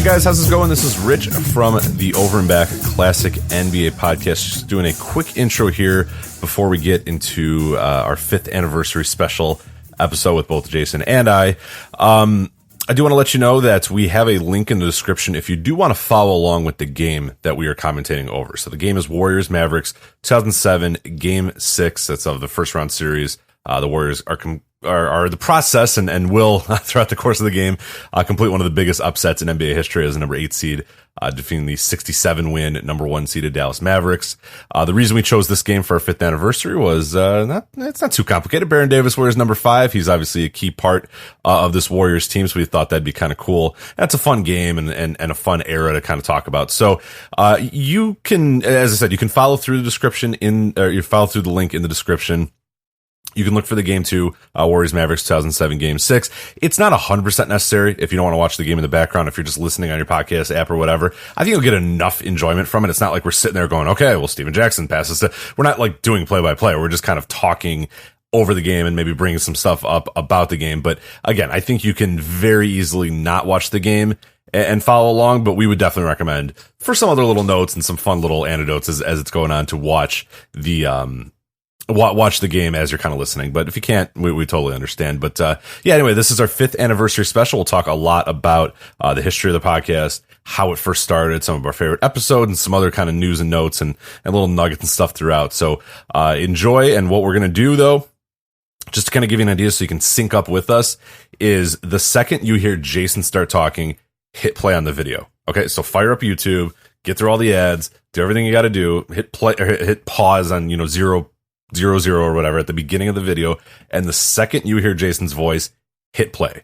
Hey guys, how's this going? This is Rich from the Over and Back Classic NBA Podcast. Just doing a quick intro here before we get into our 5th anniversary special episode with both Jason and I. I do want to let you know that we have a link in the description if you do want to follow along with the game that we are commentating over. So the game is Warriors Mavericks 2007 Game 6. That's of the first round series. The Warriors are the process and will throughout the course of the game complete one of the biggest upsets in NBA history as a number 8 seed, defeating the 67 win number 1 seeded Dallas Mavericks. The reason we chose this game for our 5th anniversary was it's not too complicated. Baron Davis wears number 5. He's obviously a key part of this Warriors team, so we thought that'd be kind of cool. That's a fun game and a fun era to kind of talk about. So you can, as I said, you can follow through the description you follow through the link in the description. You can look for the game 2, Warriors Mavericks 2007 Game 6. It's not 100% necessary if you don't want to watch the game in the background, if you're just listening on your podcast app or whatever. I think you'll get enough enjoyment from it. It's not like we're sitting there going, okay, well, Steven Jackson passes. We're not like doing play-by-play. We're just kind of talking over the game and maybe bringing some stuff up about the game. But again, I think you can very easily not watch the game and follow along, but we would definitely recommend for some other little notes and some fun little anecdotes as it's going on to watch the game as you're kind of listening. But if you can't, we totally understand. But anyway, this is our 5th anniversary special. We'll talk a lot about the history of the podcast, how it first started, some of our favorite episodes, and some other kind of news and notes and little nuggets and stuff throughout. So enjoy. And what we're going to do, though, just to kind of give you an idea so you can sync up with us, is the second you hear Jason start talking, hit play on the video. Okay, so fire up YouTube, get through all the ads, do everything you got to do, hit play or hit pause on 0:00 or whatever at the beginning of the video, and the second you hear Jason's voice, hit play.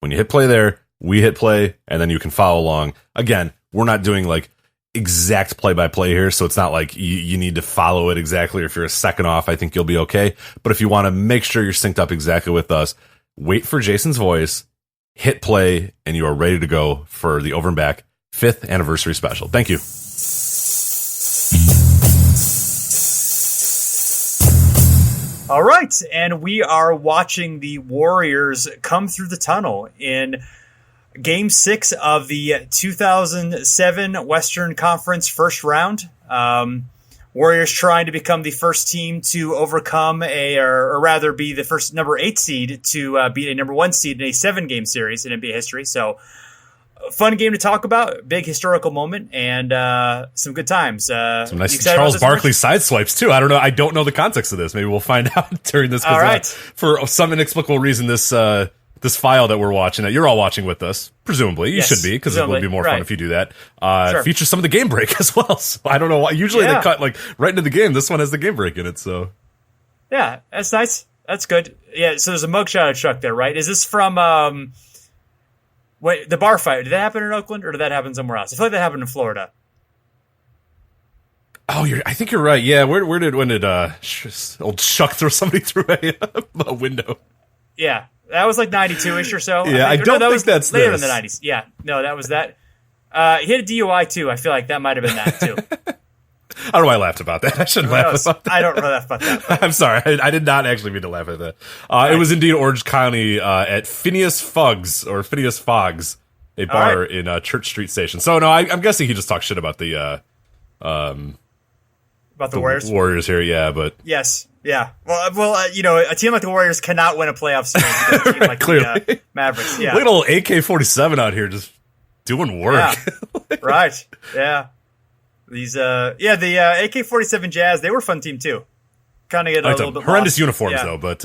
When you hit play there, we hit play, and then you can follow along. Again, we're not doing like exact play-by-play here, so it's not like you need to follow it exactly. Or if you're a second off, I think you'll be okay. But if you want to make sure you're synced up exactly with us, wait for Jason's voice, hit play, and you are ready to go for the Over and Back 5th anniversary special. Thank you. All right, and we are watching the Warriors come through the tunnel in Game 6 of the 2007 Western Conference first round. Warriors trying to become the first team to overcome or rather be the first number 8 seed to beat a number 1 seed in a 7-game series in NBA history. So, fun game to talk about, big historical moment, and some good times. Some nice Charles Barkley side swipes too. I don't know the context of this. Maybe we'll find out during this. All right. For some inexplicable reason, this file that we're watching, that you're all watching with us, presumably you should be, because it would be more fun if you do that. Sure. Features some of the game break as well. So I don't know why. Usually they cut like right into the game. This one has the game break in it. So yeah, that's nice. That's good. Yeah. So there's a mugshot of Chuck there, right? Is this from Wait, the bar fight, did that happen in Oakland or did that happen somewhere else? I feel like that happened in Florida. Oh, I think you're right. Yeah, when did old Chuck throw somebody through a window? Yeah, that was like 92-ish or so. Yeah, I don't think that's later in the 90s. Yeah, no, that was that. He had a DUI too. I feel like that might have been that too. I don't know why I laughed about that. I shouldn't laugh about that. I don't laugh about that. I'm sorry. I did not actually mean to laugh at that. It was indeed Orange County at Phineas Fogg's, a bar in Church Street Station. So, no, I'm guessing he just talked shit about the Warriors? Warriors here, yeah. But yes, yeah. Well, a team like the Warriors cannot win a playoff series against a team like the Mavericks. Yeah. Little AK-47 out here just doing work. Yeah. Right, yeah. These, the AK-47 Jazz, they were a fun team too. Kind of get a little bit horrendous lost. Uniforms though, but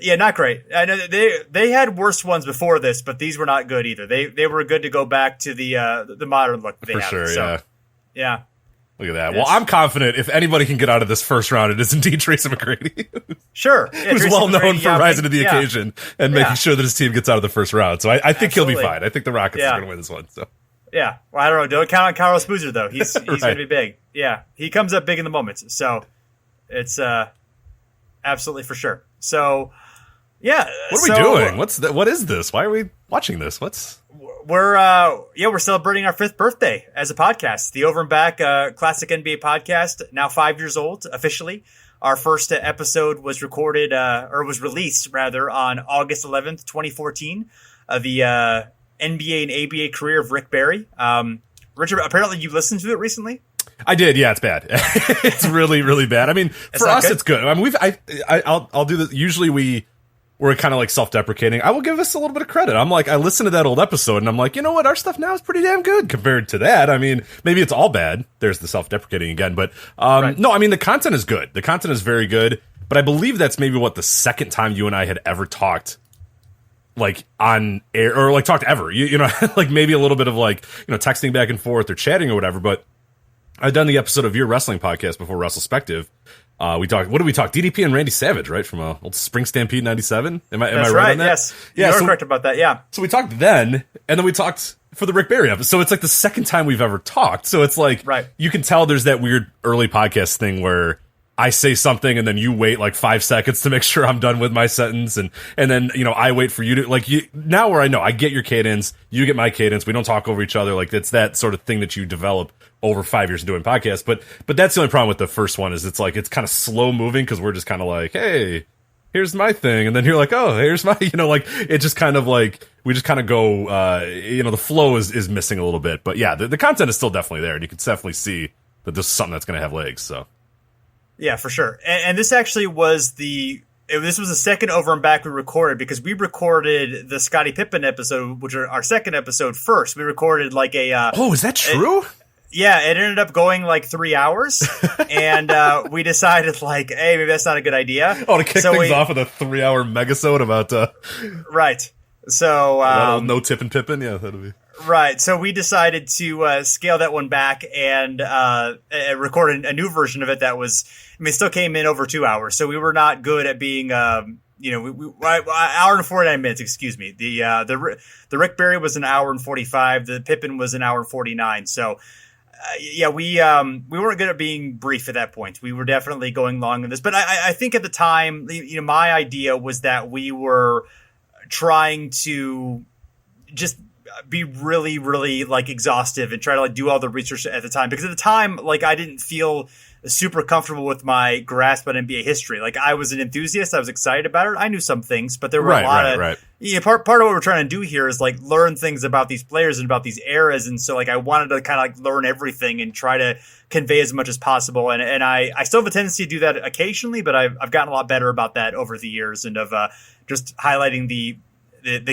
yeah, not great. I know they had worse ones before this, but these were not good either. They were good to go back to the modern look they for have. sure. So, yeah. Look at that. Well, I'm confident if anybody can get out of this first round, it is indeed Tracy McGrady. Sure. Yeah, who's well known for rising to the occasion and making sure that his team gets out of the first round. So I think he'll be fine. I think the Rockets are going to win this one. So. Yeah. Well, I don't know. Don't count on Carlos Boozer, though. He's going to be big. Yeah. He comes up big in the moments. So it's absolutely for sure. So, yeah. What are we doing? What is this? Why are we watching this? We're celebrating our 5th birthday as a podcast. The Over and Back Classic NBA Podcast, now 5 years old officially. Our first episode was recorded, or was released rather, on August 11th, 2014. The NBA and ABA career of Rick Barry. Richard, apparently you listened to it recently. I did. Yeah, it's bad. It's really, really bad. I mean, for us, it's good. I mean, I'll do this. Usually we're kind of like self-deprecating. I will give us a little bit of credit. I'm like, I listened to that old episode and I'm like, you know what? Our stuff now is pretty damn good compared to that. I mean, maybe it's all bad. There's the self-deprecating again, but, right. No, I mean, the content is good. The content is very good, but I believe that's maybe the second time you and I had ever talked like on air or like talked ever, you know, like maybe a little bit of like, you know, texting back and forth or chatting or whatever. But I've done the episode of your wrestling podcast before, Wrestlepective. We talked. What did we talk? DDP and Randy Savage, right, from old Spring Stampede '97. Am I right on that? Yes, yeah, you're correct about that. Yeah. So we talked then, and then we talked for the Rick Barry episode. So it's like the second time we've ever talked. So it's like, right. You can tell there's that weird early podcast thing where I say something and then you wait like 5 seconds to make sure I'm done with my sentence, and then, you know, I wait for you to like now where I know I get your cadence, you get my cadence, we don't talk over each other. Like it's that sort of thing that you develop over 5 years of doing podcasts. But that's the only problem with the first one is it's like it's kind of slow moving because we're just kind of like, hey, here's my thing, and then you're like, oh, here's my, you know, like it just kind of like we just kind of go, you know, the flow is missing a little bit. But yeah, the content is still definitely there, and you can definitely see that this is something that's going to have legs. So. Yeah, for sure. And this actually was this was the second over and back we recorded, because we recorded the Scottie Pippen episode, which are our second episode first. We recorded like a... oh, is that true? Yeah, it ended up going like 3 hours, and we decided like, hey, maybe that's not a good idea. Oh, to kick things off with a 3-hour megasode about... Right. So... no Tippin' Pippin? Yeah, that'll be... Right, so we decided to scale that one back and record a new version of it that was, I mean, it still came in over 2 hours. So we were not good at being, you know, hour and 49 minutes. Excuse me. The Rick Barry was an hour and 45. The Pippin was an hour and 49. So yeah, we weren't good at being brief at that point. We were definitely going long in this, but I think at the time, you know, my idea was that we were trying to just be really, really like exhaustive and try to like do all the research at the time, because at the time, like I didn't feel super comfortable with my grasp on NBA history. Like I was an enthusiast. I was excited about it. I knew some things, but there were a lot of, you know, part of what we're trying to do here is like learn things about these players and about these eras. And so like, I wanted to kind of like learn everything and try to convey as much as possible. And I still have a tendency to do that occasionally, but I've gotten a lot better about that over the years, and of just highlighting the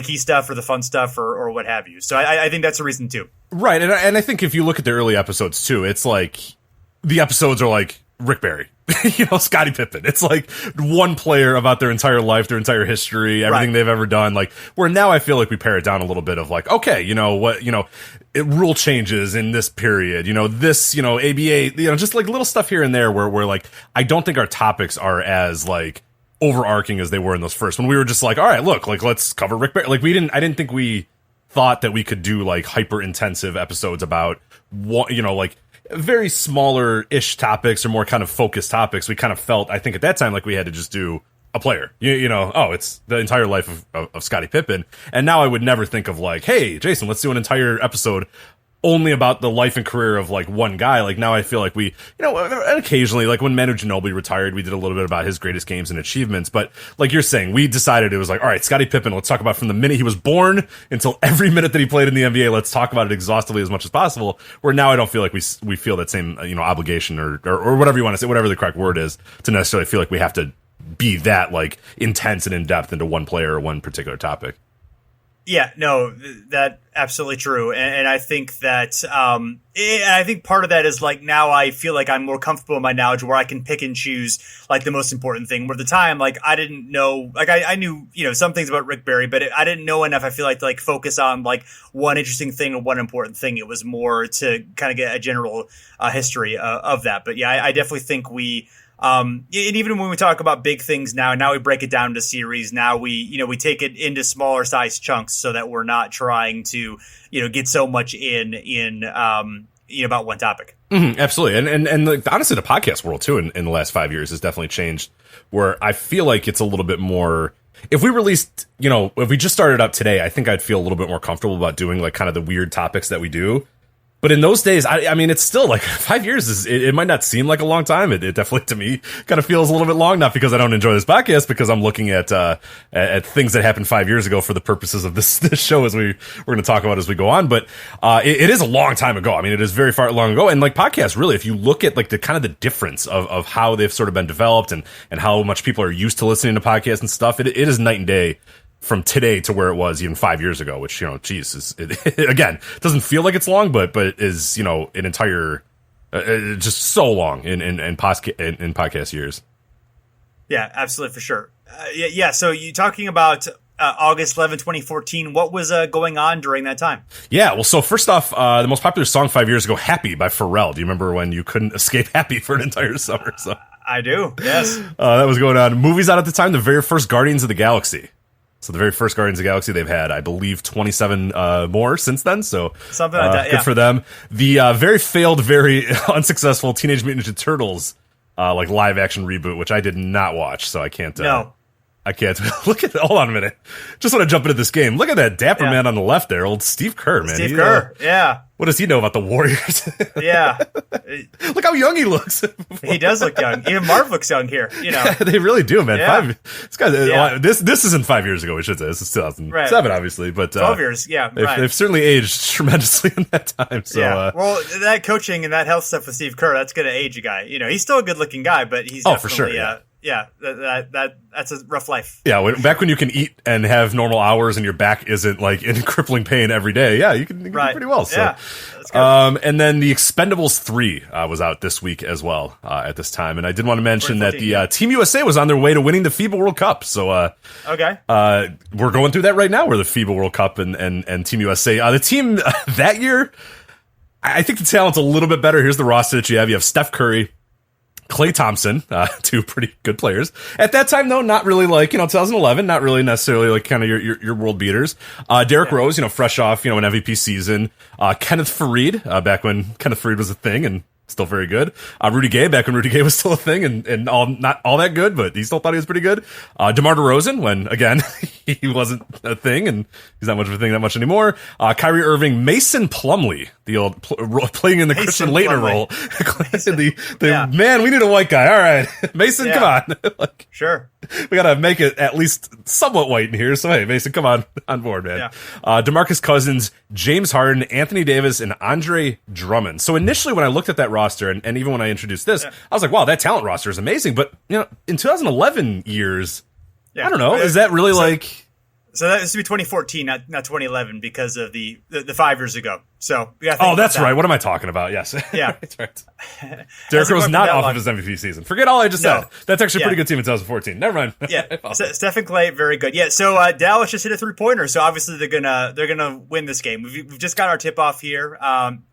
key stuff or the fun stuff or what have you. So I think that's a reason too. Right. And I think if you look at the early episodes too, it's like the episodes are like Rick Barry, you know, Scottie Pippen. It's like one player about their entire life, their entire history, everything they've ever done. Like where now I feel like we pare it down a little bit of like, okay, you know what, you know, rule changes in this period, you know, this, you know, ABA, you know, just like little stuff here and there where like, I don't think our topics are as like overarching as they were in those first, when we were just like, all right, look, like let's cover Rick Barry. Like I didn't think we thought that we could do like hyper intensive episodes about what, you know, like very smaller ish topics or more kind of focused topics. We kind of felt, I think at that time, like we had to just do a player, you know, oh, it's the entire life of Scottie Pippen. And now I would never think of like, hey, Jason, let's do an entire episode only about the life and career of like one guy. Like now I feel like we, you know, occasionally, like when Manu Ginobili retired, we did a little bit about his greatest games and achievements. But like you're saying, we decided it was like, all right, Scottie Pippen, let's talk about from the minute he was born until every minute that he played in the NBA. Let's talk about it exhaustively as much as possible. Where now I don't feel like we feel that same, you know, obligation or whatever you want to say, whatever the correct word is, to necessarily feel like we have to be that like intense and in depth into one player or one particular topic. Yeah, no, that absolutely true. And I think that, I think part of that is like, now I feel like I'm more comfortable in my knowledge where I can pick and choose like the most important thing. Where at the time, like I didn't know, like I knew, you know, some things about Rick Barry, but I didn't know enough, I feel like, to like focus on like one interesting thing or one important thing. It was more to kind of get a general history of that. But yeah, I definitely think we, and even when we talk about big things now we break it down into series. Now we take it into smaller size chunks so that we're not trying to, you know, get so much in about one topic. Mm-hmm, absolutely. And like, honestly, the podcast world too in the last 5 years has definitely changed, where I feel like it's a little bit more, if we released, you know, if we just started up today, I think I'd feel a little bit more comfortable about doing like kind of the weird topics that we do. But in those days, I mean, it's still like 5 years it might not seem like a long time. It definitely, to me, kind of feels a little bit long, not because I don't enjoy this podcast, because I'm looking at things that happened 5 years ago for the purposes of this show as we're going to talk about as we go on. But it is a long time ago. I mean, it is very far long ago. And like podcasts, really, if you look at like the kind of the difference of how they've sort of been developed and how much people are used to listening to podcasts and stuff, it is night and day from today to where it was even 5 years ago, which, geez, again, doesn't feel like it's long, but it is, an entire, just so long in podcast years. Yeah, absolutely, for sure. Yeah, so you're talking about August 11, 2014. What was going on during that time? Yeah, well, so first off, the most popular song 5 years ago, Happy by Pharrell. Do you remember when you couldn't escape Happy for an entire summer? So I do, yes. That was going on. Movies out at the time, the very first Guardians of the Galaxy. So the very first Guardians of the Galaxy, they've had, I believe, 27 more since then. So something like that, good for them. The very failed, very unsuccessful Teenage Mutant Ninja Turtles like live action reboot, which I did not watch, so I can't. No. I can't. Look at. Hold on a minute. Just want to jump into this game. Look at that dapper man on the left there, old Steve Kerr, man. Steve Kerr, yeah. What does he know about the Warriors? Yeah. Look how young he looks. He does look young. Even Marv looks young here. Yeah, they really do, man. Yeah. This isn't 5 years ago, we should say. This is 2007, obviously. But 12 years, yeah. They've certainly aged tremendously in that time. So, yeah. Well, that coaching and that health stuff with Steve Kerr, that's going to age a guy. He's still a good looking guy, but he's definitely, for sure, yeah. Yeah, that's a rough life. Yeah, back when you can eat and have normal hours and your back isn't like in crippling pain every day. Yeah, you can do pretty well. So. Yeah, that's good. And then the Expendables 3 was out this week as well at this time. And I did want to mention that the Team USA was on their way to winning the FIBA World Cup. So okay, we're going through that right now. We're the FIBA World Cup and Team USA. The team that year, I think the talent's a little bit better. Here's the roster that you have. You have Steph Curry, Klay Thompson, two pretty good players. At that time, though, not really like, 2011, not really necessarily like kind of your world beaters. Derrick Rose, fresh off, an MVP season. Kenneth Faried, back when Kenneth Faried was a thing and still very good. Rudy Gay, back when Rudy Gay was still a thing and not all that good, but he still thought he was pretty good. DeMar DeRozan, when, again, he wasn't a thing and he's not much of a thing that much anymore. Kyrie Irving, Mason Plumlee, the old playing in the Christian Laettner role. Man, we need a white guy. All right, Mason, come on. Sure. We got to make it at least somewhat white in here. So, hey, Mason, come on board, man. Yeah. DeMarcus Cousins, James Harden, Anthony Davis, and Andre Drummond. So initially when I looked at that roster, and even when I introduced this, I was like, wow, that talent roster is amazing. But, in 2011 years, I don't know. Is that really like... So that used to be 2014, not 2011, because of the 5 years ago. So that's right. What am I talking about? Yes. Yeah. That's right. Derrick Rose not off of his MVP season. Forget all I just said. That's actually a pretty good team in 2014. Never mind. Yeah. Stephen Klay, very good. Yeah. So Dallas just hit a 3-pointer. So obviously they're gonna win this game. We've just got our tip off here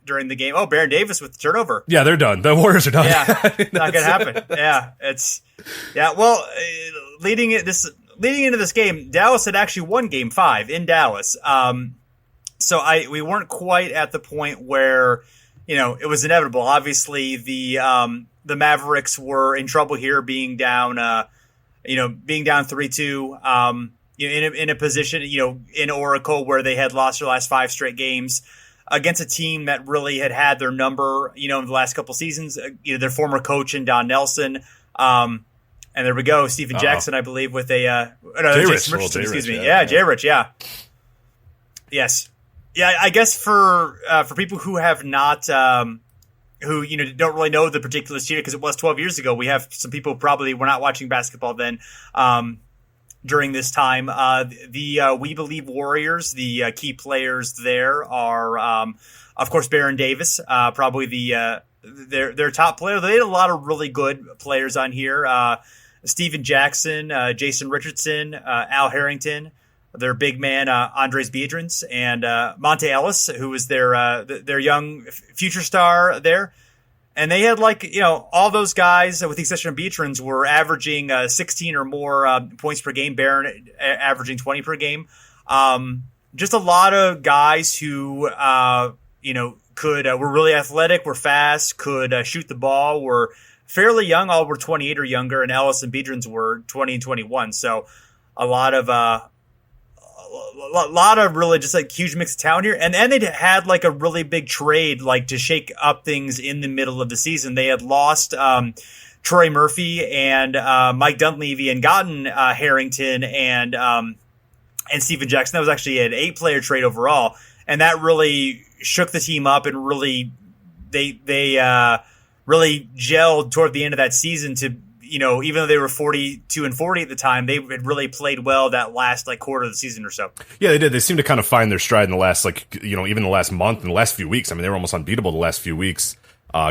during the game. Oh, Baron Davis with the turnover. Yeah, they're done. The Warriors are done. Yeah. Not gonna happen. Yeah. Well, leading into this game, Dallas had actually won Game 5 in Dallas. So we weren't quite at the point where, it was inevitable. Obviously, the Mavericks were in trouble here, being down 3-2, in a position, in Oracle where they had lost their last 5 straight games against a team that really had their number, in the last couple seasons. Their former coach in Don Nelson. And there we go, Stephen Jackson, I believe, with Jason Richardson, excuse me. Yeah, Jay Rich, yeah. Yes. Yeah, I guess for people who have not, who, don't really know the particulars here, because it was 12 years ago, we have some people probably were not watching basketball then during this time. The We Believe Warriors, the key players there are, of course, Baron Davis, probably their top player. They had a lot of really good players on here. Stephen Jackson, Jason Richardson, Al Harrington, their big man, Andres Biedrins, and Monte Ellis, who was their young future star there. And they had all those guys, with the exception of Biedrins, were averaging 16 or more points per game. Barron averaging 20 per game. Just a lot of guys who, were really athletic, were fast, could shoot the ball, were fairly young. All were 28 or younger, and Ellis and Biedrins were 20 and 21. So a lot of lot of really just like huge mix of talent here. And then they had like a really big trade, like to shake up things in the middle of the season. They had lost Troy Murphy and Mike Dunleavy and gotten Harrington and Steven Jackson. That was actually an 8-player trade overall. And that really shook the team up and really, they really gelled toward the end of that season to, even though they were 42-40 at the time, they had really played well that last like quarter of the season or so. Yeah, they did. They seemed to kind of find their stride in the last, even the last month and the last few weeks. I mean, they were almost unbeatable the last few weeks.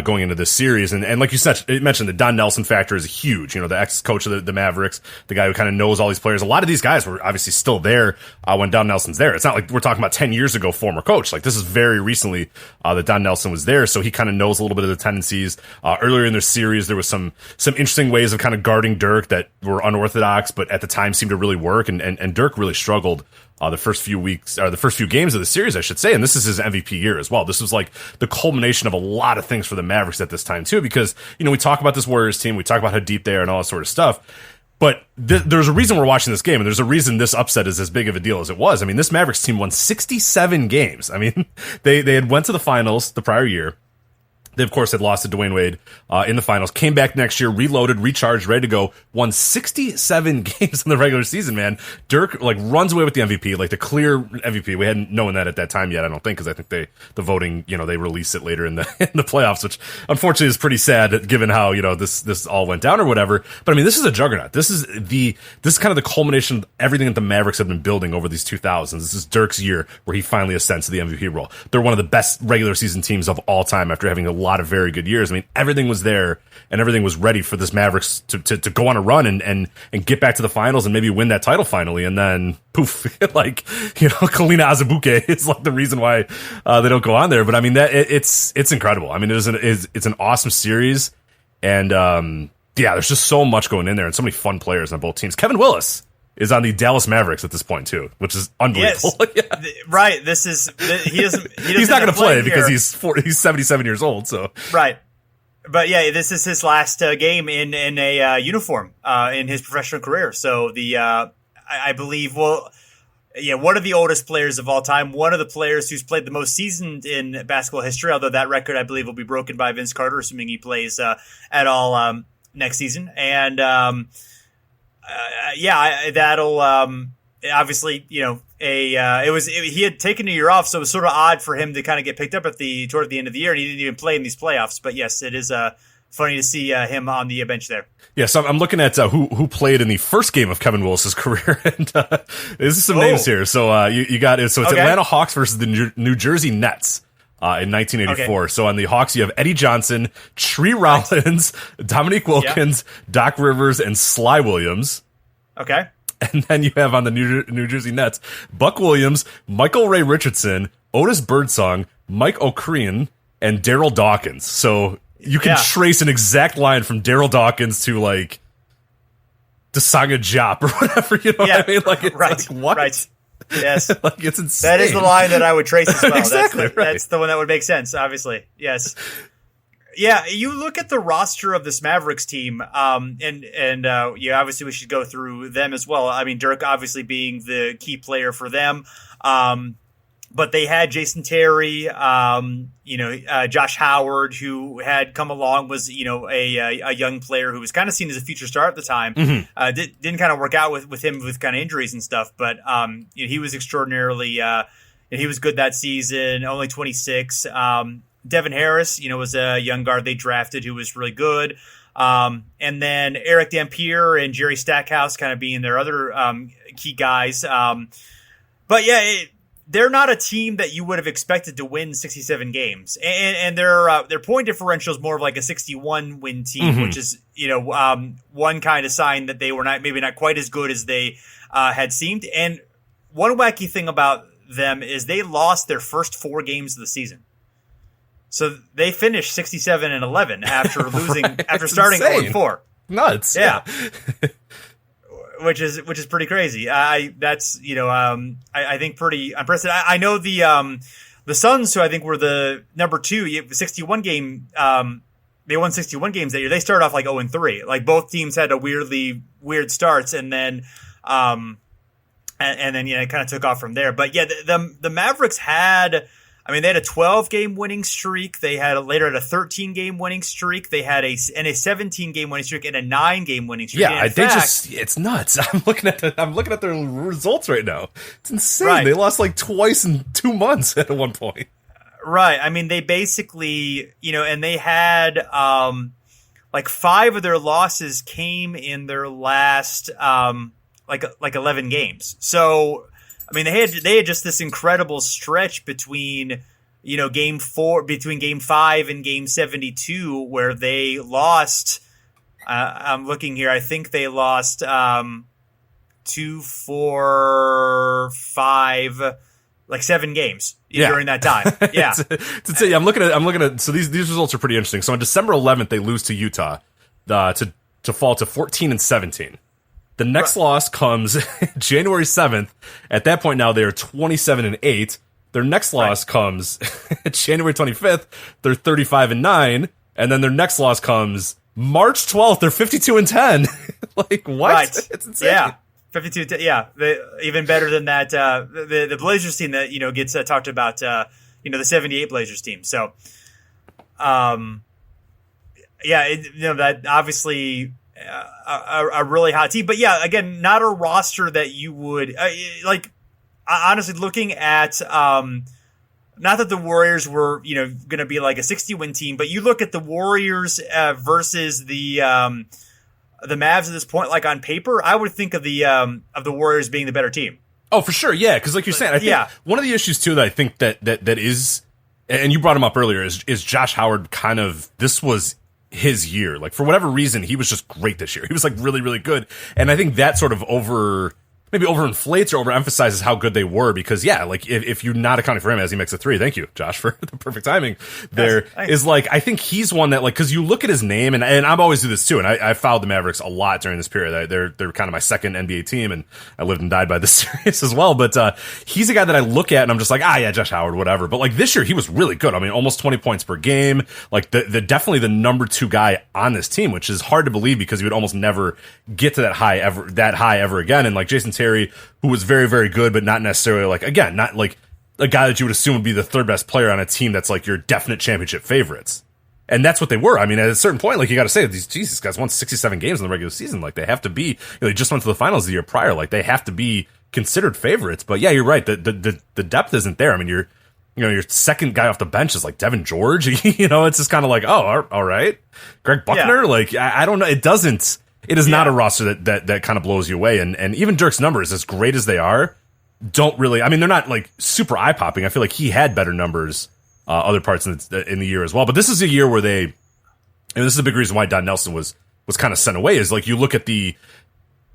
Going into this series. And like you said, it mentioned the Don Nelson factor is huge. The ex-coach of the Mavericks, the guy who kind of knows all these players. A lot of these guys were obviously still there when Don Nelson's there. It's not like we're talking about 10 years ago, former coach. Like this is very recently that Don Nelson was there. So he kind of knows a little bit of the tendencies. Earlier in their series, there was some interesting ways of kind of guarding Dirk that were unorthodox, but at the time seemed to really work. And Dirk really struggled the first few games of the series, I should say. And this is his MVP year as well. This was like the culmination of a lot of things for the Mavericks at this time too, because, we talk about this Warriors team, we talk about how deep they are and all that sort of stuff. But there's a reason we're watching this game, and there's a reason this upset is as big of a deal as it was. I mean, this Mavericks team won 67 games. I mean, they had went to the finals the prior year. They, of course, had lost to Dwayne Wade in the finals. Came back next year, reloaded, recharged, ready to go. Won 67 games in the regular season, man. Dirk, runs away with the MVP, the clear MVP. We hadn't known that at that time yet, I don't think, because I think the voting, they released it later in the playoffs, which unfortunately is pretty sad given how, this all went down or whatever. But, I mean, this is a juggernaut. This is kind of the culmination of everything that the Mavericks have been building over these 2000s. This is Dirk's year where he finally ascends to the MVP role. They're one of the best regular season teams of all time after having a lot of very good years. I mean, everything was there and everything was ready for this Mavericks to go on a run and get back to the finals and maybe win that title finally. And then poof, Kalina Azubuike is the reason why they don't go on there. But I mean, it's incredible. I mean, it's an awesome series. And there's just so much going in there and so many fun players on both teams. Kevin Willis is on the Dallas Mavericks at this point too, which is unbelievable. Yes. Yeah. Right. He's not going to play because he's 77 years old. So right. But yeah, this is his last game in a uniform in his professional career. So I believe, one of the oldest players of all time, one of the players who's played the most seasons in basketball history, although that record I believe will be broken by Vince Carter, assuming he plays at all next season. And that'll obviously, he had taken a year off, so it was sort of odd for him to kind of get picked up toward the end of the year, and he didn't even play in these playoffs. But yes, it is funny to see him on the bench there. Yeah, so I'm looking at who played in the first game of Kevin Willis's career, and this is some names here. So you got it. So it's Atlanta Hawks versus the New Jersey Nets. In 1984. Okay. So on the Hawks, you have Eddie Johnson, Tree Rollins, Dominique Wilkins, Doc Rivers, and Sly Williams. Okay. And then you have on the New Jersey Nets, Buck Williams, Michael Ray Richardson, Otis Birdsong, Mike O'Creen, and Daryl Dawkins. So you can trace an exact line from Daryl Dawkins to the Saga Jop or whatever, what I mean? It's what? Right. Yes. It's insane. That is the line that I would trace as well. Exactly, that's the one that would make sense, obviously. Yes. Yeah, you look at the roster of this Mavericks team, and obviously we should go through them as well. I mean, Dirk obviously being the key player for them. But they had Jason Terry, Josh Howard, who had come along, was, a young player who was kind of seen as a future star at the time. Mm-hmm. Didn't kind of work out with him with kind of injuries and stuff. But, he was extraordinarily, he was good that season, only 26. Devin Harris, was a young guard they drafted who was really good. And then Eric Dampier and Jerry Stackhouse kind of being their other key guys. But yeah, they're not a team that you would have expected to win 67 games. And their point differential is more of like a 61 win team, mm-hmm. which is, one kind of sign that they were maybe not quite as good as they had seemed. And one wacky thing about them is they lost their first 4 games of the season. So they finished 67-11 after losing, after starting 0-4. Nuts. Yeah. Which is pretty crazy. I think pretty unprecedented. I know the Suns, who I think were the number 2, 61 game. They won 61 games that year. They started off 0-3. Both teams had weird starts, and then and then it kind of took off from there. But yeah, the Mavericks had. I mean, they had a 12-game winning streak. They had later a 13-game winning streak. They had a 17-game winning streak and a 9-game winning streak. Yeah, it's nuts. I'm looking at their results right now. It's insane. Right. They lost like twice in 2 months at one point. Right. I mean, they basically, and they had like 5 of their losses came in their last like 11 games. So. I mean, they had just this incredible stretch between game 5 and game 72 where they lost. I'm looking here. I think they lost 2, 4, 5, like 7 games during that time. Yeah, I'm looking at. So these results are pretty interesting. So on December 11th, they lose to Utah to fall to 14-17. The next loss comes January 7th. At that point now, they are 27-8. Their next loss comes January 25th. They're 35-9. And then their next loss comes March 12th. They're 52-10. Like, what? Right. It's insane. Yeah. 52. Yeah. Even better than that. The Blazers team that, gets talked about, the 78 Blazers team. So, that obviously, a really hot team, but yeah, again, not a roster that you would honestly looking at. Not that the Warriors were going to be like a 60-win team, but you look at the Warriors versus the Mavs at this point, like on paper, I would think of the Warriors being the better team. Oh, for sure, yeah, because like you're saying, I think one of the issues too that I think that is, and you brought him up earlier, is Josh Howard. Kind of, this was his year. Like, for whatever reason, he was just great this year. He was like really, really good. And I think that sort of overinflates or overemphasizes how good they were, because like if you're not accounting for him as he makes a 3, thank you, Josh, for the perfect timing there, is like, I think he's one that, like, because you look at his name, and I've always do this too, and I followed the Mavericks a lot during this period. They're kind of my second NBA team, and I lived and died by this series as well, but he's a guy that I look at and I'm just like, Josh Howard, whatever. But like this year he was really good. I mean, almost 20 points per game, like the definitely the number 2 guy on this team, which is hard to believe because you would almost never get to that high ever again. And like Jason Terry, who was very, very good, but not necessarily like, again, not like a guy that you would assume would be the 3rd best player on a team that's like your definite championship favorites. And that's what they were. I mean, at a certain point, like, you got to say, these guys won 67 games in the regular season. Like, they have to be, they just went to the finals the year prior. Like, they have to be considered favorites. But yeah, you're right. The depth isn't there. I mean, your second guy off the bench is like Devin George. It's just kind of like, oh, all right. Greg Buckner. Yeah. Like, I don't know. It is not a roster that kind of blows you away. And even Dirk's numbers, as great as they are, don't really, I mean, they're not like super eye popping. I feel like he had better numbers other parts in the year as well. But this is a year where and this is a big reason why Don Nelson was kind of sent away, is like, you look at the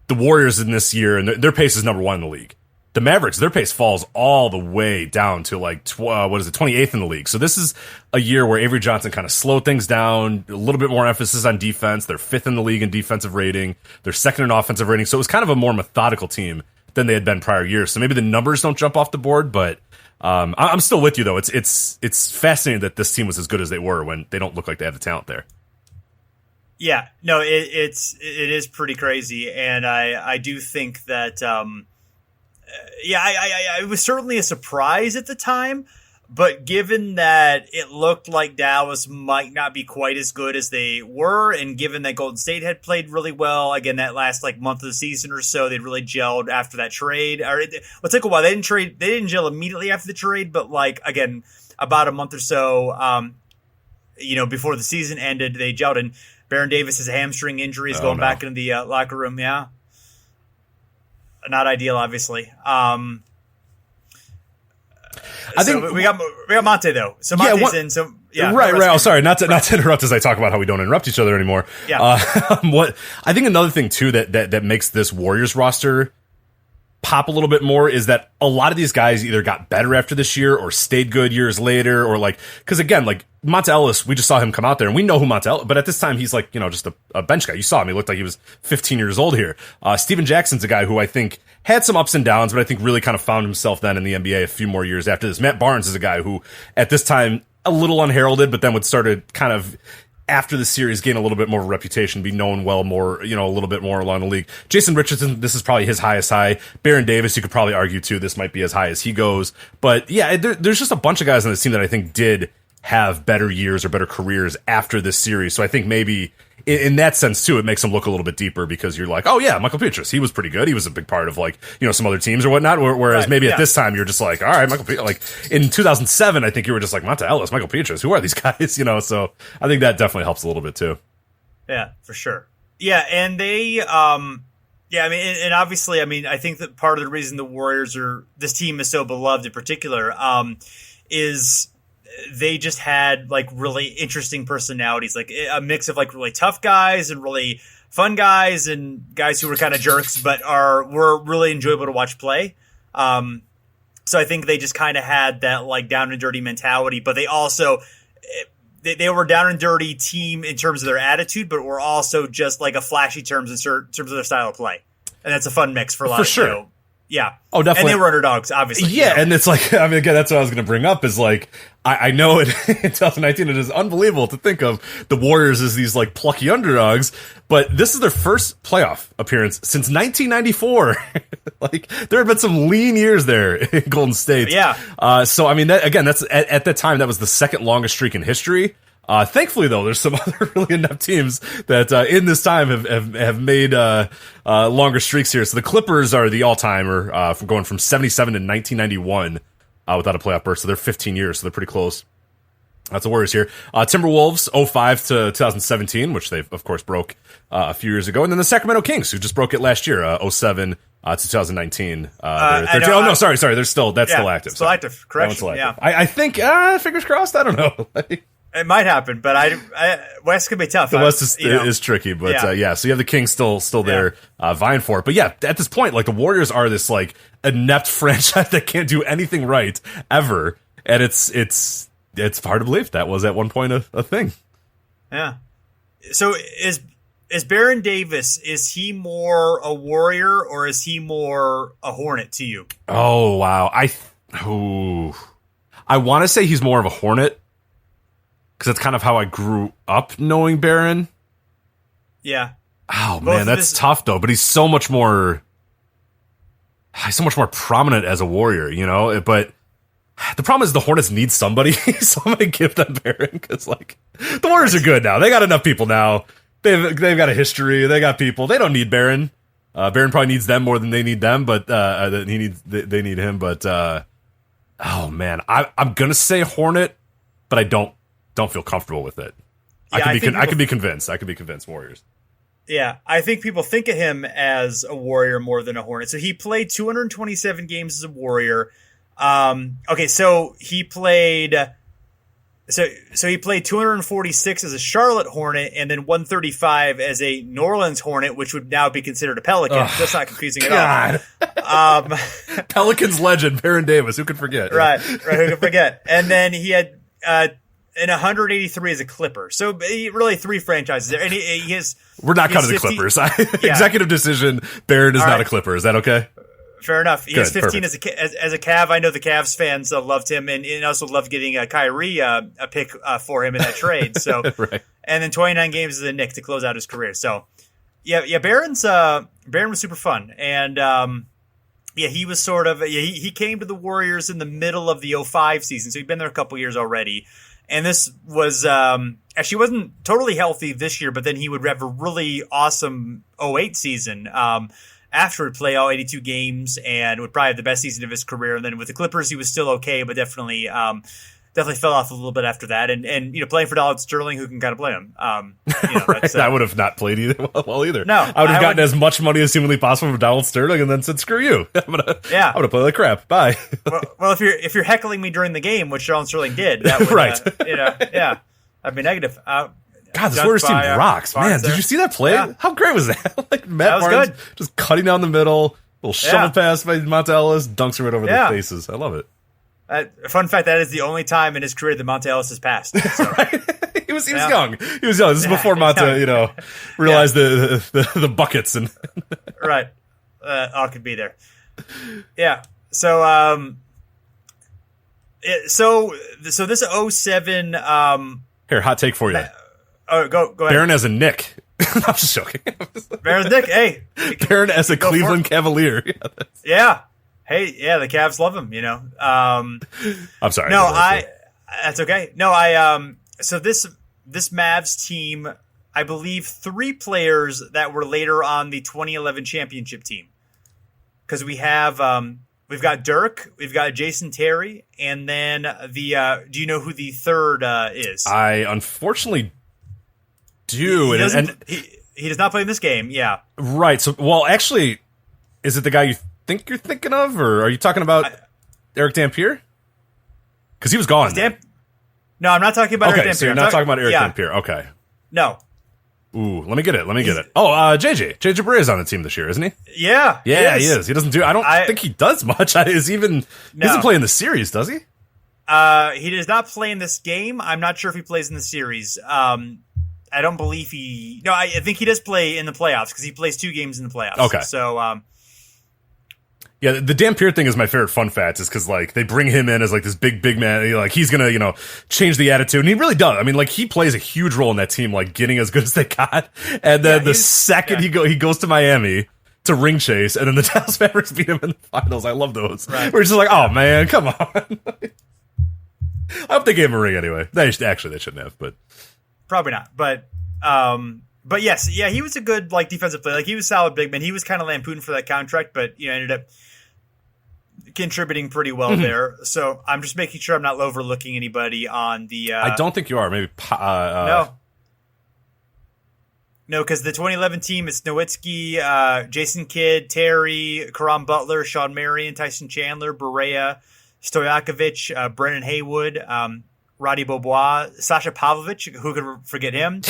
Warriors in this year, and their pace is number 1 in the league. The Mavericks, their pace falls all the way down to like 28th in the league. So this is a year where Avery Johnson kind of slowed things down, a little bit more emphasis on defense. They're 5th in the league in defensive rating. They're 2nd in offensive rating. So it was kind of a more methodical team than they had been prior years. So maybe the numbers don't jump off the board, but I'm still with you though. It's fascinating that this team was as good as they were when they don't look like they have the talent there. Yeah, no, it is pretty crazy, and I do think that. It was certainly a surprise at the time, but given that it looked like Dallas might not be quite as good as they were, and given that Golden State had played really well, again, that last like month of the season or so, they'd really gelled after that trade. It took a while. They didn't gel immediately after the trade, but like, again, about a month or so, before the season ended, they gelled. And Baron Davis's hamstring injury is going back into the locker room. Yeah. Not ideal, obviously. I think we got Monte though. So Monte's in. So yeah, right. Oh, sorry, not to interrupt as I talk about how we don't interrupt each other anymore. Yeah. What I think another thing too that makes this Warriors roster pop a little bit more is that a lot of these guys either got better after this year or stayed good years later, or like, because again, like Monte Ellis, we just saw him come out there and we know who Monte Ellis, but at this time he's like, just a bench guy. You saw him. He looked like he was 15 years old here. Steven Jackson's a guy who I think had some ups and downs, but I think really kind of found himself then in the NBA a few more years after this. Matt Barnes is a guy who at this time a little unheralded, but then would started kind of after the series gain a little bit more of a reputation, be known well more, a little bit more along the league. Jason Richardson, this is probably his highest high. Baron Davis, you could probably argue too, this might be as high as he goes. But yeah, there's just a bunch of guys on this team that I think did have better years or better careers after this series. So I think maybe in that sense too, it makes them look a little bit deeper because you're like, oh yeah, Michael Pietrus, he was pretty good. He was a big part of some other teams or whatnot. Whereas maybe at this time you're just like, all right, Michael Pietrus, like in 2007, I think you were just like Monta Ellis, Michael Pietrus, who are these guys? So I think that definitely helps a little bit too. Yeah, for sure. Yeah. And they, and obviously, I think that part of the reason the Warriors this team is so beloved in particular, is they just had like really interesting personalities, like a mix of like really tough guys and really fun guys and guys who were kind of jerks, but were really enjoyable to watch play. So I think they just kind of had that like down and dirty mentality, but they also, they were down and dirty team in terms of their attitude, but were also just like a flashy terms in terms of their style of play. And that's a fun mix for a lot of sure. Yeah. Oh, definitely. And they were underdogs, obviously. Yeah, and it's like, again, that's what I was going to bring up is like, I know in 2019 it is unbelievable to think of the Warriors as these like plucky underdogs, but this is their first playoff appearance since 1994. Like, there have been some lean years there in Golden State. Yeah. So, that's at that time, that was the second longest streak in history. Thankfully, though, there's some other really enough teams that in this time have made longer streaks here. So the Clippers are the all-timer from going from 77 to 1991 without a playoff berth. So they're 15 years, so they're pretty close. That's the Warriors here. Timberwolves, 05 to 2017, which they, of course, broke a few years ago. And then the Sacramento Kings, who just broke it last year, 07 to 2019. Sorry. They're still active. Still active, correct. Yeah. I think, fingers crossed, I don't know. It might happen, but West could be tough. The West is tricky, but so you have the Kings still there vying for it. But yeah, at this point, like the Warriors are this like inept franchise that can't do anything right ever, and it's hard to believe that was at one point a thing. Yeah. So is Baron Davis, is he more a Warrior or is he more a Hornet to you? Oh wow, I want to say he's more of a Hornet. Because that's kind of how I grew up knowing Baron. Yeah. Oh, man, that's tough, though. But he's so much more prominent as a Warrior, But the problem is the Hornets need somebody. So I'm going to give them Baron. Because, like, the Warriors are good now. They got enough people now. They've got a history. They got people. They don't need Baron. Baron probably needs them more than they need them. But they need him. But, oh, man. I'm going to say Hornet, but I don't feel comfortable with it. Yeah, I could be convinced. I could be convinced Warriors. Yeah, I think people think of him as a Warrior more than a Hornet. So he played 227 games as a Warrior. So he played so he played 246 as a Charlotte Hornet and then 135 as a New Orleans Hornet, which would now be considered a Pelican. That's not confusing at all. Pelicans legend Baron Davis. Who could forget? Right. Who could forget? And then he had and 183 as a Clipper. So really three franchises there. And he has. We're not cutting the Clippers. Executive decision. Baron is not a Clipper. Is that okay? Fair enough. He has 15 as a Cav. I know the Cavs fans loved him and also loved getting Kyrie a pick for him in that trade. So right. And then 29 games as a Knick to close out his career. So yeah. Baron was super fun and. He was sort of he came to the Warriors in the middle of the 05 season, so he'd been there a couple years already. And this was actually wasn't totally healthy this year, but then he would have a really awesome 08 season after he'd play all 82 games and would probably have the best season of his career. And then with the Clippers, he was still okay, but definitely fell off a little bit after that. And playing for Donald Sterling, who can kind of play him. Right. I would have not played either. No, I would have gotten as much money as humanly possible from Donald Sterling, and then said, "Screw you! I'm gonna play like crap. Bye." well, if you're heckling me during the game, which Donald Sterling did, that would, right? I'd be negative. God, this Warriors team rocks, man. Did you see that play? Yeah. How great was that? Like Matt Barnes good. Just cutting down the middle, little shovel pass by Monta Ellis, dunks it right over their faces. I love it. Fun fact, that is the only time in his career that Monta Ellis has passed. So. Right. He was young. He was young. This is before Monta, realized the buckets and right. All could be there. Yeah. So so this 07 here, hot take for you. Oh, go ahead. Baron as a Nick. I'm just joking. Baron Nick, hey. Baron as a Cleveland Cavalier. Yeah. Hey, yeah, the Cavs love him, I'm sorry. No, that's okay. No, so this Mavs team, I believe 3 players that were later on the 2011 championship team. Because we've got Dirk, we've got Jason Terry, and then do you know who the third is? I unfortunately do. He does not play in this game, yeah. Right. So, well, actually, is it the guy you think you're thinking of, or are you talking about Eric Dampier? Because he was gone. No, I'm not talking about Eric Dampier. Okay, so you're not talking about Eric Dampier. Okay. No. Ooh, let me get it. Oh, JJ Barea is on the team this year, isn't he? Yeah. He is. He doesn't do. I don't think he does much. He doesn't play in the series, does he? He does not play in this game. I'm not sure if he plays in the series. I don't believe he. No, I think he does play in the playoffs because he plays 2 games in the playoffs. Okay. So, yeah, the Dampier thing is my favorite fun fact, is because like they bring him in as like this big man, like he's gonna change the attitude, and he really does. I mean, like he plays a huge role in that team, like getting as good as they got. And then the second he goes to Miami to ring chase, and then the Dallas Mavericks beat him in the finals. I love those. Right. We're just like, oh man, come on. I hope they gave him a ring anyway. They shouldn't have, but probably not. But yes, yeah, he was a good like defensive player. Like he was solid big man. He was kind of lampooned for that contract, but ended up contributing pretty well there. So I'm just making sure I'm not overlooking anybody on the. I don't think you are. Maybe no, because the 2011 team is Nowitzki, Jason Kidd, Terry, Karam Butler, Sean Marion, Tyson Chandler, Barea, Stojakovic, Brennan Haywood, Roddy Beaubois, Sasha Pavlovich. Who could forget him?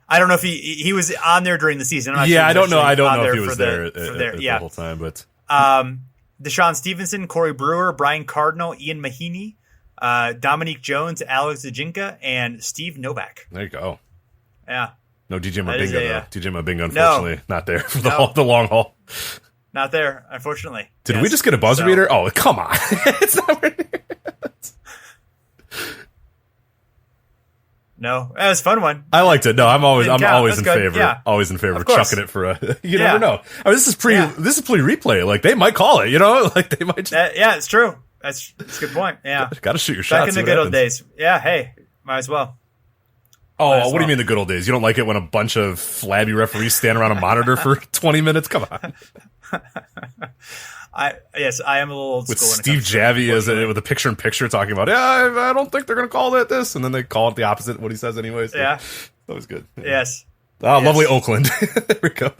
I don't know if he was on there during the season. I'm not sure I don't know. I don't know if he was there the whole time, but. Deshaun Stevenson, Corey Brewer, Brian Cardinal, Ian Mahiney, Dominique Jones, Alex Ajinka, and Steve Novak. There you go. Yeah. No DJ Mabinga, though. DJ Mabinga, unfortunately, not there for the long haul. Not there, unfortunately. Did we just get a buzzer beater? Oh, come on. It's not No, it was a fun one. I liked it. No, I'm always in favor. Yeah. Always in favor of chucking it for a. You never know. I mean, this is pre-replay. Like they might call it. Like they might. It's true. That's a good point. Yeah, got to shoot your shots. Back in the good old days. Yeah. Hey, might as well. Oh, what do you mean the good old days? You don't like it when a bunch of flabby referees stand around a monitor for 20 minutes? Come on. I am a little old with school. With Steve Javy with a picture-in-picture talking about, I don't think they're going to call it this, and then they call it the opposite of what he says anyways. So yeah. That was good. Yeah. Yes. Oh, lovely Oakland. There we go.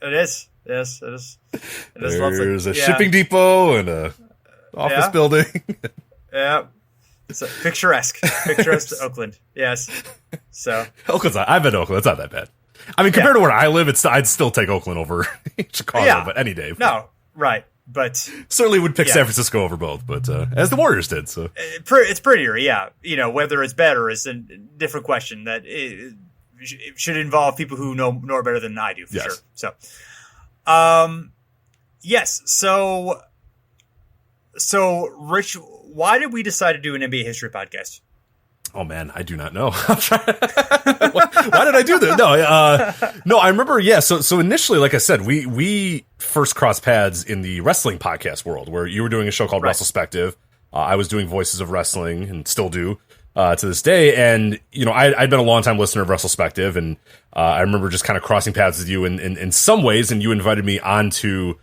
It is. Yes, it is. It is lovely. There's a yeah. shipping depot and a office building. Yeah. It's picturesque Oakland. Yes. So I've been to Oakland. It's not that bad. I mean, compared to where I live, I'd still take Oakland over Chicago, but any day. No, right. But certainly would pick San Francisco over both, but as the Warriors did. So it's prettier, yeah. Whether it's better is a different question that it should involve people who know better than I do for sure. So, yes. So Rich, why did we decide to do an NBA history podcast? Oh man, I do not know. Why did I do this? No, I remember. Yeah, so initially, like I said, we first crossed paths in the wrestling podcast world, where you were doing a show called Wrestlepective. I was doing Voices of Wrestling, and still do to this day. And I'd been a long time listener of Wrestlepective, and I remember just kind of crossing paths with you in some ways, and you invited me onto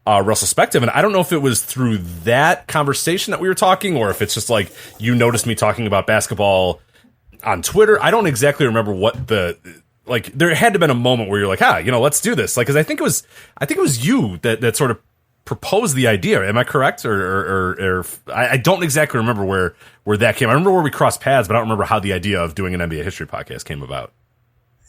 Wrestlepective, and I don't know if it was through that conversation that we were talking, or if it's just like you noticed me talking about basketball on Twitter. I don't exactly remember what there had to have been a moment where you're like, let's do this. Like, because I think it was you that sort of proposed the idea. Am I correct? Or I don't exactly remember where that came. I remember where we crossed paths, but I don't remember how the idea of doing an NBA history podcast came about.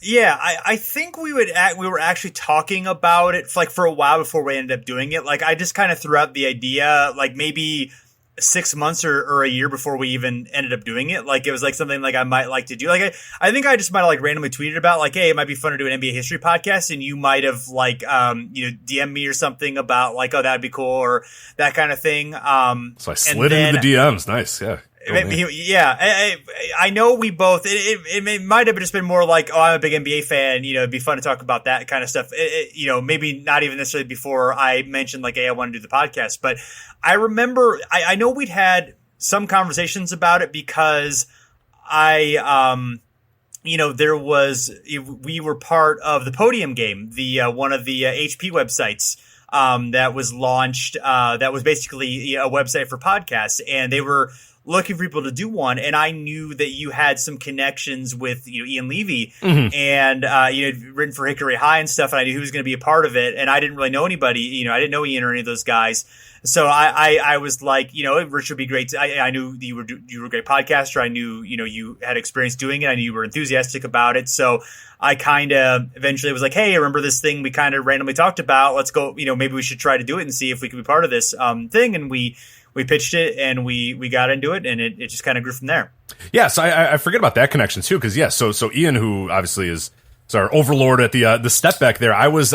Yeah, I think we were actually talking about it for a while before we ended up doing it. Like, I just kind of threw out the idea, like maybe 6 months or a year before we even ended up doing it. Like, it was like something like I might like to do. Like, I think I just might have like randomly tweeted about like, hey, it might be fun to do an NBA history podcast, and you might have like DM me or something about like, oh, that'd be cool or that kind of thing. So I slid into the DMs. Nice, yeah. I know we both. It might have just been more like, oh, I'm a big NBA fan. It'd be fun to talk about that kind of stuff. Maybe not even necessarily before I mentioned like, hey, I want to do the podcast. But I remember, I know we'd had some conversations about it because we were part of the Podium game, the one of the HP websites. That was launched, that was basically a website for podcasts, and they were looking for people to do one. And I knew that you had some connections with, Ian Levy, and, you'd written for Hickory High and stuff. And I knew he was going to be a part of it. And I didn't really know anybody, I didn't know Ian or any of those guys. So I was like, Rich would be great. I knew you were a great podcaster. I knew, you had experience doing it. I knew you were enthusiastic about it. So I kind of eventually was like, hey, I remember this thing we kind of randomly talked about. Let's go, maybe we should try to do it and see if we could be part of this thing. And we pitched it and we got into it, and it just kind of grew from there. Yeah, so I forget about that connection too, because so Ian, who obviously is our overlord at the step back there, I was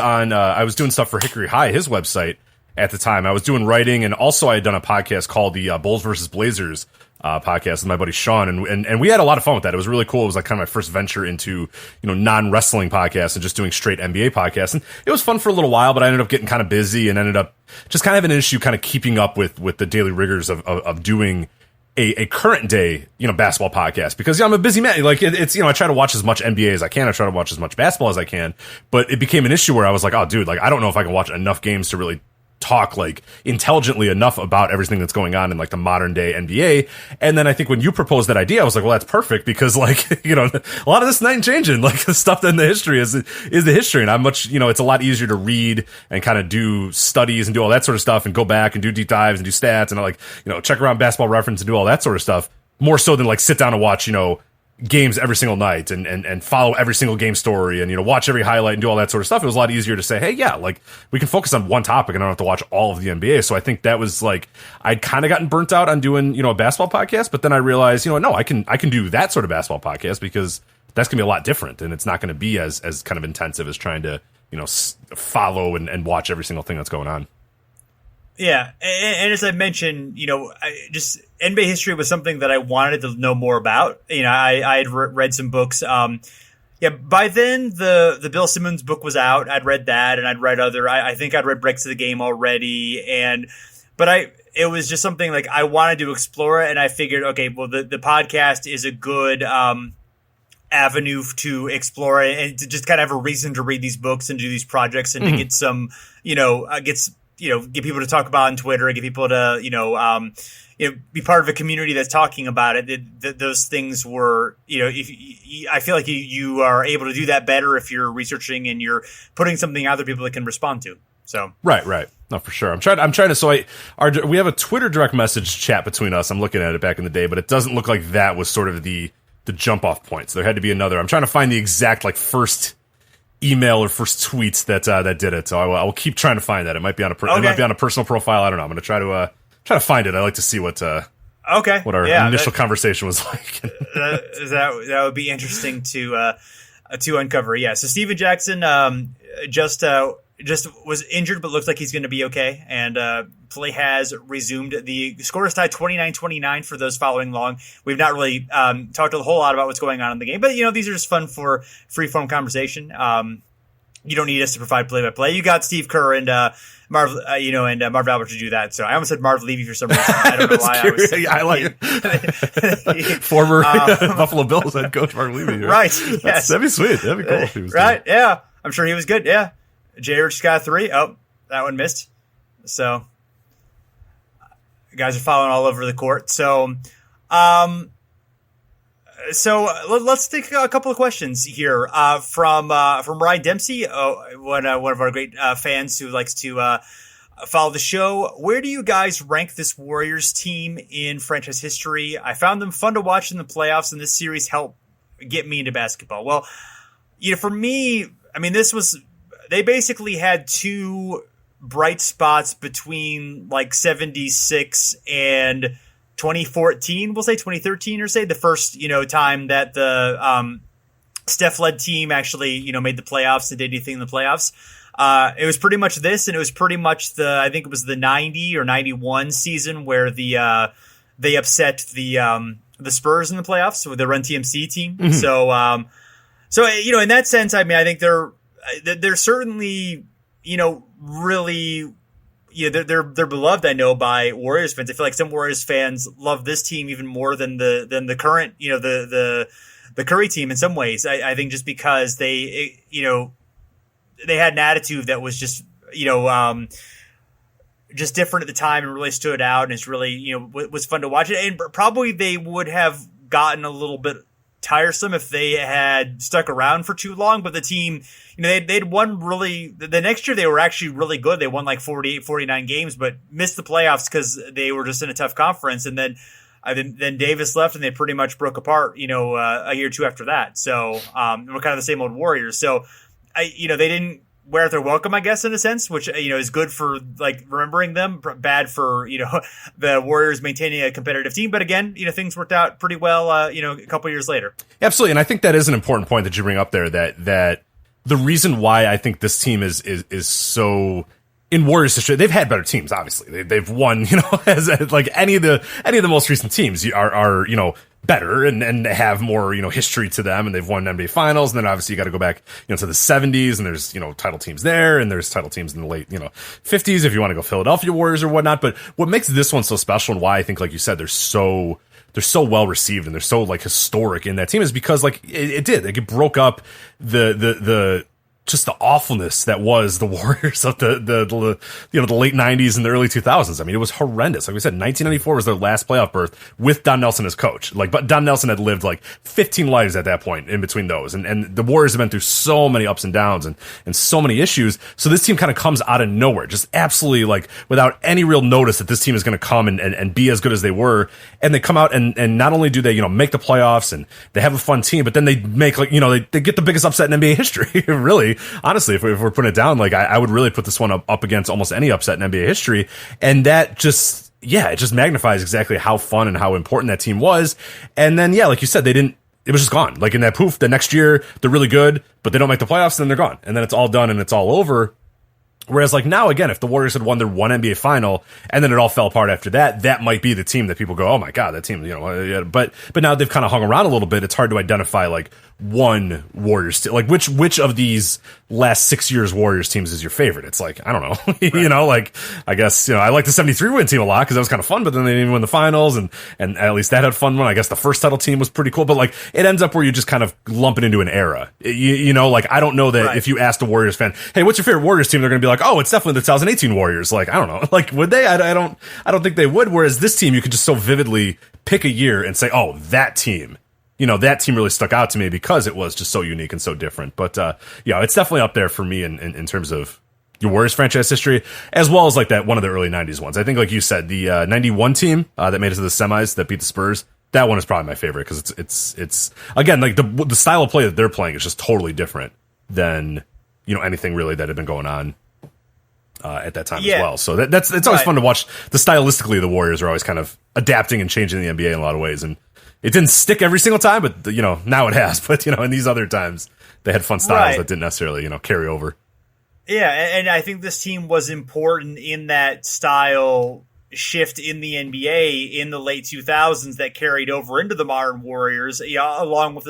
doing stuff for Hickory High, his website at the time. I was doing writing, and also I had done a podcast called the Bulls versus Blazers podcast with my buddy Sean, and we had a lot of fun with that. It was really cool. It was like kind of my first venture into non-wrestling podcasts and just doing straight NBA podcasts, and it was fun for a little while. But I ended up getting kind of busy and ended up just kind of having an issue kind of keeping up with the daily rigors of doing a current day basketball podcast, because I'm a busy man. Like it's I try to watch as much NBA as I can. I try to watch as much basketball as I can, but it became an issue where I was like, oh dude, like I don't know if I can watch enough games to really talk like intelligently enough about everything that's going on in like the modern day NBA. And then I think when you proposed that idea, I was like, well, that's perfect, because like, a lot of this night changing, like the stuff that in the history is the history. And I'm much, it's a lot easier to read and kind of do studies and do all that sort of stuff and go back and do deep dives and do stats and like, check around Basketball Reference and do all that sort of stuff, more so than like sit down and watch, games every single night and follow every single game story and watch every highlight and do all that sort of stuff. It was a lot easier to say, hey, yeah, like we can focus on one topic and I don't have to watch all of the NBA. So I think that was like, I'd kind of gotten burnt out on doing a basketball podcast, but then I realized no, I can do that sort of basketball podcast, because that's gonna be a lot different, and it's not going to be as kind of intensive as trying to follow and watch every single thing that's going on. Yeah, and as I mentioned, just NBA history was something that I wanted to know more about. I had read some books. By then the Bill Simmons book was out. I'd read that, and I'd read other. I think I'd read Breaks of the Game already, but it was just something like I wanted to explore it, and I figured, okay, well the podcast is a good avenue to explore it, and to just kind of have a reason to read these books and do these projects, and to get some, get people to talk about on Twitter, get people to, be part of a community that's talking about it. Those things were, I feel like you are able to do that better if you're researching and you're putting something out there people that can respond to. So right. No, for sure. I'm trying to. So we have a Twitter direct message chat between us. I'm looking at it back in the day, but it doesn't look like that was sort of the jump off point. So there had to be another. I'm trying to find the exact like first email or first tweets that did it. So I will keep trying to find that. It might be on it might be on a personal profile. I don't know. I'm going to try to find it. I like to see what our initial conversation was like. that would be interesting to uncover. Yeah. So Steven Jackson just was injured, but looks like he's going to be okay. And play has resumed. The score is tied 29-29 for those following along. We've not really talked a whole lot about what's going on in the game, but these are just fun for free-form conversation. You don't need us to provide play-by-play. You got Steve Kerr and Marv Albert to do that. So I almost said Marv Levy for some reason. I don't know why. I like it. Former Buffalo Bills head coach Marv Levy. Right. Yes. That'd be sweet. That'd be cool if he was right. Good. Yeah. I'm sure he was good. Yeah. J. Rich got 3. Oh, that one missed. So guys are following all over the court. So let's take a couple of questions here from Ryan Dempsey, one of our great fans who likes to follow the show. Where do you guys rank this Warriors team in franchise history? I found them fun to watch in the playoffs, and this series helped get me into basketball. Well, for me, I mean, they basically had two bright spots between like 76 and 2014, we'll say 2013, or say the first, time that the Steph-led team actually, made the playoffs and did anything in the playoffs. It was pretty much this, and it was pretty much I think it was the 90 or 91 season where the they upset the Spurs in the playoffs with the Run TMC team. Mm-hmm. So in that sense, I mean, I think they're certainly, really, they're beloved, I know, by Warriors fans. I feel like some Warriors fans love this team even more than the current, the Curry team in some ways. I think just because they had an attitude that was just, just different at the time and really stood out, and it's really, was fun to watch it. And probably they would have gotten a little bit tiresome if they had stuck around for too long. But the team, they'd won really, the next year they were actually really good. They won like 48, 49 games, but missed the playoffs because they were just in a tough conference. And then Davis left and they pretty much broke apart, a year or two after that. So we're kind of the same old Warriors. So they didn't wear out their welcome, I guess, in a sense, which, is good for like remembering them, bad for, the Warriors maintaining a competitive team. But again, things worked out pretty well, a couple years later. Absolutely. And I think that is an important point that you bring up there, that the reason why I think this team is so in Warriors history, they've had better teams, obviously. They've won, as like any of the most recent teams are better and have more, history to them, and they've won NBA finals. And then obviously you got to go back, to the 70s, and there's, title teams there, and there's title teams in the late, 50s if you want to go Philadelphia Warriors or whatnot. But what makes this one so special, and why I think, like you said, they're so well received and they're so like historic in that team, is because like it broke up the just the awfulness that was the Warriors of the late 90s and the early 2000s. I mean, it was horrendous. Like we said, 1994 was their last playoff berth with Don Nelson as coach. But Don Nelson had lived like 15 lives at that point in between those. And the Warriors have been through so many ups and downs and so many issues. So this team kind of comes out of nowhere, just absolutely like without any real notice that this team is going to come and be as good as they were. And they come out and not only do they, make the playoffs and they have a fun team, but then they make like, they get the biggest upset in NBA history, really. Honestly, if we're putting it down, like I would really put this one up against almost any upset in NBA history. And that just, it just magnifies exactly how fun and how important that team was. And then, like you said, it was just gone. Like in that poof, the next year, they're really good, but they don't make the playoffs, and then they're gone. And then it's all done and it's all over. Whereas like now, again, if the Warriors had won their one NBA final and then it all fell apart after that, that might be the team that people go, oh my God, that team, but now they've kind of hung around a little bit. It's hard to identify like one Warriors team, like which of these last 6 years Warriors teams is your favorite. It's like, I don't know, Right. like I guess, I like the 73 win team a lot because that was kind of fun, but then they didn't even win the finals and at least that had fun one. I guess the first title team was pretty cool, but like it ends up where you just kind of lump it into an era. Like I don't know that if you asked a Warriors fan, hey, what's your favorite Warriors team? They're going to be like, oh, it's definitely the 2018 Warriors. Like, I don't know. Like, would they? I don't think they would. Whereas this team, you could just so vividly pick a year and say, oh, that team. That team really stuck out to me because it was just so unique and so different. But, it's definitely up there for me in terms of your Warriors franchise history, as well as like that one of the early 90s ones. I think, like you said, the 91 team that made it to the semis that beat the Spurs, that one is probably my favorite because it's again, like the style of play that they're playing is just totally different than, anything really that had been going on at that time as well. So it's always fun to watch. Stylistically, the Warriors are always kind of adapting and changing the NBA in a lot of ways. And it didn't stick every single time, but now it has. But in these other times, they had fun styles that didn't necessarily carry over. Yeah, and I think this team was important in that style shift in the NBA in the late 2000s that carried over into the modern Warriors, along with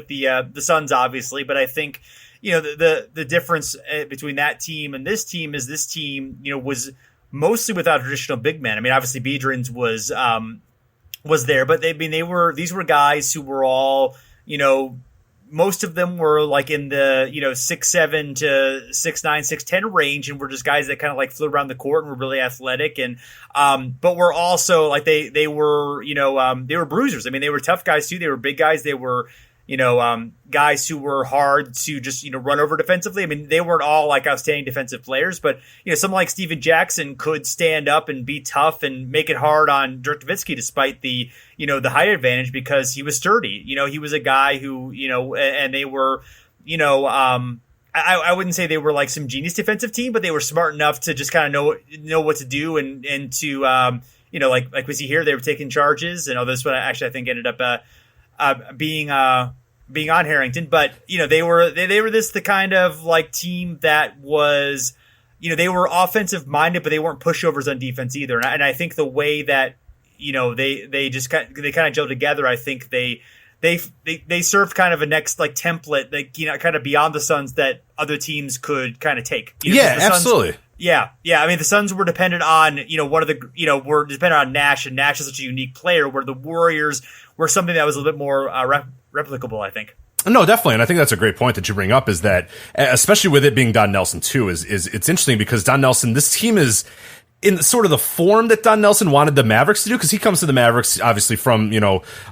the Suns, obviously. But I think the difference between that team and this team is this team was mostly without traditional big men. I mean, obviously Biedrins was there, but these were guys who were all, most of them were like in the, 6'7" to 6'9", 6'10" range, and were just guys that kind of like flew around the court and were really athletic. And, but were also like, they were, they were bruisers. I mean, they were tough guys too. They were big guys. They were, guys who were hard to just, run over defensively. I mean, they weren't all like outstanding defensive players, but, someone like Steven Jackson could stand up and be tough and make it hard on Dirk Nowitzki despite the, the height advantage because he was sturdy. He was a guy who, and they were, I wouldn't say they were like some genius defensive team, but they were smart enough to just kind of know what to do and to, like we see here, they were taking charges. And this one actually I think ended up being on Harrington, but they were the kind of like team that was, they were offensive minded, but they weren't pushovers on defense either. And I think the way that they kind of gel together. I think they served kind of a next like template that kind of beyond the Suns that other teams could kind of take. Absolutely. Yeah. I mean, the Suns were dependent on were dependent on Nash, and Nash is such a unique player. Where the Warriors were something that was a little bit more replicable, I think. No, definitely, and I think that's a great point that you bring up. Is that especially with it being Don Nelson too? Is it's interesting because Don Nelson, this team is in sort of the form that Don Nelson wanted the Mavericks to do, because he comes to the Mavericks obviously from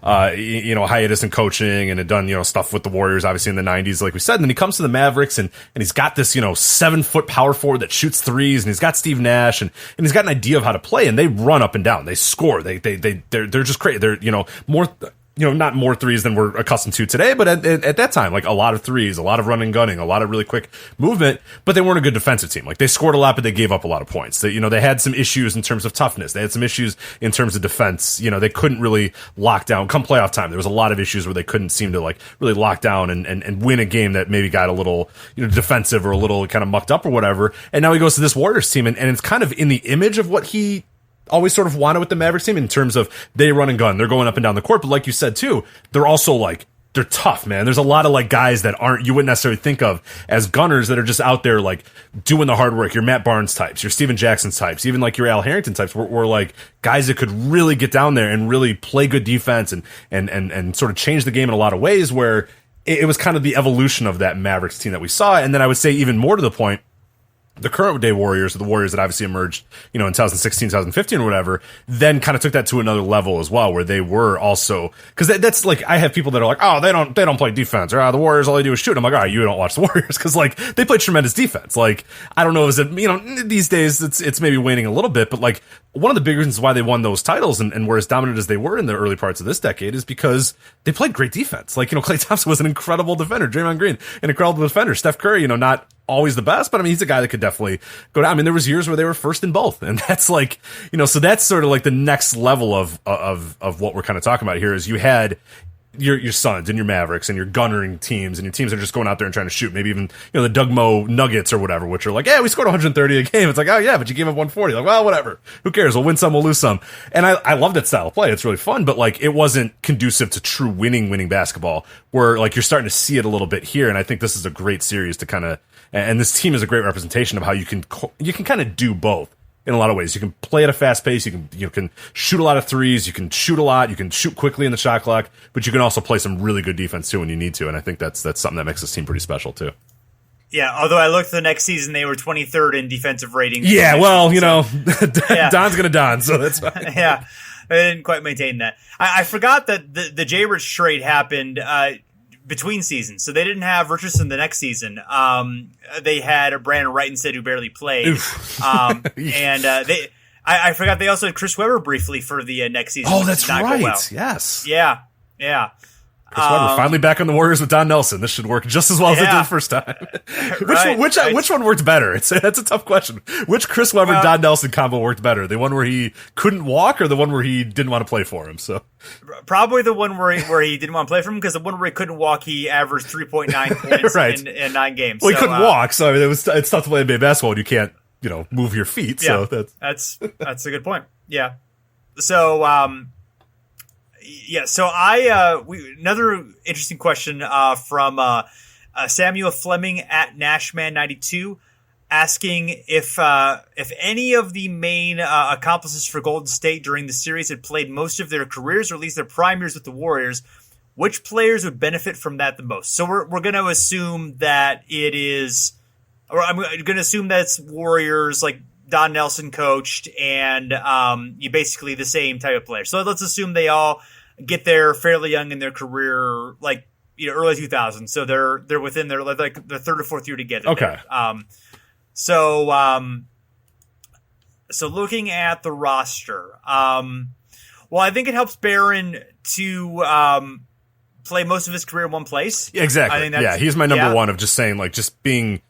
hiatus and coaching, and had done stuff with the Warriors obviously in the 90s, like we said. And then he comes to the Mavericks and he's got this 7-foot power forward that shoots threes, and he's got Steve Nash, and he's got an idea of how to play, and they run up and down, they score, they're just crazy. They're more. Not more threes than we're accustomed to today, but at that time, like a lot of threes, a lot of running, gunning, a lot of really quick movement, but they weren't a good defensive team. Like they scored a lot, but they gave up a lot of points. They had some issues in terms of toughness. They had some issues in terms of defense. They couldn't really lock down come playoff time. There was a lot of issues where they couldn't seem to like really lock down and win a game that maybe got a little, defensive or a little kind of mucked up or whatever. And now he goes to this Warriors team and it's kind of in the image of what he always sort of wanted with the Mavericks team in terms of they run and gun. They're going up and down the court. But like you said, too, they're also like, they're tough, man. There's a lot of like guys that you wouldn't necessarily think of as gunners that are just out there like doing the hard work. Your Matt Barnes types, your Steven Jackson types, even like your Al Harrington types were like guys that could really get down there and really play good defense and sort of change the game in a lot of ways, where it was kind of the evolution of that Mavericks team that we saw. And then I would say even more to the point, the current day Warriors, or the Warriors that obviously emerged, in 2016, 2015 or whatever, then kind of took that to another level as well, where they were also, because that's like, I have people that are like, oh, they don't play defense, or the Warriors, all they do is shoot. I'm like, all right, you don't watch the Warriors, because like they play tremendous defense. Like, I don't know, is it, these days it's maybe waning a little bit, but like one of the big reasons why they won those titles and were as dominant as they were in the early parts of this decade is because they played great defense. Like, Klay Thompson was an incredible defender, Draymond Green, an incredible defender, Steph Curry, not always the best, but I mean, he's a guy that could definitely go down. I mean, there was years where they were first in both, and that's like, so that's sort of like the next level of what we're kind of talking about here is you had your Suns and your Mavericks and your gunnering teams, and your teams are just going out there and trying to shoot. Maybe even, the Doug Moe Nuggets or whatever, which are like, yeah, we scored 130 a game. It's like, oh yeah, but you gave up 140. Like, well, whatever. Who cares? We'll win some, we'll lose some. And I love that style of play. It's really fun, but like, it wasn't conducive to true winning basketball, where like you're starting to see it a little bit here. And I think this is a great series to kind of, and this team is a great representation of how you can kind of do both in a lot of ways. You can play at a fast pace. You can shoot a lot of threes. You can shoot a lot. You can shoot quickly in the shot clock, but you can also play some really good defense too when you need to. And I think that's something that makes this team pretty special too. Yeah, although I looked the next season, they were 23rd in defensive ratings. Yeah, well, Don's going to Don, so that's fine. Yeah, they didn't quite maintain that. I forgot that the J. Rich trade happened between seasons, so they didn't have Richardson the next season. They had Brandon Wright instead, who barely played. And I forgot they also had Chris Webber briefly for the next season. Oh, that's right. Well. Yes. Yeah. Chris Webber finally back on the Warriors with Don Nelson. This should work just as well as it did the first time. Which one worked better? That's a tough question. Which Chris Webber Don Nelson combo worked better? The one where he couldn't walk, or the one where he didn't want to play for him? So probably the one where he didn't want to play for him, because the one where he couldn't walk, he averaged 3.9 points right. in 9 games. Well, he couldn't walk, so I mean, it's tough to play NBA basketball when you can't move your feet. Yeah, so that's a good point. Yeah. So so another interesting question from Samuel Fleming at Nashman92, asking if any of the main accomplices for Golden State during the series had played most of their careers, or at least their prime years with the Warriors, which players would benefit from that the most? So we're going to assume that it is, or I'm going to assume that it's Warriors, like Don Nelson coached, and you basically the same type of player. So let's assume they all get there fairly young in their career, like early 2000s. So they're within their third or fourth year together. Okay. So looking at the roster, well, I think it helps Barron to play most of his career in one place. Yeah, exactly. I think he's my number one of just saying, like, just being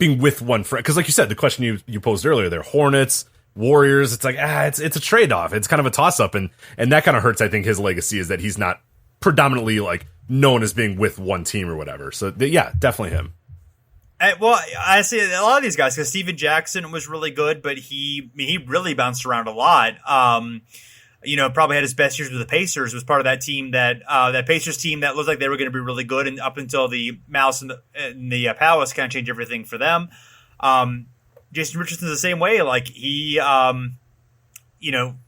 with one friend. Because like you said, the question you posed earlier, they're Hornets, Warriors, it's like, it's a trade-off. It's kind of a toss-up, and that kind of hurts, I think, his legacy, is that he's not predominantly, like, known as being with one team or whatever. So, yeah, definitely him. Well, I see a lot of these guys, because Steven Jackson was really good, but he really bounced around a lot. probably had his best years with the Pacers, was part of that team that Pacers team that looked like they were going to be really good, and up until the Mouse and the Palace kind of changed everything for them. Jason Richardson's the same way. Like he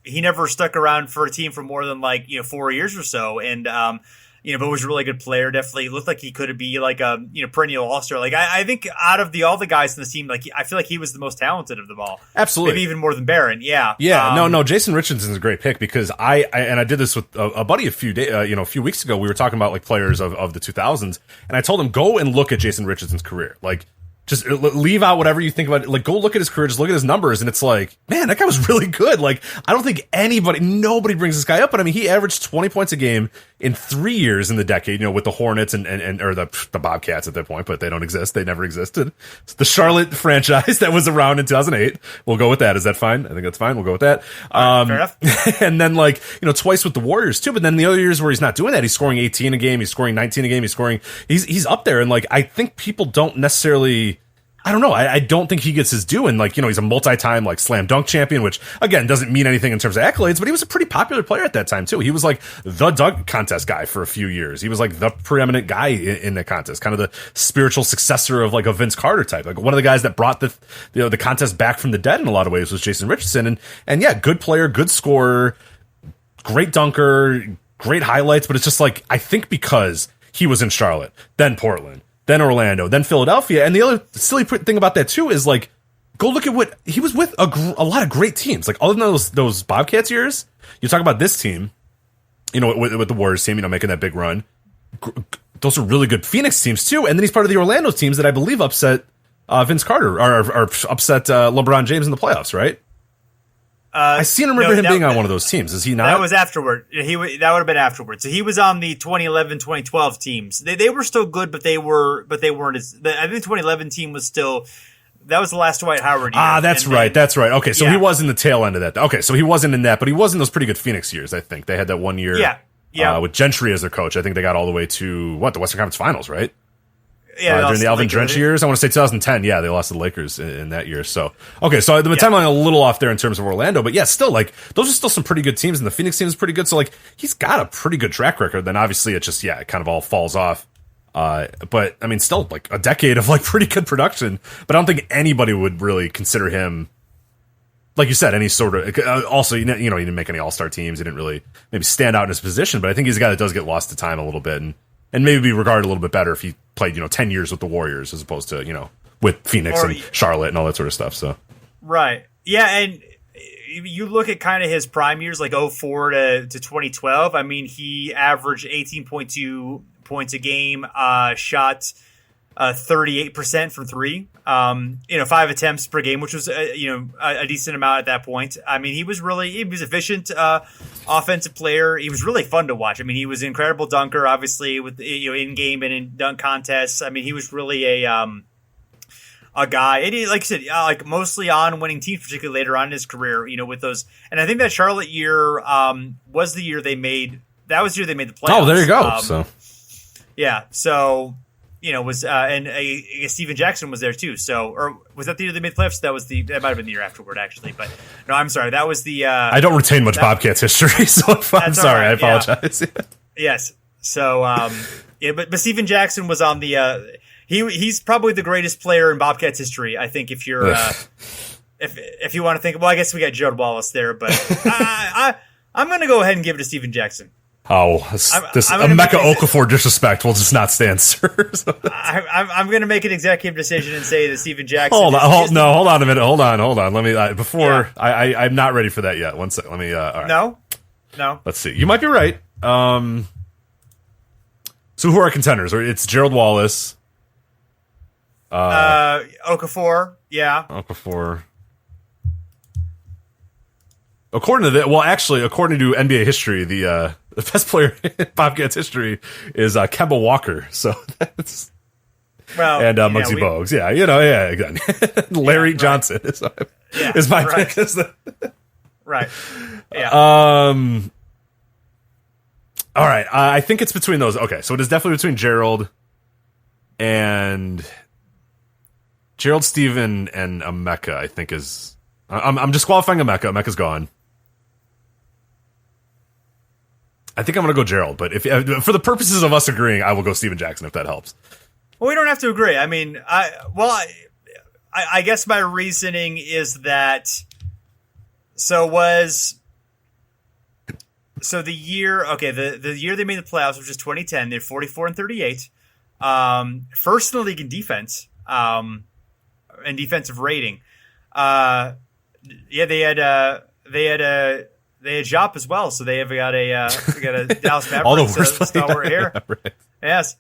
never stuck around for a team for more than 4 years or so, and but was a really good player. Definitely looked like he could be like a perennial all-star. Like I think out of all the guys in the team, I feel like he was the most talented of them all. Absolutely, maybe even more than Barron. Yeah. No. Jason Richardson's a great pick because I did this with a buddy a few weeks ago. We were talking about players of the 2000s, and I told him go and look at Jason Richardson's career. Just leave out whatever you think about it. Go look at his career, just look at his numbers, and it's man, that guy was really good. I don't think nobody brings this guy up, but I mean, he averaged 20 points a game in 3 years in the decade, with the Hornets or the Bobcats at that point, but they don't exist. They never existed. It's the Charlotte franchise that was around in 2008. We'll go with that. Is that fine? I think that's fine. We'll go with that. Fair enough. And then twice with the Warriors too, but then the other years where he's not doing that, he's scoring 18 a game, he's scoring 19 a game, he's up there. And I think people don't necessarily, I don't know. I don't think he gets his due. And he's a multi-time slam dunk champion, which again doesn't mean anything in terms of accolades, but he was a pretty popular player at that time too. He was the dunk contest guy for a few years. He was the preeminent guy in the contest, kind of the spiritual successor of a Vince Carter type. One of the guys that brought the contest back from the dead in a lot of ways was Jason Richardson. And yeah, good player, good scorer, great dunker, great highlights. But it's just I think because he was in Charlotte, then Portland, then Orlando, then Philadelphia. And the other silly thing about that too is go look at what he was with a lot of great teams. Other than those Bobcats years, you talk about this team, with the Warriors team, making that big run. Those are really good Phoenix teams too. And then he's part of the Orlando teams that I believe upset Vince Carter or upset LeBron James in the playoffs, right? I remember him being on one of those teams. Is he not? That was afterward. That would have been afterward. So he was on the 2011-2012 teams. They were still good, but they weren't as. I think the 2011 team was still. That was the last Dwight Howard year. That's right. Okay, so he was in the tail end of that. Okay, so he wasn't in that, but he was in those pretty good Phoenix years. I think they had that 1 year. Yeah. With Gentry as their coach, I think they got all the way to the Western Conference Finals, right? Yeah, during the Alvin Drench years. I want to say 2010. Yeah, they lost to the Lakers in that year. So, okay, so the timeline a little off there in terms of Orlando, but yeah, still those are still some pretty good teams, and the Phoenix team is pretty good. So he's got a pretty good track record. Then obviously it just it kind of all falls off. But I mean, still a decade of pretty good production. But I don't think anybody would really consider him, like you said, any sort of. Also, he didn't make any All-Star teams. He didn't really maybe stand out in his position. But I think he's a guy that does get lost to time a little bit, and maybe be regarded a little bit better if he played 10 years with the Warriors as opposed to with Phoenix and Charlotte and all that sort of stuff. So right, yeah, and you look at kind of his prime years, 04 to 2012. I mean, he averaged 18.2 points a game, shot 38% from three. 5 attempts per game, which was a decent amount at that point. I mean, he was efficient, offensive player. He was really fun to watch. I mean, he was an incredible dunker, obviously with in game and in dunk contests. I mean, he was really a guy, and he, like you said, mostly on winning teams, particularly later on in his career. With those, and I think that Charlotte year was the year they made. That was the year they made the playoffs. Oh, there you go. Yeah, so. Was and Steven Jackson was there too. So, or was that the year they made the playoffs? That might have been the year afterward, actually. But no, I'm sorry. That was the. I don't retain much Bobcats history, so I'm sorry. Right, I apologize. Yeah. Yes. So, but Steven Jackson was on the. He's probably the greatest player in Bobcats history. I think if you're if you want to think. Well, I guess we got Gerald Wallace there, but I'm going to go ahead and give it to Steven Jackson. Oh, this Emeka Okafor disrespect will just not stand, sir. I'm going to make an executive decision and say that Steven Jackson. Hold on a minute. Hold on. Let me I'm not ready for that yet. One second. Let me. All right. No. Let's see. You might be right. So who are our contenders? It's Gerald Wallace. Okafor. Yeah. Okafor. According to NBA history, the best player in Bobcats history is Kemba Walker. So that's and Muggsy Bogues. Yeah, again, Larry Johnson is my pick. Right. Yeah. All right. I think it's between those. Okay, so it is definitely between Gerald, Steven, and Emeka. I think is. I'm disqualifying Emeka. Emeka's gone. I think I'm going to go Gerald, but if for the purposes of us agreeing, I will go Steven Jackson if that helps. Well, we don't have to agree. I mean, I guess my reasoning is that the year they made the playoffs, which is 2010, they're 44-38, first in the league in defense, and defensive rating. They had Jop as well, so they have got a Dallas Mavericks all the worst stalwart here. Yeah, right. Yes.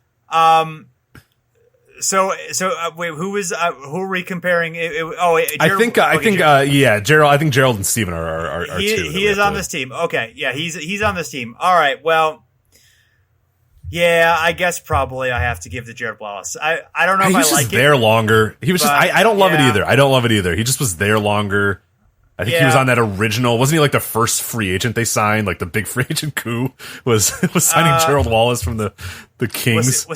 Wait, who are we comparing? Gerald, Gerald. I think Gerald and Steven are two. He is on this team. Okay, yeah, he's on this team. All right, well, yeah, I guess probably I have to give to Jared Wallace. I don't know if I like it. He was just there longer. He was I don't love it either. I don't love it either. He just was there longer. I think he was on that original. Wasn't he like the first free agent they signed? Like the big free agent coup was signing Gerald Wallace from the Kings.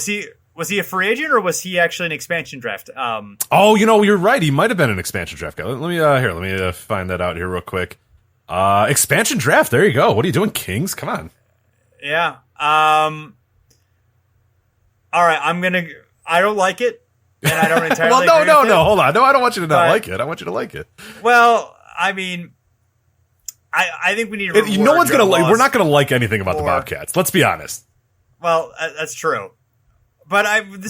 Was he a free agent or was he actually an expansion draft? You're right. He might have been an expansion draft guy. Let me find that out here real quick. Expansion draft. There you go. What are you doing, Kings? Come on. Yeah. All right. I don't like it, and I don't entirely. Well, no. Hold on. No, I don't want you to not like it. I want you to like it. Well, I mean, I think we need to. No one's gonna like. We're not gonna like anything about the Bobcats. Let's be honest. Well, that's true. But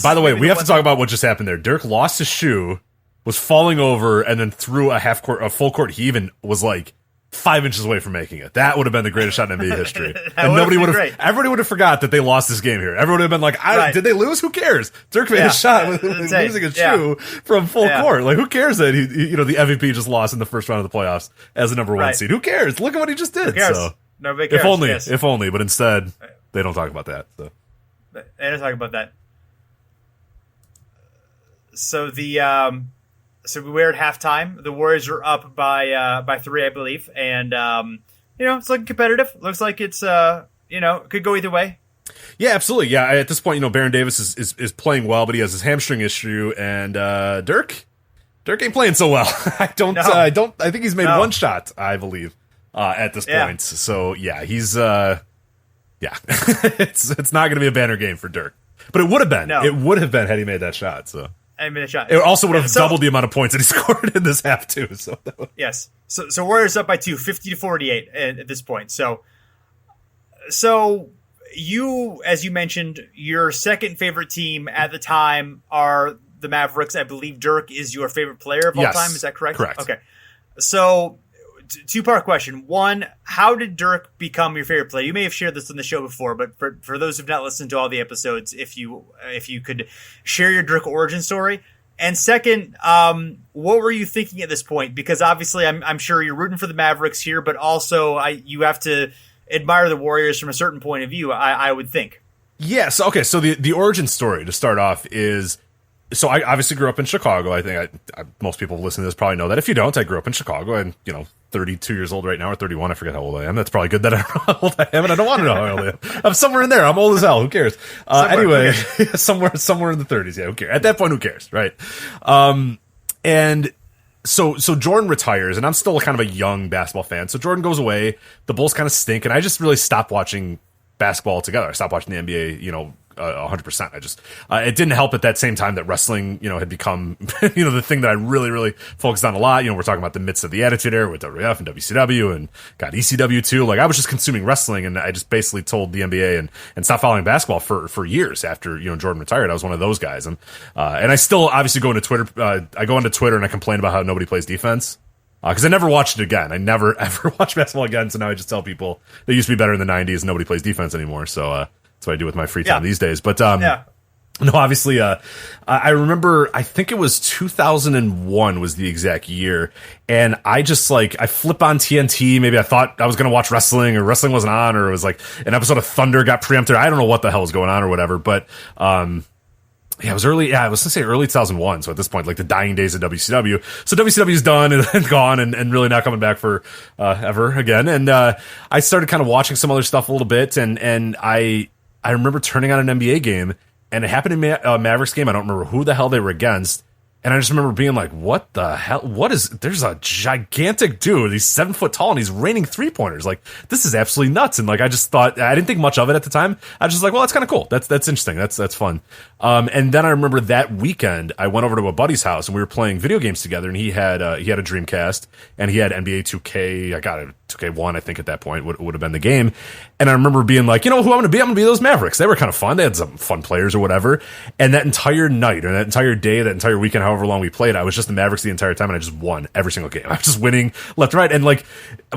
by the way, we have to talk about what just happened there. Dirk lost his shoe, was falling over, and then threw a full court heave, and was like 5 inches away from making it. That would have been the greatest shot in NBA history. And everybody would have forgot that they lost this game here. Everyone would have been like, did they lose? Who cares? Dirk made a shot with losing a shoe from full court. Like, who cares that the MVP just lost in the first round of the playoffs as the number one seed? Who cares? Look at what he just did. Who cares? So, Nobody cares. If only, but instead they don't talk about that. So. They don't talk about that. So so we're at halftime. The Warriors are up by 3, I believe, and it's looking competitive. Looks like it's could go either way. Yeah, absolutely. Yeah, at this point, Baron Davis is playing well, but he has his hamstring issue, and Dirk ain't playing so well. I think he's made one shot, I believe, at this point. So yeah, he's it's not going to be a banner game for Dirk, but it would have been. No. It would have been had he made that shot. So. It also would have doubled the amount of points that he scored in this half too. So yes, so Warriors up by 2, 50-48 at this point. So you, as you mentioned, your second favorite team at the time are the Mavericks. I believe Dirk is your favorite player of all time. Is that correct? Correct. Okay. So 2-part question. One, how did Dirk become your favorite player? You may have shared this on the show before, but for those who've not listened to all the episodes, if you could share your Dirk origin story. And second, what were you thinking at this point? Because obviously I'm sure you're rooting for the Mavericks here, but also you have to admire the Warriors from a certain point of view, I would think. Yes. Okay. So the origin story to start off is, so I obviously grew up in Chicago. I think most people listening to this probably know that. If you don't, I grew up in Chicago, and 32 years old right now, or 31. I forget how old I am. That's probably good that I don't know how old I am, and I don't want to know how old I am. I'm somewhere in there. I'm old as hell. Who cares? Anyway, somewhere in the 30s. Yeah, who cares? At that point, who cares, right? And so Jordan retires, and I'm still kind of a young basketball fan. So Jordan goes away. The Bulls kind of stink, and I just really stopped watching basketball altogether. I stopped watching the NBA, 100%. I just, it didn't help at that same time that wrestling, had become, the thing that I really, really focused on a lot. We're talking about the midst of the Attitude Era with WWF and WCW and ECW too. Like, I was just consuming wrestling, and I just basically told the NBA and stopped following basketball for years after, Jordan retired. I was one of those guys. And I still obviously go into Twitter. I go into Twitter and I complain about how nobody plays defense. Because I never watched it again. I never, ever watched basketball again. So now I just tell people they used to be better in the 90s and nobody plays defense anymore. So, that's what I do with my free time these days. But no, obviously, I remember, I think it was 2001 was the exact year. And I just I flip on TNT. Maybe I thought I was going to watch wrestling, or wrestling wasn't on, or it was like an episode of Thunder got preempted. I don't know what the hell was going on or whatever. But, it was early. Yeah, I was going to say early 2001. So at this point, like the dying days of WCW. So WCW's done and gone and really not coming back for ever again. And I started kind of watching some other stuff a little bit. And I remember turning on an NBA game, and it happened in a Mavericks game. I don't remember who the hell they were against. And I just remember being like, what the hell? There's a gigantic dude. He's 7 foot tall and he's raining 3-pointers. Like, this is absolutely nuts. And like, I just thought, I didn't think much of it at the time. I was just like, well, that's kind of cool. That's interesting. That's fun. And then I remember that weekend I went over to a buddy's house and we were playing video games together, and he had a Dreamcast and he had NBA 2K. I got it. 2K1, I think at that point would have been the game. And I remember being like, you know who I'm going to be? I'm going to be those Mavericks. They were kind of fun. They had some fun players or whatever. And that entire night or that entire day, that entire weekend, however long we played, I was just the Mavericks the entire time, and I just won every single game. I was just winning left and right. And like,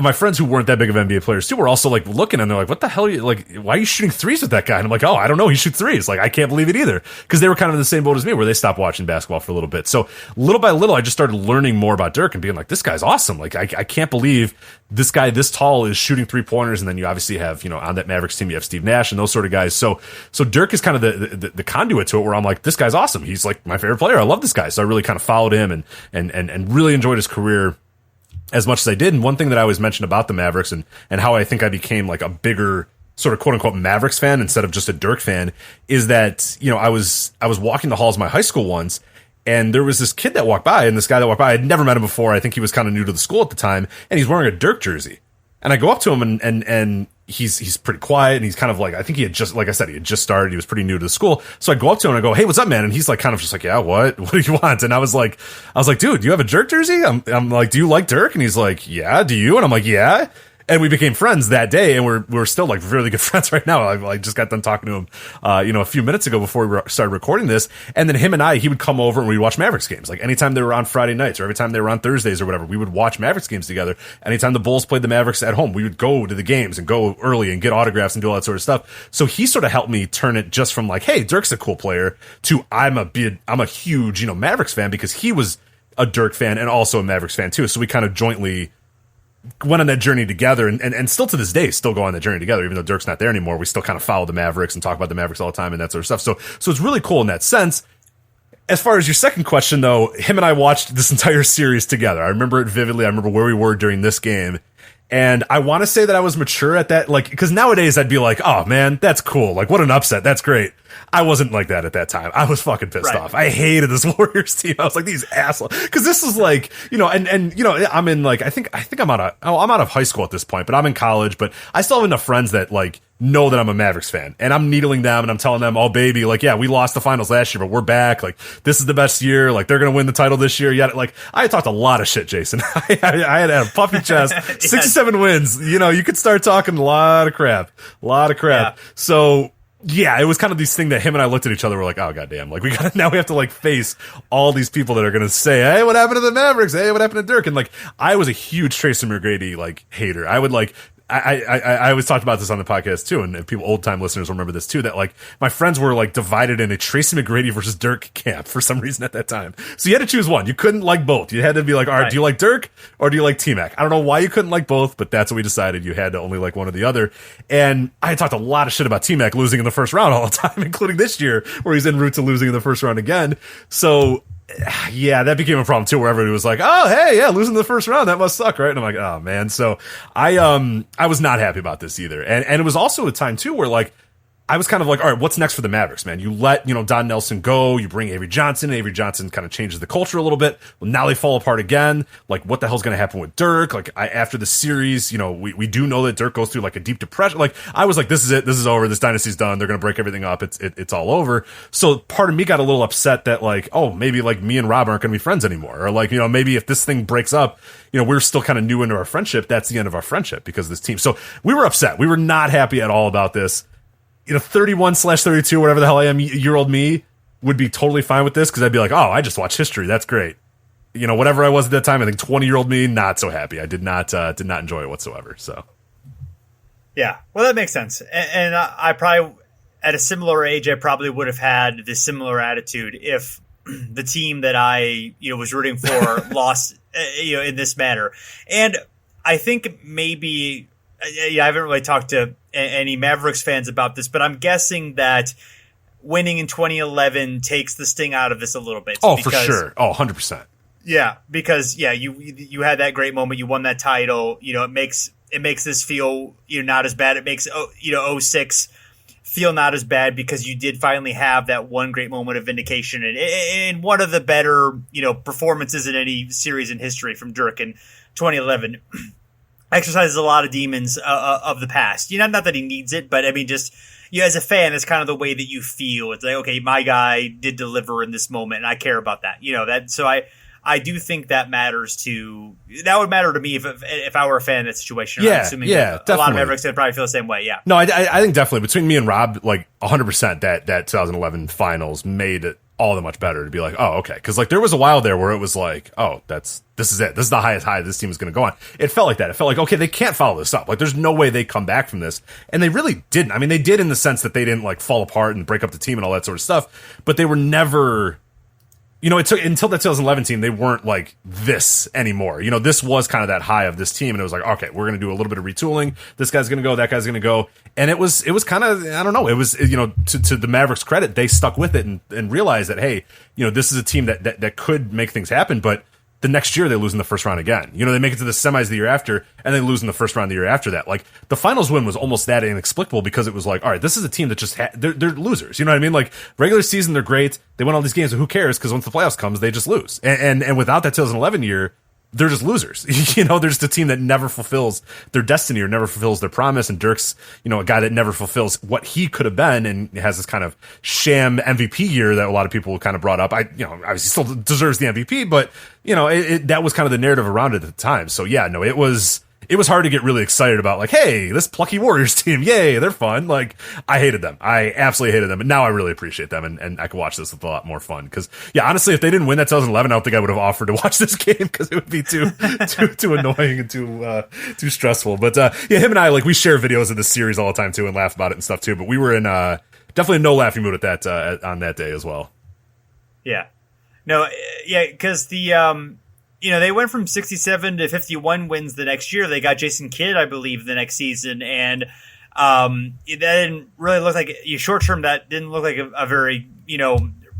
my friends who weren't that big of NBA players too were also like looking, and they're like, what the hell are you, like, why are you shooting threes with that guy? And I'm like, oh, I don't know. He shoots threes. Like, I can't believe it either. Because they were kind of in the same boat as me, where they stopped watching basketball for a little bit. So little by little, I just started learning more about Dirk and being like, this guy's awesome. Like, I can't believe this guy this tall is shooting 3-pointers. And then you obviously have, you know, on that Mavericks team, you have Steve Nash and those sort of guys. So Dirk is kind of the conduit to it, where I'm like, this guy's awesome. He's like my favorite player. I love this guy. So I really kind of followed him and really enjoyed his career as much as I did. And one thing that I always mentioned about the Mavericks and how I think I became like a bigger sort of quote unquote Mavericks fan instead of just a Dirk fan is that, you know, I was walking the halls of my high school once, and there was this kid that walked by, and this guy that walked by, I'd never met him before. I think he was kind of new to the school at the time, and he's wearing a Dirk jersey. And I go up to him and he's pretty quiet, and he's kind of like, I think he had just, like I said, he had just started. He was pretty new to the school. So I go up to him and I go, hey, what's up, man? And he's like, kind of just like, yeah, what do you want? And I was like, dude, do you have a Dirk jersey? I'm like, do you like Dirk? And he's like, yeah, do you? And I'm like, yeah. And we became friends that day, and we're still like really good friends right now. I just got done talking to him, you know, a few minutes ago before we started recording this. And then he would come over and we'd watch Mavericks games. Like anytime they were on Friday nights or every time they were on Thursdays or whatever, we would watch Mavericks games together. Anytime the Bulls played the Mavericks at home, we would go to the games and go early and get autographs and do all that sort of stuff. So he sort of helped me turn it just from like, hey, Dirk's a cool player, to I'm a huge, you know, Mavericks fan, because he was a Dirk fan and also a Mavericks fan too. So we kind of jointly went on that journey together, and still to this day still go on that journey together. Even though Dirk's not there anymore, we still kind of follow the Mavericks and talk about the Mavericks all the time and that sort of stuff. So it's really cool in that sense. As far as your second question though, him and I watched this entire series together. I remember it vividly. I remember where we were during this game. And I want to say that I was mature at that, like, because nowadays I'd be like, oh man, that's cool. Like, what an upset. That's great. I wasn't like that at that time. I was fucking pissed off. I hated this Warriors team. I was like, these assholes. Because this is like, you know, and you know, I'm in like, I think I'm out of high school at this point, but I'm in college. But I still have enough friends that like know that I'm a Mavericks fan, and I'm needling them and I'm telling them, oh baby, like, yeah, we lost the finals last year, but we're back. Like, this is the best year. Like, they're gonna win the title this year. Yeah, like, I had talked a lot of shit, Jason. I had a puffy chest, 67 wins. You know, you could start talking a lot of crap. Yeah. So yeah, it was kind of this thing that him and I looked at each other. We're like, oh goddamn! Like, now we have to like face all these people that are gonna say, hey, what happened to the Mavericks? Hey, what happened to Dirk? And like, I was a huge Tracy McGrady like hater. I would like. I always talked about this on the podcast too, and people, old time listeners, will remember this too, that like my friends were like divided in a Tracy McGrady versus Dirk camp for some reason at that time. So you had to choose one. You couldn't like both. You had to be like, all right, do you like Dirk or do you like T-Mac? I don't know why you couldn't like both, but that's what we decided. You had to only like one or the other. And I talked a lot of shit about T-Mac losing in the first round all the time, including this year where he's en route to losing in the first round again. So yeah, that became a problem too, where everybody was like, oh, hey, yeah, losing the first round, that must suck, right? And I'm like, oh man. So I was not happy about this either. And it was also a time too where like, I was kind of like, all right, what's next for the Mavericks, man? You let, you know, Don Nelson go, you bring Avery Johnson. Avery Johnson kind of changes the culture a little bit. Well, now they fall apart again. Like, what the hell's going to happen with Dirk? Like, after the series, you know, we do know that Dirk goes through like a deep depression. Like, I was like, this is it. This is over. This dynasty's done. They're going to break everything up. It's all over. So part of me got a little upset that like, oh, maybe like me and Rob aren't going to be friends anymore. Or like, you know, maybe if this thing breaks up, you know, we're still kind of new into our friendship. That's the end of our friendship because of this team. So we were upset. We were not happy at all about this. You know, 31/32, whatever the hell I am, year old me would be totally fine with this because I'd be like, oh, I just watched history. That's great. You know, whatever I was at that time, I think 20-year-old me, not so happy. I did not enjoy it whatsoever. So, yeah, well, that makes sense. And I probably, at a similar age, I probably would have had this similar attitude if the team that I, you know, was rooting for lost, you know, in this manner. And I think maybe. Yeah, I haven't really talked to any Mavericks fans about this, but I'm guessing that winning in 2011 takes the sting out of this a little bit. Oh, for sure. Oh, 100%. Yeah, because yeah, you had that great moment, you won that title. You know, it makes this feel, you know, not as bad. It makes, you know, 06 feel not as bad because you did finally have that one great moment of vindication and one of the better, performances in any series in history from Dirk in 2011. Exercises a lot of demons of the past. Not that he needs it, but I mean, just as a fan, that's kind of the way that you feel. It's like, okay, my guy did deliver in this moment, and I care about that. That. So I do think that matters that would matter to me if I were a fan of that situation. Yeah, I'm assuming definitely. A lot of Mavericks would probably feel the same way. Yeah. No, I think definitely between me and Rob, like 100%, that 2011 finals made it all the much better to be like, oh, okay, because like there was a while there where it was like, oh, this is it. This is the highest high this team is going to go on. It felt like that. It felt like, okay, they can't follow this up. Like there's no way they come back from this, and they really didn't. I mean, they did in the sense that they didn't like fall apart and break up the team and all that sort of stuff, but they were never. It took until that 2011 team, they weren't like this anymore. This was kind of that high of this team, and it was like, okay, we're going to do a little bit of retooling. This guy's going to go, that guy's going to go, and it was kind of, I don't know, it was to the Mavericks' credit, they stuck with it and realized that, hey, this is a team that could make things happen, but the next year they lose in the first round again. They make it to the semis the year after, and they lose in the first round the year after that. Like the finals win was almost that inexplicable because it was like, all right, this is a team that just they're losers. You know what I mean? Like regular season they're great, they win all these games, but who cares? Because once the playoffs comes, they just lose. And without that 2011 year, they're just losers. They're just a team that never fulfills their destiny or never fulfills their promise. And Dirk's, a guy that never fulfills what he could have been and has this kind of sham MVP year that a lot of people kind of brought up. Obviously still deserves the MVP, but, that was kind of the narrative around it at the time. So yeah, no, it was hard to get really excited about like, hey, this plucky Warriors team, yay, they're fun. Like I hated them. I absolutely hated them. But now I really appreciate them and I can watch this with a lot more fun. Cause yeah, honestly, if they didn't win that 2011, I don't think I would have offered to watch this game because it would be too annoying and too stressful. But yeah, him and I, like we share videos of this series all the time too and laugh about it and stuff too. But we were in definitely no laughing mood at that on that day as well. Yeah. No, yeah, because the they went from 67 to 51 wins the next year. They got Jason Kidd, I believe, the next season, and that didn't really look like short term. That didn't look like a very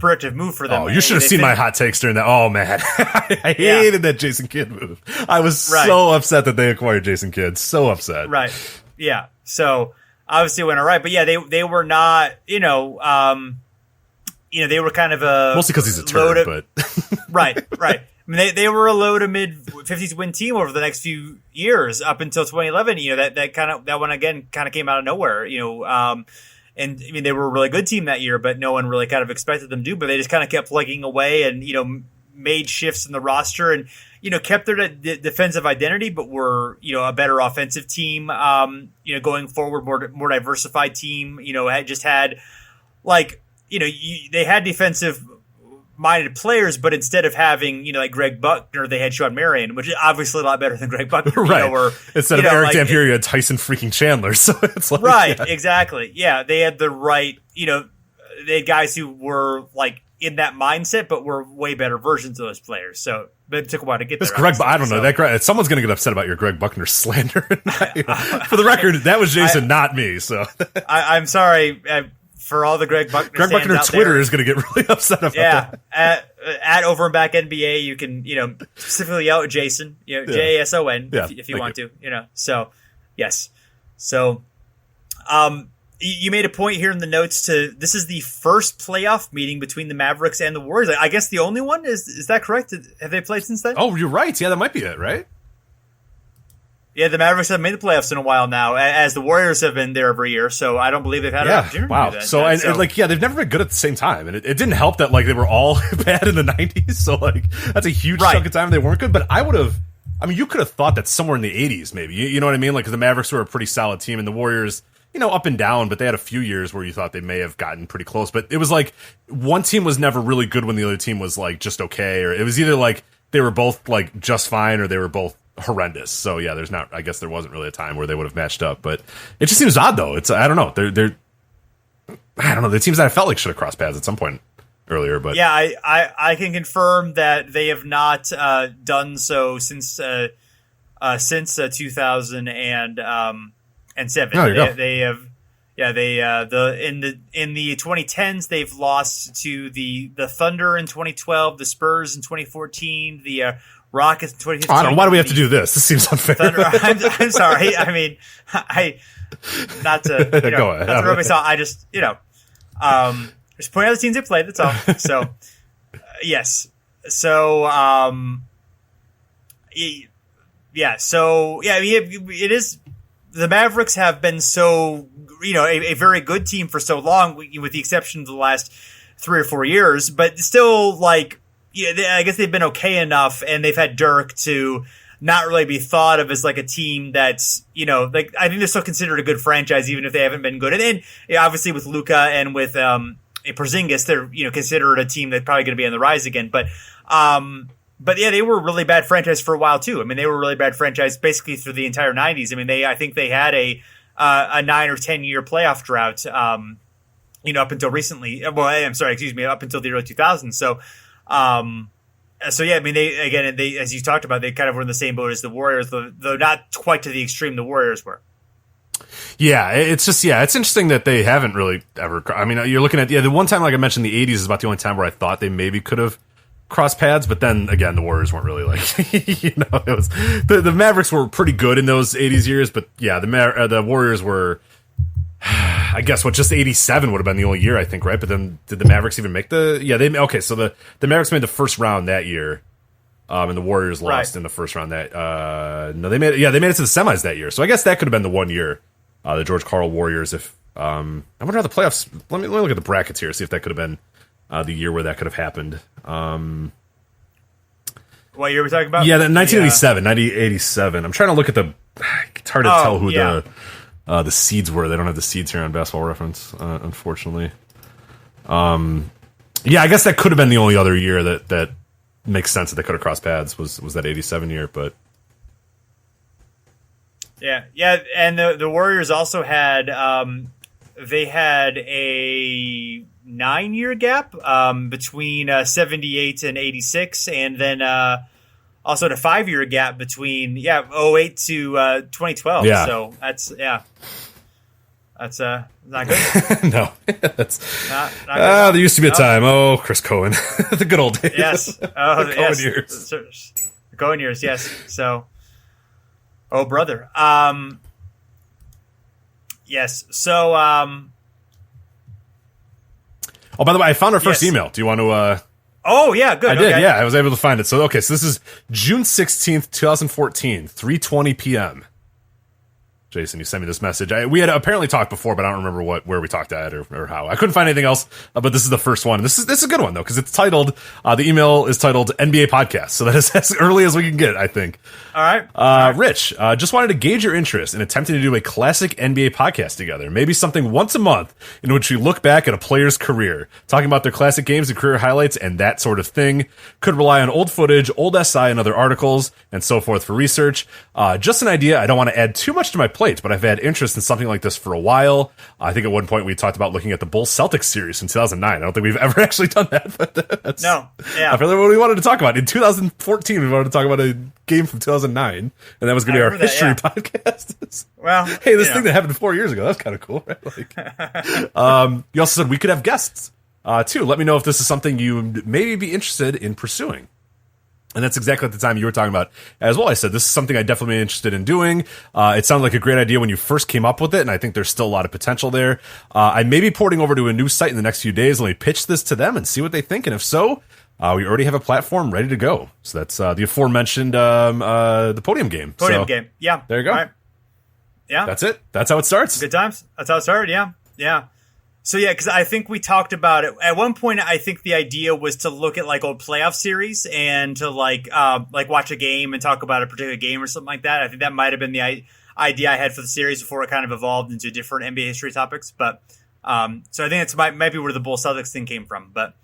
productive move for them. Oh, you should have seen my hot takes during that. Oh man, I hated that Jason Kidd move. I was so upset that they acquired Jason Kidd. So upset. Right. Yeah. So obviously it went all right, but yeah, they were not. They were kind of a mostly because he's a turd, but right. I mean, they were a low to mid 50s win team over the next few years up until 2011. That one again kind of came out of nowhere. And I mean they were a really good team that year, but no one really kind of expected them to. But they just kind of kept plugging away and made shifts in the roster and kept their defensive identity, but were a better offensive team. Going forward, more diversified team. Had like. They had defensive-minded players, but instead of having, like Greg Buckner, they had Sean Marion, which is obviously a lot better than Greg Buckner. Right. Instead of Eric Dampier, you had Tyson freaking Chandler. So it's like, right, exactly. Yeah, they had the right, they had guys who were like in that mindset, but were way better versions of those players. So, but it took a while to get there. I don't know. That someone's going to get upset about your Greg Buckner slander. For the record, that was Jason, not me. So I'm sorry. For all the Greg Buckner Twitter is going to get really upset about that. At Over and Back NBA, you can specifically yell at Jason, JASON if you want to, So yes, so you made a point here in the notes this is the first playoff meeting between the Mavericks and the Warriors. I guess the only one is that correct? Have they played since then? Oh, you're right. Yeah, that might be it, right? Yeah, the Mavericks have made the playoffs in a while now, as the Warriors have been there every year. So I don't believe they've had an opportunity to do that. So they've never been good at the same time, and it didn't help that like they were all bad in the 90s. So like that's a huge chunk of time they weren't good. But you could have thought that somewhere in the 80s, maybe. You know what I mean? Like, because the Mavericks were a pretty solid team, and the Warriors, up and down. But they had a few years where you thought they may have gotten pretty close. But it was like one team was never really good when the other team was like just okay, or it was either like they were both like just fine, or they were both horrendous. So yeah, I guess there wasn't really a time where they would have matched up, but it just seems odd though. I don't know. I don't know. The teams that I felt like should have crossed paths at some point earlier, but yeah, I can confirm that they have not done so since 2007. Oh, They have Yeah, they in the 2010s they've lost to the Thunder in 2012, the Spurs in 2014, the Rockets in 2015. I don't know. Why do we have to do this? This seems unfair. I'm sorry. I mean, not to Go ahead. not to rub myself. I just just point out the teams they played. That's all. So yes. So yeah. So yeah. I mean, it is. The Mavericks have been so, a very good team for so long, with the exception of the last 3 or 4 years, but still, like, I guess they've been okay enough, and they've had Dirk to not really be thought of as like a team that's, like, I think they're still considered a good franchise, even if they haven't been good. And then, obviously with Luka and with Porzingis, they're, considered a team that's probably going to be on the rise again. But yeah, they were a really bad franchise for a while too. I mean, they were a really bad franchise basically through the entire 90s. I mean, I think they had a 9 or 10 year playoff drought, up until recently. Well, I'm sorry, excuse me, up until the early 2000s. So yeah, I mean, they as you talked about, they kind of were in the same boat as the Warriors, though not quite to the extreme the Warriors were. Yeah, it's interesting that they haven't really ever. I mean, you're looking at the one time, like I mentioned, the 80s is about the only time where I thought they maybe could have cross paths, but then again, the Warriors weren't really like, it was the Mavericks were pretty good in those 80s years, but yeah, the Warriors were, I guess just 87 would have been the only year, I think, right? But then did the Mavericks even make so the Mavericks made the first round that year, and the Warriors lost in the first round no, they made it to the semis that year, so I guess that could have been the one year, the George Karl Warriors. If I wonder how the playoffs, let me look at the brackets here, see if that could have been the year where that could have happened. What year are we talking about? Yeah, 1987. I'm trying to look at it's hard to tell who the seeds were. They don't have the seeds here on Basketball Reference, unfortunately. Yeah, I guess that could have been the only other year that makes sense that they could have crossed paths was that 87 year, but yeah, and the Warriors also had they had a 9-year gap between 78 and 86, and then also a 5-year gap between 08 to 2012. Yeah. So that's not good. No, that's not good. There used to be a time. Oh, Chris Cohen, the good old days. Yes, the Cohen years. The Cohen years. Yes. So, oh brother. Yes. So. Oh, by the way, I found our first email. Do you want to? Oh yeah, good. I did. Yeah, I was able to find it. So this is June 16th, 2014, 3:20 p.m. Jason, you sent me this message. We had apparently talked before, but I don't remember where we talked at or how. I couldn't find anything else, but this is the first one. This is a good one though, because it's titled. The email is titled NBA Podcast, so that is as early as we can get, I think. All right. Rich, just wanted to gauge your interest in attempting to do a classic NBA podcast together. Maybe something once a month in which we look back at a player's career, talking about their classic games and career highlights and that sort of thing. Could rely on old footage, old SI and other articles, and so forth for research. Just an idea. I don't want to add too much to my plate, but I've had interest in something like this for a while. I think at one point we talked about looking at the Bulls-Celtics series in 2009. I don't think we've ever actually done that, but that's no. Yeah. I feel like what we wanted to talk about. In 2014, we wanted to talk about a game from 2009, and that was going to be our history podcast. Well, hey, this thing that happened 4 years ago, that's kind of cool, right? You also said we could have guests, too. Let me know if this is something you maybe be interested in pursuing. And that's exactly at the time you were talking about as well. I said, this is something I'd definitely be interested in doing. It sounded like a great idea when you first came up with it, and I think there's still a lot of potential there. I may be porting over to a new site in the next few days. Let me pitch this to them and see what they think. And if so, we already have a platform ready to go. So that's the aforementioned the podium game. Game. Yeah. There you go. Right. Yeah. That's it. That's how it starts. Good times. That's how it started. Yeah. Yeah. So yeah, because I think we talked about it at one point. I think the idea was to look at like old playoff series and to like watch a game and talk about a particular game or something like that. I think that might have been the idea I had for the series before it kind of evolved into different NBA history topics. But so I think that's might be where the Bulls Celtics thing came from. But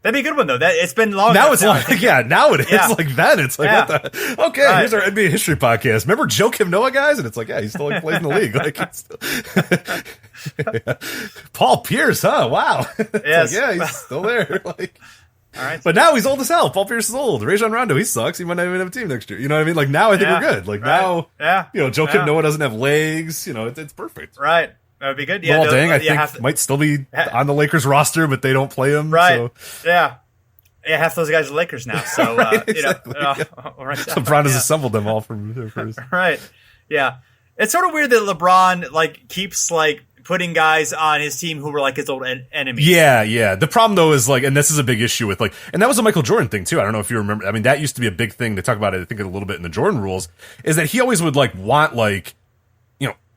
that'd be a good one though. That it's been long. Now it's like now it is like then it's like what the right. Here's our NBA history podcast. Remember Joakim Noah guys? And it's like he's still like playing in the league. Like Paul Pierce, huh? Wow. Yes. He's still there. Like, all right. But now he's old as hell. Paul Pierce is old. Rajon Rondo, he sucks. He might not even have a team next year. You know what I mean? Like now I think we're good. Like now, Joakim Noah doesn't have legs. It's perfect. Right. That would be good. Yeah, Luol Deng, I think, might still be on the Lakers roster, but they don't play him. Right. So. Yeah. Yeah, half those guys are Lakers now. So, right, exactly, LeBron has assembled them all from first. Right. Yeah. It's sort of weird that LeBron keeps putting guys on his team who were his old enemies. Yeah. The problem though is and this is a big issue with and that was a Michael Jordan thing too. I don't know if you remember. I mean, that used to be a big thing. They talk about it, I think, a little bit in the Jordan rules, is that he always would want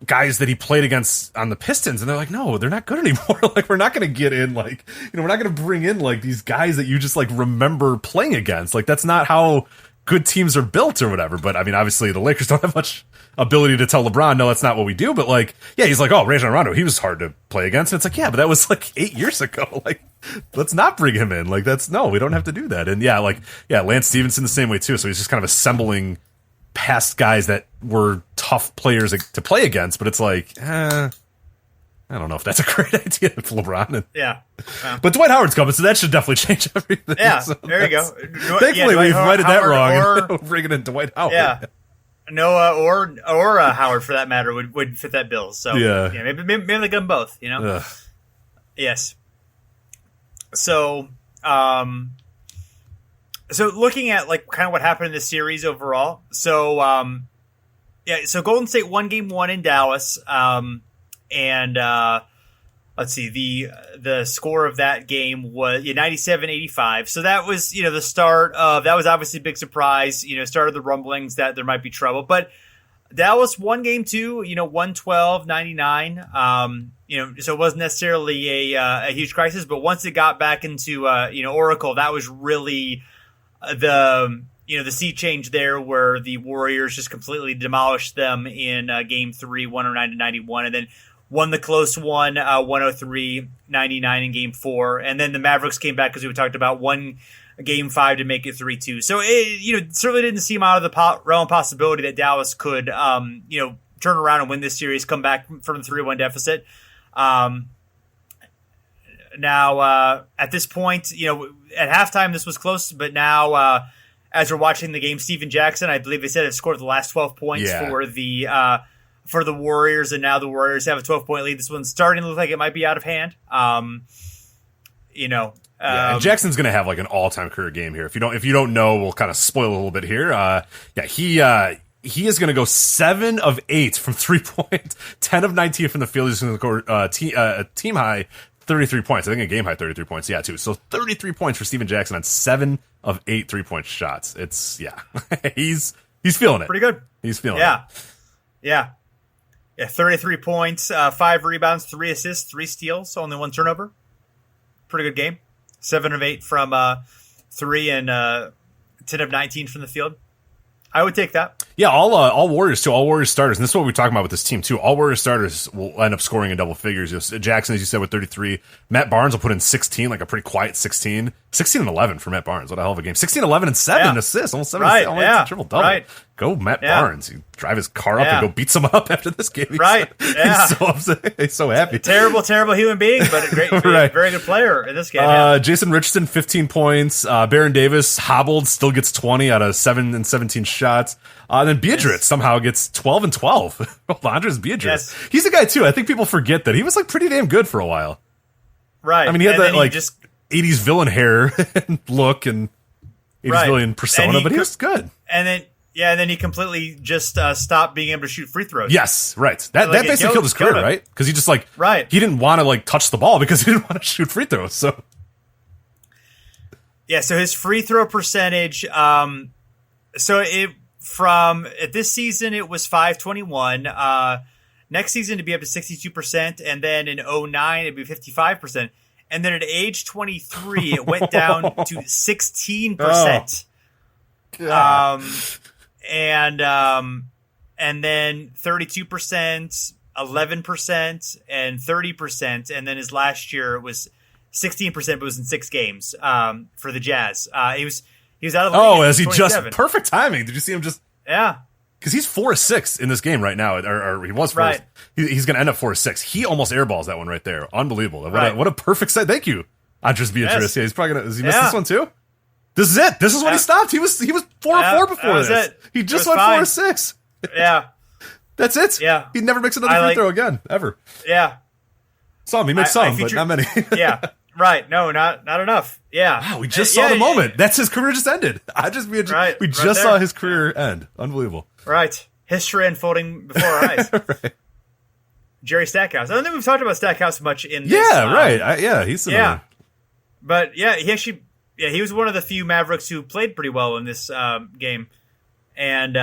guys that he played against on the Pistons, and they're no, they're not good anymore. We're not going to get in we're not going to bring in these guys that you just remember playing against. That's not how good teams are built or whatever. But I mean, obviously the Lakers don't have much ability to tell LeBron, no, that's not what we do. But yeah, he's oh, Rajon Rondo, he was hard to play against. And it's yeah, but that was 8 years ago. Let's not bring him in. No, we don't have to do that. And yeah, Lance Stevenson the same way too. So he's just kind of assembling past guys that were tough players to play against, but it's I don't know if that's a great idea for LeBron. Yeah. But Dwight Howard's coming, so that should definitely change everything. Yeah, so there you go. Thankfully, we've righted that wrong. Or bringing in Dwight Howard. Yeah. Noah or Howard, for that matter, would fit that bill. So yeah, maybe they get them both, Ugh. Yes. So, so looking at kind of what happened in this series overall. So, so Golden State won game 1 in Dallas. And let's see, the score of that game was 97-85. So that was, the start of, that was obviously a big surprise, started the rumblings that there might be trouble. But Dallas won game 2, 112-99. So it wasn't necessarily a huge crisis, but once it got back into, Oracle, that was really the sea change there, where the Warriors just completely demolished them in game 3, 109-91, and then won the close one, 103-99 in game 4. And then the Mavericks came back, because we talked about, won game 5 to make it 3-2. So it, certainly didn't seem out of the realm of possibility that Dallas could, turn around and win this series, come back from the 3-1 deficit. Now, at this point, at halftime, this was close, but now, as we're watching the game, Steven Jackson, I believe they said, have scored the last 12 points for the Warriors, and now the Warriors have a 12-point lead. This one's starting to look like it might be out of hand. And Jackson's going to have an all-time career game here. If you don't know, we'll kind of spoil a little bit here. He is going to go 7 of 8 from 3-point, 10 of 19 from the field. He's going to score team high 33 points. I think a game high 33 points. Yeah, too. So 33 points for Steven Jackson on 7 of 8 3-point shots. It's he's feeling it. Pretty good. He's feeling it. Yeah. Yeah, 33 points, 5 rebounds, 3 assists, 3 steals, only 1 turnover. Pretty good game. 7 of 8 from 3 and 10 of 19 from the field. I would take that. Yeah, all Warriors too. All Warriors starters, and this is what we're talking about with this team too. All Warriors starters will end up scoring in double figures. Jackson, as you said, with 33. Matt Barnes will put in 16, a pretty quiet 16. 16 and 11 for Matt Barnes. What a hell of a game. 16, 11, and 7 assists. Almost 7 assists. Almost triple double. Right. Go Matt Barnes. He drive his car up and go beat some up after this game. He's so upset. He's so happy. Terrible human being, but a great, very good player in this game. Jason Richardson, 15 points. Baron Davis, hobbled, still gets 20 out of 7 and 17 shots. Then Biedrins somehow gets 12 and 12. Andres Biedrins. Yes. He's a guy, too. I think people forget that he was pretty damn good for a while. Right. I mean, he had that 80s villain hair and look and 80s villain persona, but he was good. And then he completely just stopped being able to shoot free throws. Yes, right. That basically killed his career, right? Because he just he didn't want to touch the ball because he didn't want to shoot free throws. So yeah, so his free throw percentage, at this season it was .521. Next season to be up to 62%, and then in 2009 it'd be 55%. And then at age 23, it went down to 16%. And then 32%, 11%, and 30%. And then his last year it was 16%, but it was in 6 games for the Jazz. He was out of the league. As he just perfect timing. Did you see him just? Yeah. Because he's 4 of 6 in this game right now, or he was 4. Right. He's going to end up 4 of 6. He almost airballs that one right there. Unbelievable. What a perfect set. Thank you, Andres Biedrins. Yes. Yeah, he's probably going to. Has he missed this one too? This is it. This is when he stopped. He was 4 of 4 before this. He just went 4 of 6. Yeah. That's it. Yeah. He never makes another free throw again, ever. Yeah. Some. He makes some, but not many. Yeah. Right. No, not enough. Yeah. Wow, we just saw the moment. That's his career just ended. We just saw his career end. Unbelievable. Right. History unfolding before our eyes. Right. Jerry Stackhouse. I don't think we've talked about Stackhouse much in this. Yeah, right. He's another. But yeah, he was one of the few Mavericks who played pretty well in this game. And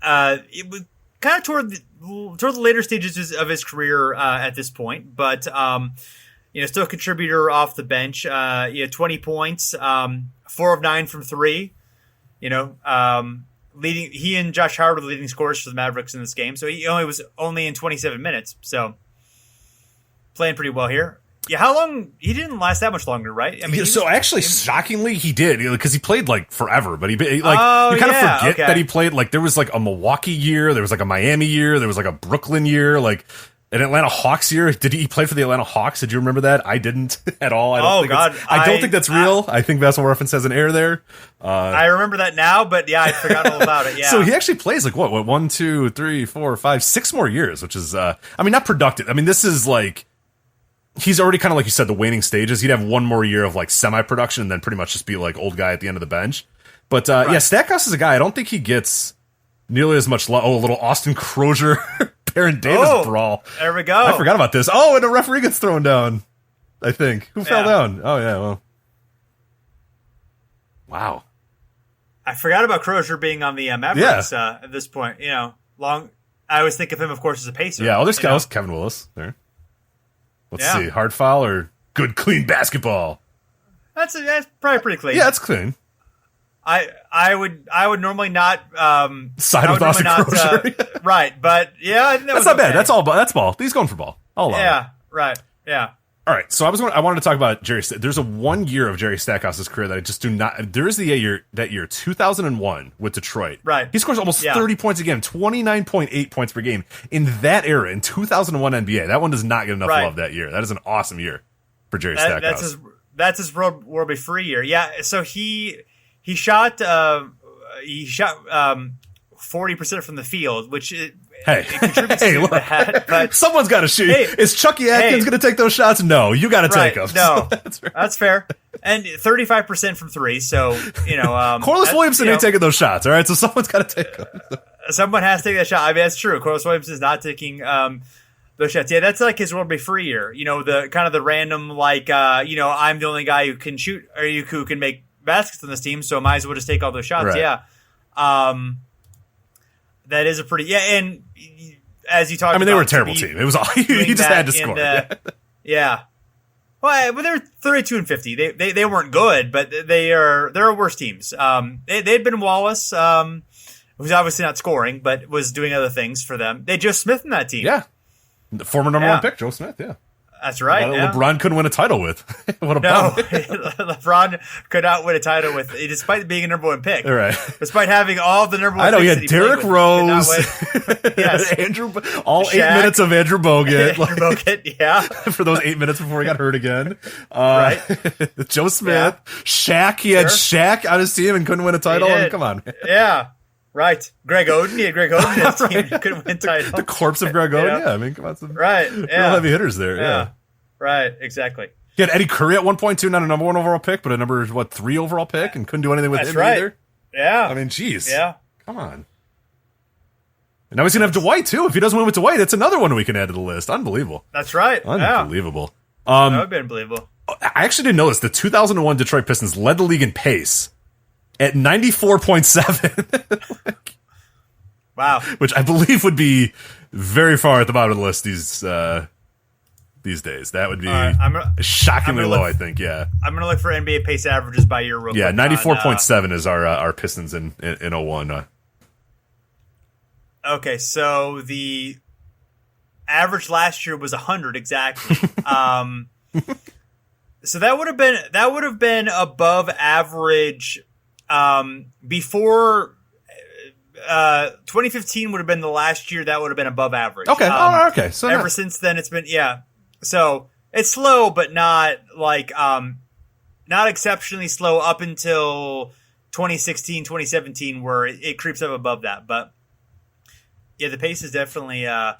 it was kind of toward the later stages of his career at this point, but still a contributor off the bench. 20 points, 4 of 9 from 3. Leading. He and Josh Howard were the leading scorers for the Mavericks in this game, so he was only in 27 minutes. So playing pretty well here. Yeah, how long? He didn't last that much longer, right? I mean, shockingly, he did, because he played like forever. But you kind of forget that he played like there was like a Milwaukee year, there was like a Miami year, there was like a Brooklyn year, like an Atlanta Hawks year. Did he play for the Atlanta Hawks? Did you remember that? I didn't at all. I don't think that's real. I think Basketball Reference has an error there. I remember that now, but yeah, I forgot all about it. Yeah. So he actually plays like what 1, 2, 3, 4, 5, 6 more years, which is not productive. I mean, this is like. He's already kind of, like you said, the waning stages. He'd have 1 more year of, like, semi-production and then pretty much just be, like, old guy at the end of the bench. But, yeah, Stackhouse is a guy. I don't think he gets nearly as much love. Oh, a little Austin Crozier, Baron Davis brawl. There we go. I forgot about this. Oh, and a referee gets thrown down, I think. Who fell down? Oh, yeah, well. Wow. I forgot about Crozier being on the Mavericks at this point. I always think of him, of course, as a pacer. Yeah, there's Kevin Willis there. Let's see, hard foul or good clean basketball? That's probably pretty clean. Yeah, it's clean. I would normally not side with Austin Crozier. Right, but yeah, that's not bad. That's all. That's ball. He's going for ball. I'll allow it. Right. Yeah. All right, so I wanted to talk about Jerry. There's a 1 year of Jerry Stackhouse's career that I just do not. There is the year 2001 with Detroit. Right, he scores almost 30 points a game, 29.8 points per game in that era in 2001 NBA. That one does not get enough love that year. That is an awesome year for Jerry Stackhouse. That's his World Be Free year. Yeah, so he shot 40% from the field, which it contributes to that. But someone's got to shoot. Is Chucky Atkins going to take those shots? No, you got to take them. No, that's fair. And 35% from 3. So Corliss Williamson ain't taking those shots. All right, so someone's got to take them. Someone has to take that shot. I mean, that's true. Corliss Williamson is not taking those shots. Yeah, that's like his World Be Free year. The kind of the random I'm the only guy who can shoot or who can make baskets on this team, so I might as well just take all those shots. Right. Yeah. That is a pretty and as you talked. I mean, they were a terrible team. It was all he just had to score. Yeah. Well, they were 32-50. They weren't good, but they're worse teams. They'd been Wallace, who's obviously not scoring, but was doing other things for them. They had Joe Smith in that team. Yeah, the former number 1 pick, Joe Smith. Yeah. That's right. LeBron couldn't win a title with. What a bum. LeBron could not win a title with, despite being a number 1 pick. Right. Despite having all the number 1 I know, picks. He had Derrick Rose. Yes. Andrew, all Shaq, 8 minutes of Andrew Bogut. Bogut, yeah. For those 8 minutes before he got hurt again. Right. Joe Smith. Yeah. Shaq. He had Shaq on his team and couldn't win a title. I mean, come on. Yeah. Right. Greg Oden. He had Greg Oden on his team. He couldn't win a title. The corpse of Greg Oden. Yeah, I mean, come on. Some real heavy hitters there. Yeah. Right. Exactly. He had Eddie Curry at 1 point too, not a number 1 overall pick, but a number 3 overall pick, and couldn't do anything with him either. Yeah. I mean, geez. Yeah. Come on. And now he's gonna have Dwight too. If he doesn't win with Dwight, that's another one we can add to the list. Unbelievable. That's right. Unbelievable. That would have been unbelievable. I actually didn't know this. The 2001 Detroit Pistons led the league in pace at 94.7. Wow. Which I believe would be very far at the bottom of the list these days. That would be shockingly low, I think. Yeah. I'm going to look for NBA pace averages by year real quick. Yeah, 94.7 is our Pistons in 01. Okay, so the average last year was 100 exactly. So that would have been above average before 2015 would have been the last year that would have been above average. Okay. Okay. So ever since then it's been So it's slow, but not like not exceptionally slow up until 2016, 2017, where it creeps up above that. But Yeah, the pace is definitely. Of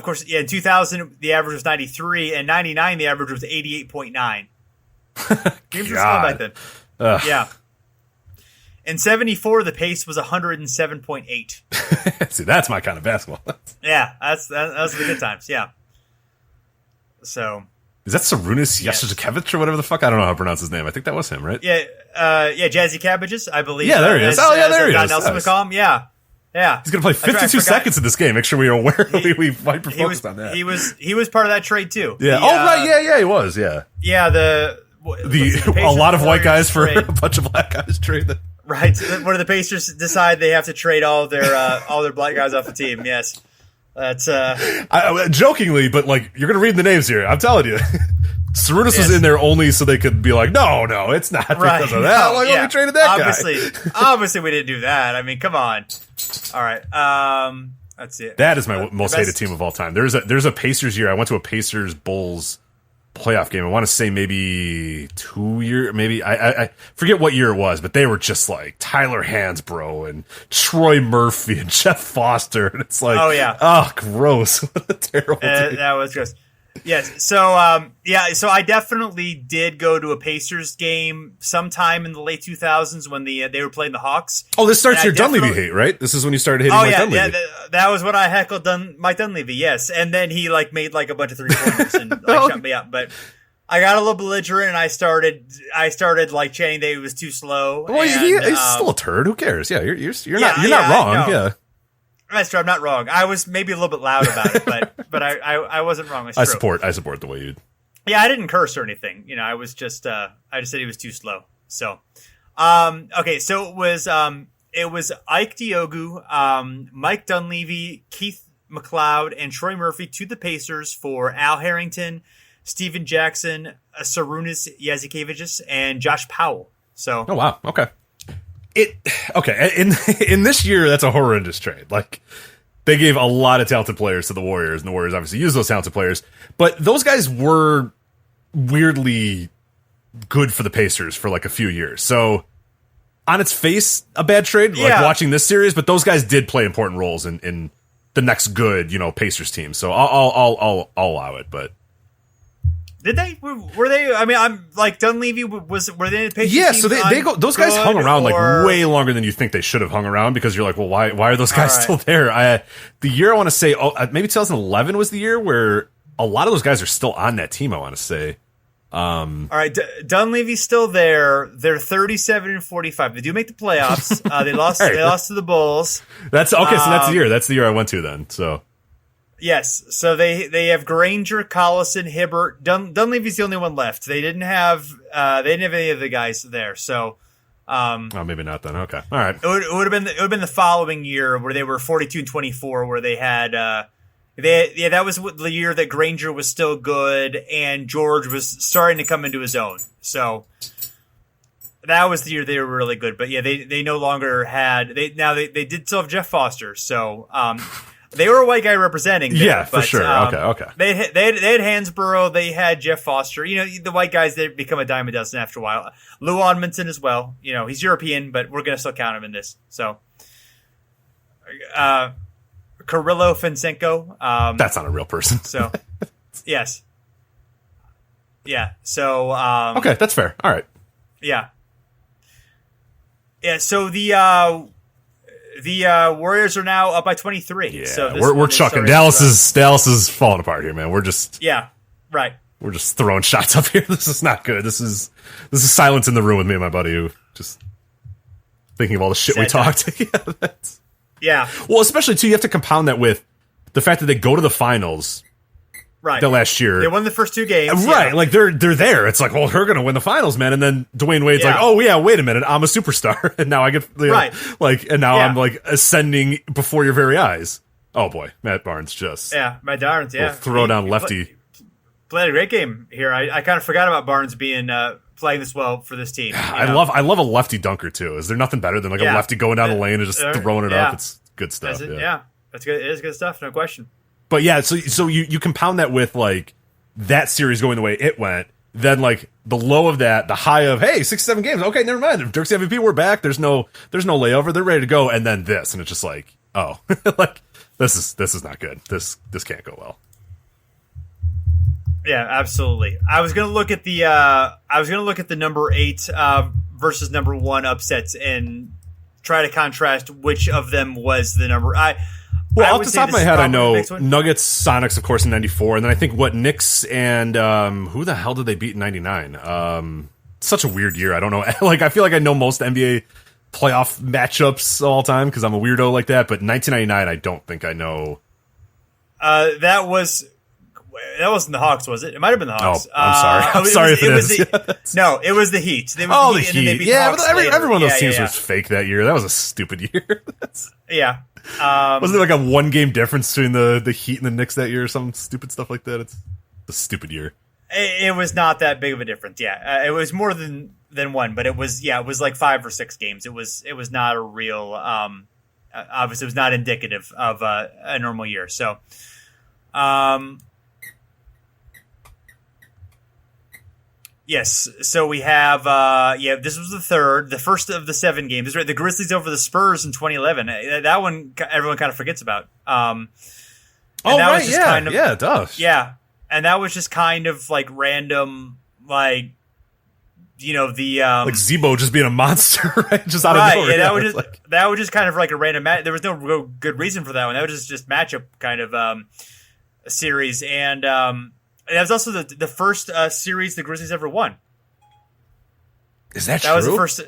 course, yeah. In 2000, the average was 93, and 99, the average was 88.9. Games were slow back then. Ugh. Yeah. In 74, the pace was 107.8. See, that's my kind of basketball. Yeah, those are the good times. Yeah. So. Is that Sarunas Jastrzkiewicz or whatever the fuck? I don't know how to pronounce his name. I think that was him, right? Yeah, Jazzy Cabbages, I believe. Yeah, there he is. There he is. Nelson would call him. Yeah. He's going to play 52 seconds in this game. Make sure we are aware. We hyper focused on that. He was part of that trade too. Yeah. Right. Yeah, he was. Yeah. Yeah. A lot of white guys for a bunch of black guys trade. Right. When the Pacers decide they have to trade all their black guys off the team. Yes. That's jokingly, but like you're going to read the names here. I'm telling you. Sarunas was in there only so they could be like, no, it's not because of that. Why we traded that guy? Obviously, we didn't do that. I mean, come on. All right. Let's see. That is my most hated team of all time. There's a Pacers year. I went to a Pacers Bulls playoff game. I want to say maybe 2 years. Maybe I forget what year it was, but they were just like Tyler Hansbrough and Troy Murphy and Jeff Foster, and it's like, gross. What a terrible team. That was gross. Yes. So, so I definitely did go to a Pacers game sometime in the late 2000s when they were playing the Hawks. Oh, this starts your Dunleavy hate, right? This is when you started hitting Mike Dunleavy. Yeah, that was when I heckled Mike Dunleavy, yes. And then he made a bunch of three-pointers and shut me up. But I got a little belligerent and I started chanting that he was too slow. Well, he's still a turd. Who cares? Yeah, you're not wrong. Yeah. That's true. I'm not wrong. I was maybe a little bit loud about it, but I wasn't wrong. I support the way you. Yeah, I didn't curse or anything. I was just I just said he was too slow. So, okay. So it was Ike Diogu, Mike Dunleavy, Keith McLeod, and Troy Murphy to the Pacers for Al Harrington, Steven Jackson, Sarunas Jastrzkiewicz, and Josh Powell. So. Oh wow. Okay. In this year, that's a horrendous trade. Like, they gave a lot of talented players to the Warriors, and the Warriors obviously used those talented players. But those guys were weirdly good for the Pacers for like a few years. So, on its face, a bad trade, like watching this series, but those guys did play important roles in the next good, Pacers team. So, I'll allow it, but. Did they? Were they? I mean, I'm like Dunleavy were they in the Pacers? Yeah, so they go. Those guys hung around like way longer than you think they should have hung around because you're like, well, why are those guys still there? The year I want to say, maybe 2011 was the year where a lot of those guys are still on that team. I want to say. All right, Dunleavy's still there. They're 37-45. They do make the playoffs. They lost. They lost to the Bulls. That's okay. So that's the year. That's the year I went to then. So. Yes, so they have Granger, Collison, Hibbert. Dunleavy's the only one left. They didn't have any of the guys there. So, maybe not then. Okay, all right. It would have been the following year where they were 42-24, where they had that was the year that Granger was still good and George was starting to come into his own. So that was the year they were really good. But yeah, they no longer had they did still have Jeff Foster. So. They were a white guy representing there, yeah, for sure. Okay. They had Hansborough. They had Jeff Foster. The white guys, they become a dime a dozen after a while. Lou Onmonson as well. He's European, but we're going to still count him in this. So, Kirillo Fensenko. That's not a real person. So, yes. Yeah. So. Okay, that's fair. All right. Yeah. Yeah. So the Warriors are now up by 23. Yeah, so we're chucking. Dallas is falling apart here, man. We're just right. We're just throwing shots up here. This is not good. This is silence in the room with me and my buddy who just thinking of all the shit we talked. Yeah. Well, especially too, you have to compound that with the fact that they go to the finals. Right. The last year. They won the first two games. Right. Yeah. Like they're there. It's like, well, they're going to win the finals, man. And then Dwayne Wade's like, oh yeah, wait a minute. I'm a superstar. And now I get, and now I'm like ascending before your very eyes. Oh boy. Matt Barnes just. Yeah. Matt Barnes. Yeah. Throw down lefty. Played a great game here. I kind of forgot about Barnes being, playing this well for this team. I love a lefty dunker too. Is there nothing better than like a lefty going down the lane and just throwing it up? It's good stuff. That's good. It is good stuff. No question. But yeah, so you compound that with like that series going the way it went, then like the low of that, the high of hey, 6-7 games, okay, never mind. Dirk's the MVP, we're back. There's no layover, they're ready to go, and then this, and it's just like like This is not good. This can't go well. Yeah, absolutely. I was gonna look at the number 8 versus number 1 upsets and try to contrast which of them was the number. Off the top of my head, I know Nuggets, Sonics, of course, in '94, and then I think Knicks and who the hell did they beat in '99? Such a weird year. I don't know. Like, I feel like I know most NBA playoff matchups all time because I'm a weirdo like that. But 1999, I don't think I know. That wasn't the Hawks, was it? It might have been the Hawks. Oh, I'm sorry. It is. No, it was the Heat. The Heat. Yeah, but every one of those teams was fake that year. That was a stupid year. Yeah. Wasn't there like a 1-game difference between the Heat and the Knicks that year or some stupid stuff like that? It's a stupid year. It was not that big of a difference. Yeah, it was more than one, but it was like 5 or 6 games. It was not a real. Obviously, it was not indicative of a normal year. So, yes. So we have this was the first of the 7 games. Right, the Grizzlies over the Spurs in 2011. That one everyone kind of forgets about. It does. Yeah, and that was just kind of like random, like like Zebo just being a monster, right? Just out of nowhere. Yeah, that was just kind of like a random match. There was no real good reason for that one. That was just matchup kind of a series, and that was also the first series the Grizzlies ever won. Is that true? That was the first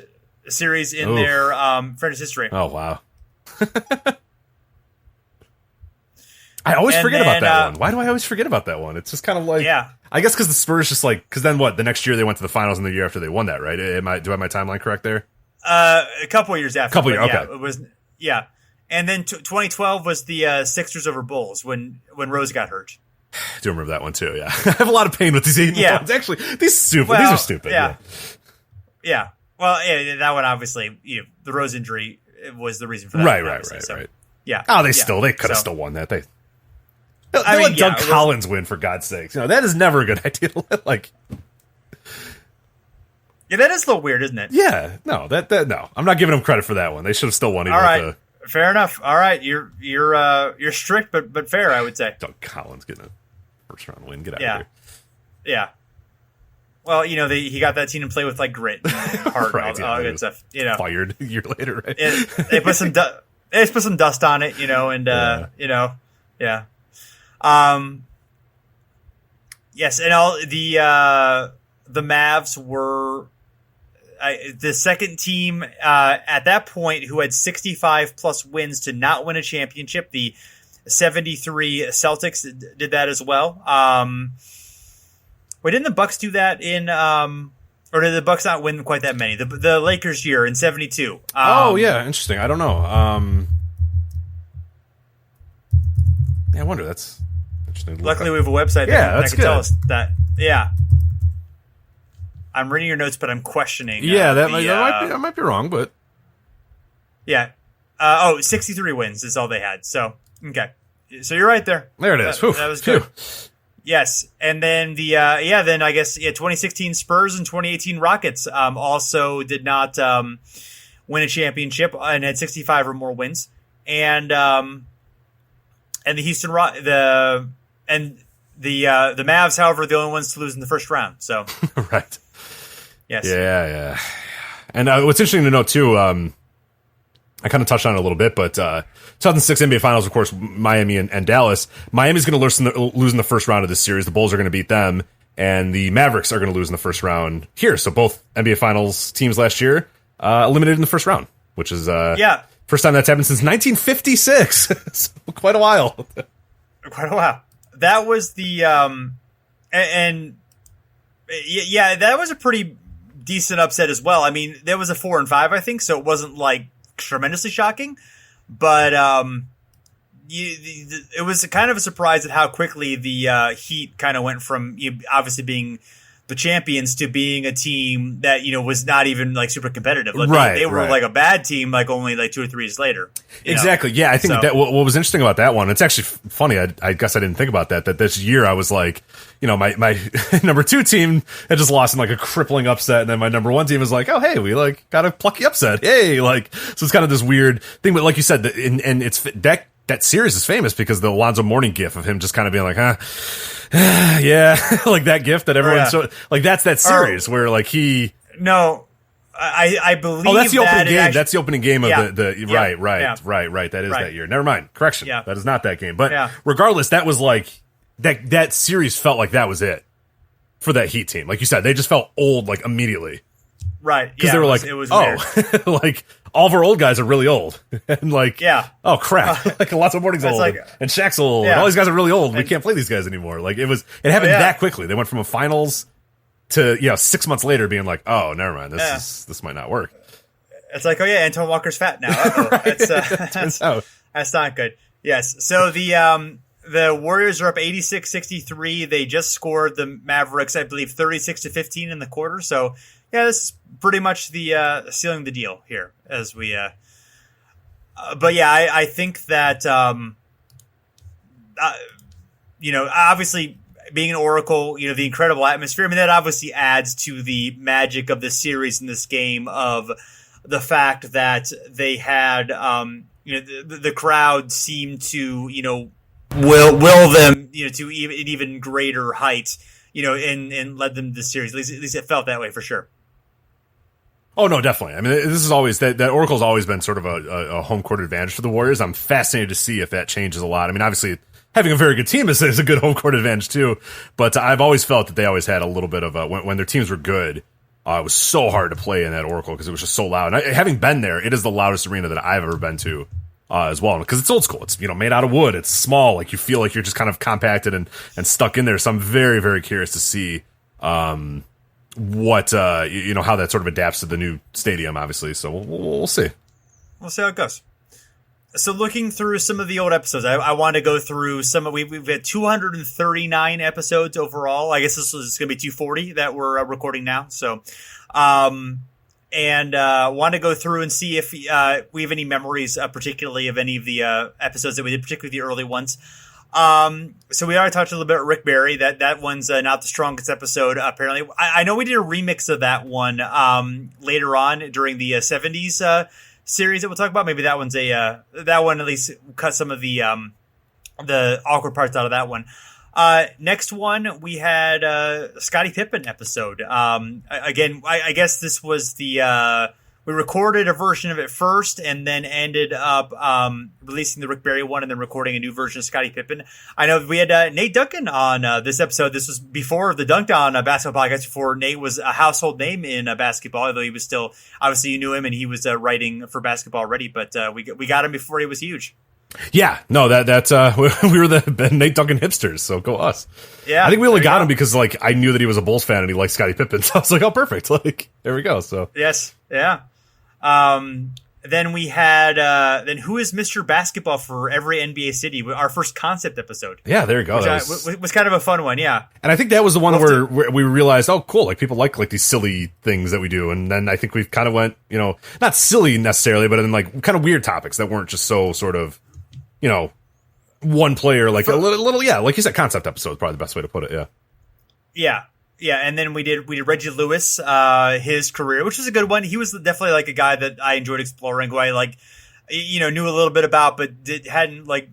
series in their franchise history. Oh, wow. I always forget about that one. Why do I always forget about that one? It's just kind of like... Yeah. I guess because the Spurs just like... Because then what? The next year they went to the finals and the year after they won that, right? Do I have my timeline correct there? A couple of years after. Okay. Yeah, it was... Yeah. And then 2012 was the Sixers over Bulls when Rose got hurt. I do remember that one too, yeah. I have a lot of pain with these 8 ones. Actually, these are stupid. Yeah. Well, that one obviously, the Rose injury was the reason for that. Right. Yeah. Oh, they could have still won that. They let Doug Collins win, for God's sakes. That is never a good idea to let, like... Yeah, that is a little weird, isn't it? Yeah. No, no. I'm not giving them credit for that one. They should have still won. All right. Fair enough. All right. You're strict, but fair, I would say. Doug Collins getting a first round win. Get out of here. Yeah. Well, he got that team to play with like grit and heart and all good stuff. Fired a year later, right? They put some dust on it, and yeah. Yes, and all the Mavs were the second team at that point who had 65 plus wins to not win a championship. The 73 Celtics did that as well. Didn't the Bucks do that in or did the Bucks not win quite that many? The Lakers year in 72. Interesting. I don't know. I wonder. That's interesting. Luckily, we have a website that can tell us that. Yeah. I'm reading your notes, but I'm questioning. I might be wrong, but... Yeah. 63 wins is all they had. So, okay. So you're right there. There it is. That was good. Yes. And then then I guess 2016 Spurs and 2018 Rockets also did not win a championship and had 65 or more wins. And the Houston the Mavs, however, are the only ones to lose in the first round. So right. Yes. Yeah. And what's interesting to note too, I kind of touched on it a little bit, but 2006 NBA Finals, of course, Miami and Dallas. Miami's going to lose in the first round of this series. The Bulls are going to beat them, and the Mavericks are going to lose in the first round here. So both NBA Finals teams last year eliminated in the first round, which is first time that's happened since 1956. So quite a while. Quite a while. That was the that was a pretty decent upset as well. I mean, there was a 4-5, I think, so it wasn't like tremendously shocking, but it was kind of a surprise at how quickly the Heat kind of went from obviously being the champions to being a team that was not even like super competitive. Like, they were like a bad team, like only like 2 or 3 years later. Exactly. Yeah, I think that what was interesting about that one. It's actually funny. I guess I didn't think about that. That this year I was like, my number 2 team had just lost in like a crippling upset, and then my number 1 team was like, oh hey, we like got a plucky upset. Hey, like so it's kind of this weird thing. But like you said, and it's that that series is famous because the Alonzo Mourning gif of him just kind of being like, yeah, like that gif that everyone like that's that series where like he I believe that's the opening game. Actually, that's the opening game of the right. That is Right. that year. Never mind. Correction. Yeah. That is not that game. But regardless, that was like that series felt like that was it for that Heat team. Like you said, they just felt old like immediately. Right. Because they were like, it was weird. like all of our old guys are really old. And like, oh crap. Like Alonzo Mourning's old and Shaq's old. And all these guys are really old. We can't play these guys anymore. Like it happened that quickly. They went from a finals to 6 months later being like, oh, never mind, this might not work. It's like, Antoine Walker's fat now. That's not good. Yes. So the Warriors are up 86-63. They just scored the Mavericks, I believe, 36-15 in the quarter. So this is pretty much the sealing the deal here as we. But I think that obviously, being an Oracle, the incredible atmosphere. I mean, that obviously adds to the magic of the series in this game of the fact that they had, the crowd seemed to, will them, to an even greater height, and led them to the series. At least it felt that way for sure. Oh, no, definitely. I mean, this is always that Oracle's always been sort of a home court advantage for the Warriors. I'm fascinated to see if that changes a lot. I mean, obviously, having a very good team is a good home court advantage too. But I've always felt that they always had a little bit of when their teams were good, it was so hard to play in that Oracle because it was just so loud. And having been there, it is the loudest arena that I've ever been to as well. Because it's old school. It's made out of wood. It's small. Like you feel like you're just kind of compacted and stuck in there. So I'm very, very curious to see what how that sort of adapts to the new stadium. Obviously, so we'll see. We'll see how it goes. So looking through some of the old episodes, I want to go through some of, we've had 239 episodes overall. I guess this is going to be 240 that we're recording now. So, want to go through and see if we have any memories, particularly of any of the episodes that we did, particularly the early ones. So we already talked a little bit about Rick Barry. That one's not the strongest episode, apparently. I know we did a remix of that one later on during the 70s series that we'll talk about. Maybe that one's that one at least cut some of the awkward parts out of that one. Next one we had Scottie Pippen episode. Again, I guess this was we recorded a version of it first and then ended up releasing the Rick Barry one and then recording a new version of Scottie Pippen. I know we had Nate Duncan on this episode. This was before the Dunked On basketball podcast, before Nate was a household name in basketball, although he was still, obviously you knew him and he was writing for basketball already, but we got him before he was huge. Yeah, no, that's we were the Nate Duncan hipsters, so go us. Yeah, I think we only got him because like I knew that he was a Bulls fan and he liked Scottie Pippen, so I was like, oh, perfect. Like there we go. So yes, yeah. Then we had then Who is Mr. Basketball for every NBA city? Our first concept episode. Yeah, there you go. Which was kind of a fun one, yeah. And I think that was the one where we realized, oh, cool, like people like these silly things that we do. And then I think we've kind of went, not silly necessarily, but in like kind of weird topics that weren't just so sort of, one player, like a little, yeah, like you said, concept episode is probably the best way to put it. Yeah. Yeah. Yeah, and then we did Reggie Lewis, his career, which was a good one. He was definitely like a guy that I enjoyed exploring, who I knew a little bit about, but hadn't like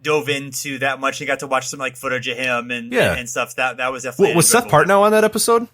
dove into that much. He got to watch some like footage of him and stuff. That was definitely. Was Seth Partnow on that episode?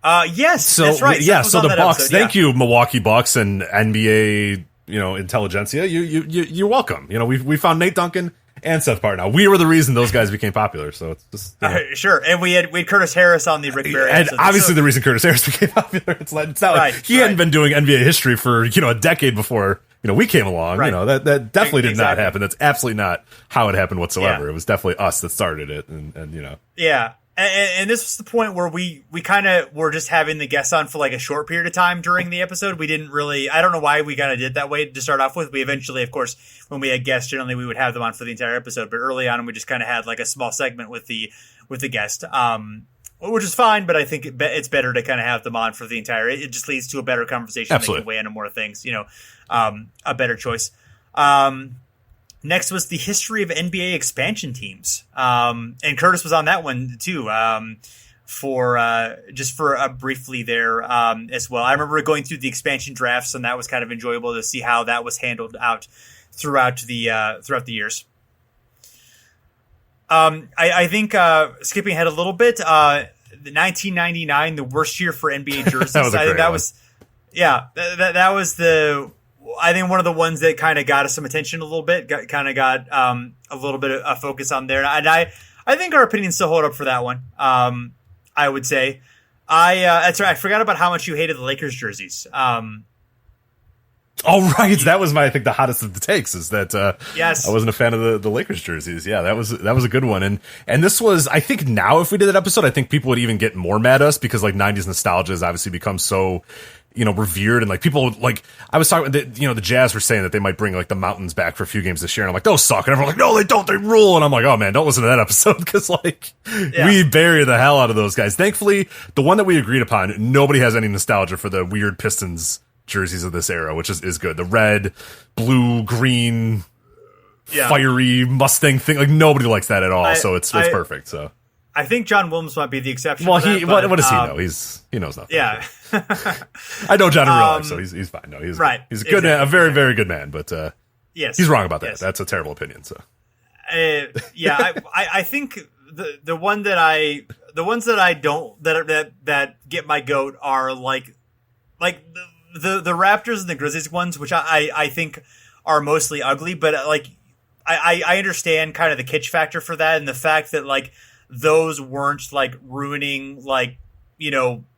Yes, so, that's right. Yeah, so the Bucks. Episode, thank you, Milwaukee Bucks and NBA, intelligentsia. You're welcome. We found Nate Duncan and Seth Partnow. We were the reason those guys became popular. So it's just sure. And we had Curtis Harris on the Rick Barry and episode. obviously the reason Curtis Harris became popular. It's not like he hadn't been doing NBA history for a decade before we came along. Right. That definitely did not happen. That's absolutely not how it happened whatsoever. Yeah. It was definitely us that started it, and yeah. And this was the point where we kind of were just having the guests on for like a short period of time during the episode. We didn't really, I don't know why we kind of did that way to start off with. We eventually, of course, when we had guests, generally we would have them on for the entire episode. But early on, we just kind of had like a small segment with the guest, which is fine. But I think it's better to kind of have them on for the entire. It just leads to a better conversation. Absolutely. They can weigh into more things. A better choice. Next was the history of NBA expansion teams. And Curtis was on that one too. briefly there as well. I remember going through the expansion drafts, and that was kind of enjoyable to see how that was handled out throughout the years. I think skipping ahead a little bit, the 1999, the worst year for NBA jerseys. That was I think one of the ones that kind of got us some attention a little bit. Got a little bit of focus on there, and I think our opinions still hold up for that one. I would say. That's right. I forgot about how much you hated the Lakers jerseys. Oh, right. That was I think the hottest of the takes is that yes. I wasn't a fan of the Lakers jerseys. Yeah, that was a good one. And this was, I think now if we did that episode, I think people would even get more mad at us because like 90s nostalgia has obviously become so, revered. And like people, like I was talking, the Jazz were saying that they might bring like the Mountains back for a few games this year. And I'm like, those suck. And everyone's like, no, they don't. They rule. And I'm like, oh man, don't listen to that episode because like we bury the hell out of those guys. Thankfully, the one that we agreed upon, nobody has any nostalgia for the weird Pistons jerseys of this era, which is good. The red, blue, green, fiery Mustang thing. Like nobody likes that at all. So it's perfect. So I think John Williams might be the exception. Well, what does he know? He knows nothing. Yeah. I know John in real life, so he's fine. No, he's right. He's a good man, a very, very good man, but yes, he's wrong about that. Yes. That's a terrible opinion. So I think the ones that I don't that get my goat are like the Raptors and the Grizzlies ones, which I think are mostly ugly, but like I understand kind of the kitsch factor for that and the fact that like those weren't like ruining like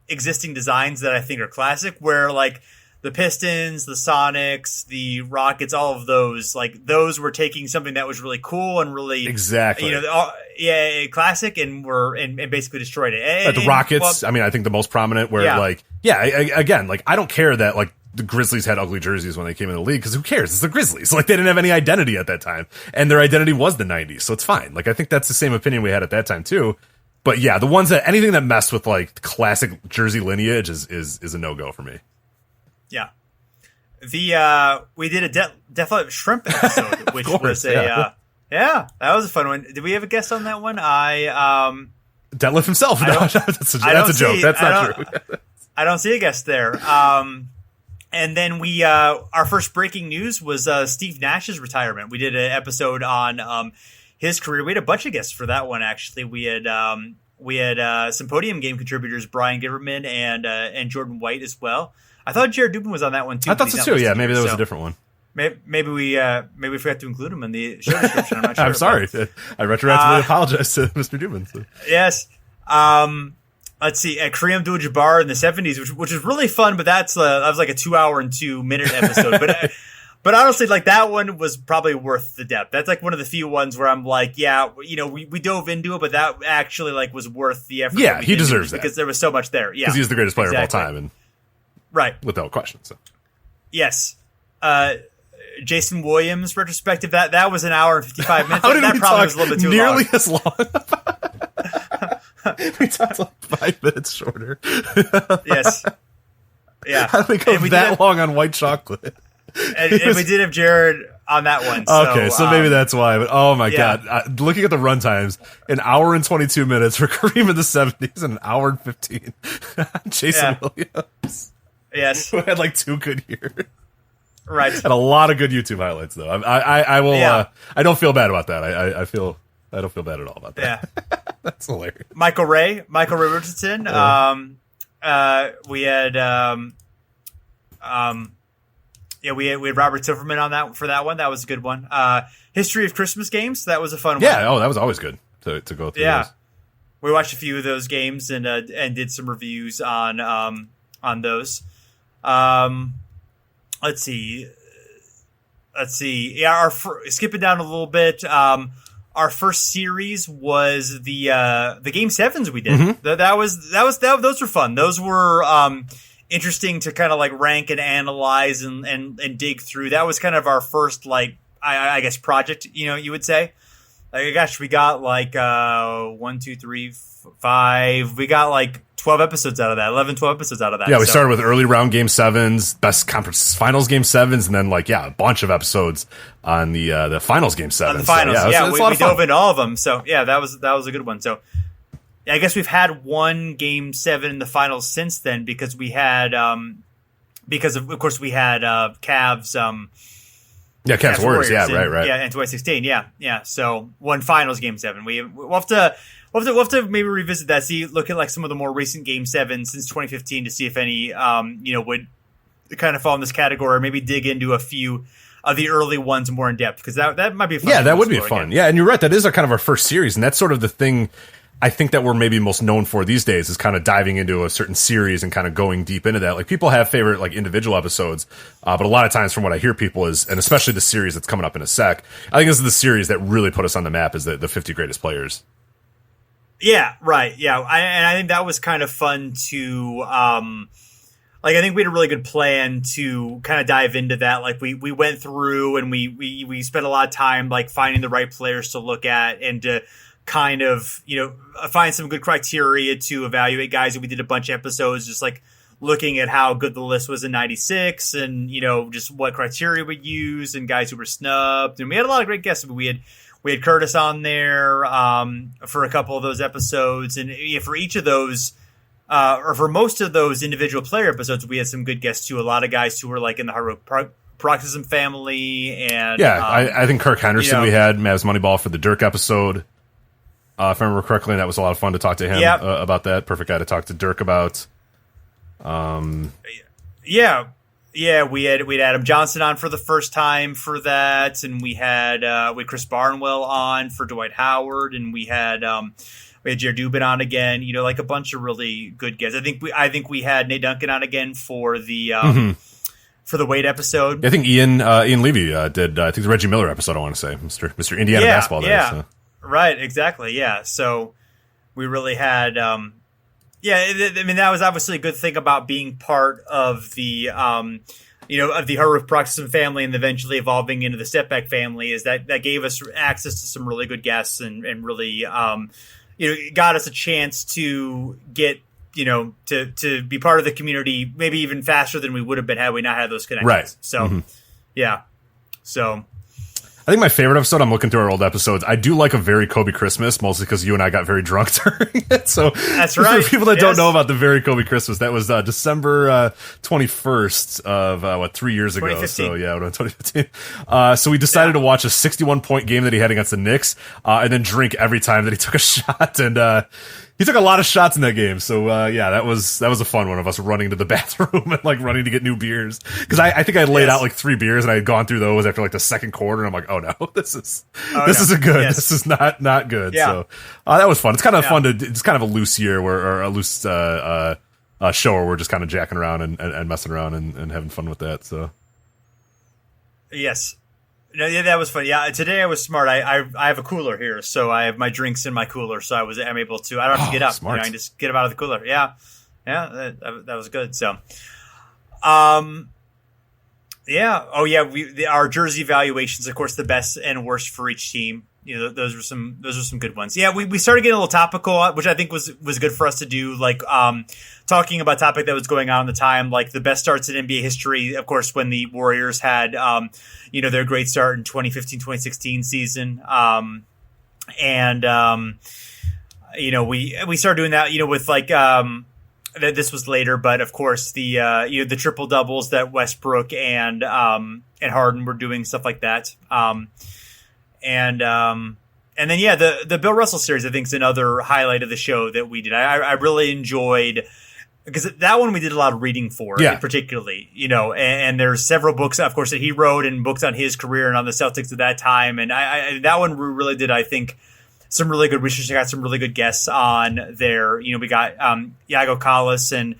existing designs that I think are classic, where like the Pistons, the Sonics, the Rockets, all of those, like those were taking something that was really cool and really exactly classic and basically destroyed it. The Rockets, I think the most prominent where again, like I don't care that like the Grizzlies had ugly jerseys when they came in the league because who cares? It's the Grizzlies. Like they didn't have any identity at that time, and their identity was the 90s, so it's fine. Like I think that's the same opinion we had at that time too. But yeah, the ones that anything that messed with like classic jersey lineage is a no-go for me. Yeah. We did a Death Shrimp episode, which was that was a fun one. Did we have a guest on that one? Detlef himself. That's a joke. That's not true. I don't see a guest there. And then our first breaking news was Steve Nash's retirement. We did an episode on his career. We had a bunch of guests for that one. Actually, we had some podium game contributors, Brian Giverman and Jordan White as well. I thought Jared Dubin was on that one too. I thought so too. Yeah, maybe that was a different one. Maybe we forgot to include him in the show description. I'm not sure. I'm sorry. I retroactively apologize to Mr. Dubin. So. Yes. Let's see. Kareem Abdul-Jabbar in the 70s, which is really fun, but that was like a 2 hour and 2 minute episode. But honestly, like that one was probably worth the depth. That's like one of the few ones where I'm like, we dove into it, but that actually like was worth the effort. Yeah, he deserves that because there was so much there. Yeah, because he's the greatest player of all time, and right, without question. So yes, Jason Williams retrospective that was an hour and 55 minutes. How did that we probably talk was a little bit too nearly long. as long? We talked like 5 minutes shorter. Yes. Yeah. How did we go that long on white chocolate? And we did have Jared on that one. Okay, so maybe that's why. But oh my god, looking at the run times, an hour and 22 minutes for Kareem in the 70s, and an hour and 15. Jason Williams. Yes, who had like 2 good years. Right, and a lot of good YouTube highlights though. I will. Yeah. I don't feel bad about that. I don't feel bad at all about that. Yeah, that's hilarious. Michael Ray Richardson. We had we had Robert Silverman on that for that one. That was a good one. History of Christmas games. That was a fun one. Yeah. Oh, that was always good to go through. Yeah, those. We watched a few of those games and did some reviews on those. Let's see. Yeah, skipping down a little bit. Our first series was the Game 7s we did. Mm-hmm. Those were fun. Those were interesting to kind of like rank and analyze and dig through. That was kind of our first like I guess project. You would say. Like, gosh, we got like 1, 2, 3, 5. We got like 12 episodes out of that. 11, 12 episodes out of that. Yeah, we started with early round Game 7s, best conference finals Game 7s, and then like a bunch of episodes on the finals Game 7s. On the finals, so, we dove into all of them. So yeah, that was a good one. So I guess we've had one Game 7 in the finals since then because we had because of course we had Cavs. Cavs Warriors. Yeah, right. Yeah, in 2016. Yeah. So one finals Game 7. We'll have to maybe revisit that. Look at like some of the more recent Game 7 since 2015 to see if any would kind of fall in this category, or maybe dig into a few of the early ones more in depth, because that might be fun. Yeah, that would be fun. Again. Yeah, and you're right. That is kind of our first series, and that's sort of the thing I think that we're maybe most known for these days, is kind of diving into a certain series and kind of going deep into that. Like, people have favorite like individual episodes, but a lot of times from what I hear people is, and especially the series that's coming up in a sec, I think this is the series that really put us on the map, is the 50 greatest players. Yeah, right. Yeah, I think that was kind of fun to. I think we had a really good plan to kind of dive into that. Like, we went through and we spent a lot of time like finding the right players to look at and to kind of, find some good criteria to evaluate guys. And we did a bunch of episodes just like looking at how good the list was in 96 and, just what criteria we use and guys who were snubbed. And we had a lot of great guests. We had Curtis on there for a couple of those episodes. And for each of those, or for most of those individual player episodes, we had some good guests too. A lot of guys who were like in the hard paroxysm family, and I think Kirk Henderson we had Mavs Moneyball for the Dirk episode. If I remember correctly, that was a lot of fun to talk to him about that. Perfect guy to talk to Dirk about. We had Adam Johnson on for the first time for that, and we had Chris Barnwell on for Dwight Howard, and we had Jared Dubin on again. Like a bunch of really good guests. I think we had Nate Duncan on again for the for the Wade episode. I think Ian Levy did. I think the Reggie Miller episode. I want to say Mr. Indiana basketball. Yeah, so. Right. Exactly. Yeah. So we really had. I mean, that was obviously a good thing about being part of the. Of the Haruf Proxim family and eventually evolving into the Stepback family, is that gave us access to some really good guests and really got us a chance to get to be part of the community maybe even faster than we would have been had we not had those connections. Right. So so I think my favorite episode, I'm looking through our old episodes, I do like a very Kobe Christmas, mostly because you and I got very drunk during it. So that's right. For people that don't know about the very Kobe Christmas, that was December 21st of 3 years ago. 2015. So 2015. So we decided to watch a 61-point game that he had against the Knicks, and then drink every time that he took a shot. And he took a lot of shots in that game. So that was a fun one, of us running to the bathroom and like running to get new beers, because I think I laid out like 3 beers and I had gone through those after like the second quarter, and I'm like, oh no, this isn't good. Yes. This is not good. Yeah. So that was fun. It's kind of fun it's kind of a loose year or a loose show where we're just kind of jacking around and messing around and having fun with that. So yes. No, yeah, that was fun. Yeah, today I was smart. I have a cooler here, so I have my drinks in my cooler, so I'm able to. I don't have to get up. Smart. I can just get them out of the cooler. Yeah, that was good. So, our jersey evaluations, of course, the best and worst for each team. Those were some good ones. Yeah, we started getting a little topical, which I think was good for us to do. Like talking about a topic that was going on at the time, like the best starts in NBA history. Of course, when the Warriors had their great start in 2015-2016 season, we started doing that. With like this was later, but of course the triple doubles that Westbrook and Harden were doing, stuff like that. And then the Bill Russell series, I think, is another highlight of the show that we did. I really enjoyed, because that one we did a lot of reading for, particularly, and there's several books, of course, that he wrote, and books on his career and on the Celtics at that time. And I that one we really did, I think, some really good research. I got some really good guests on there. We got Iago Callas and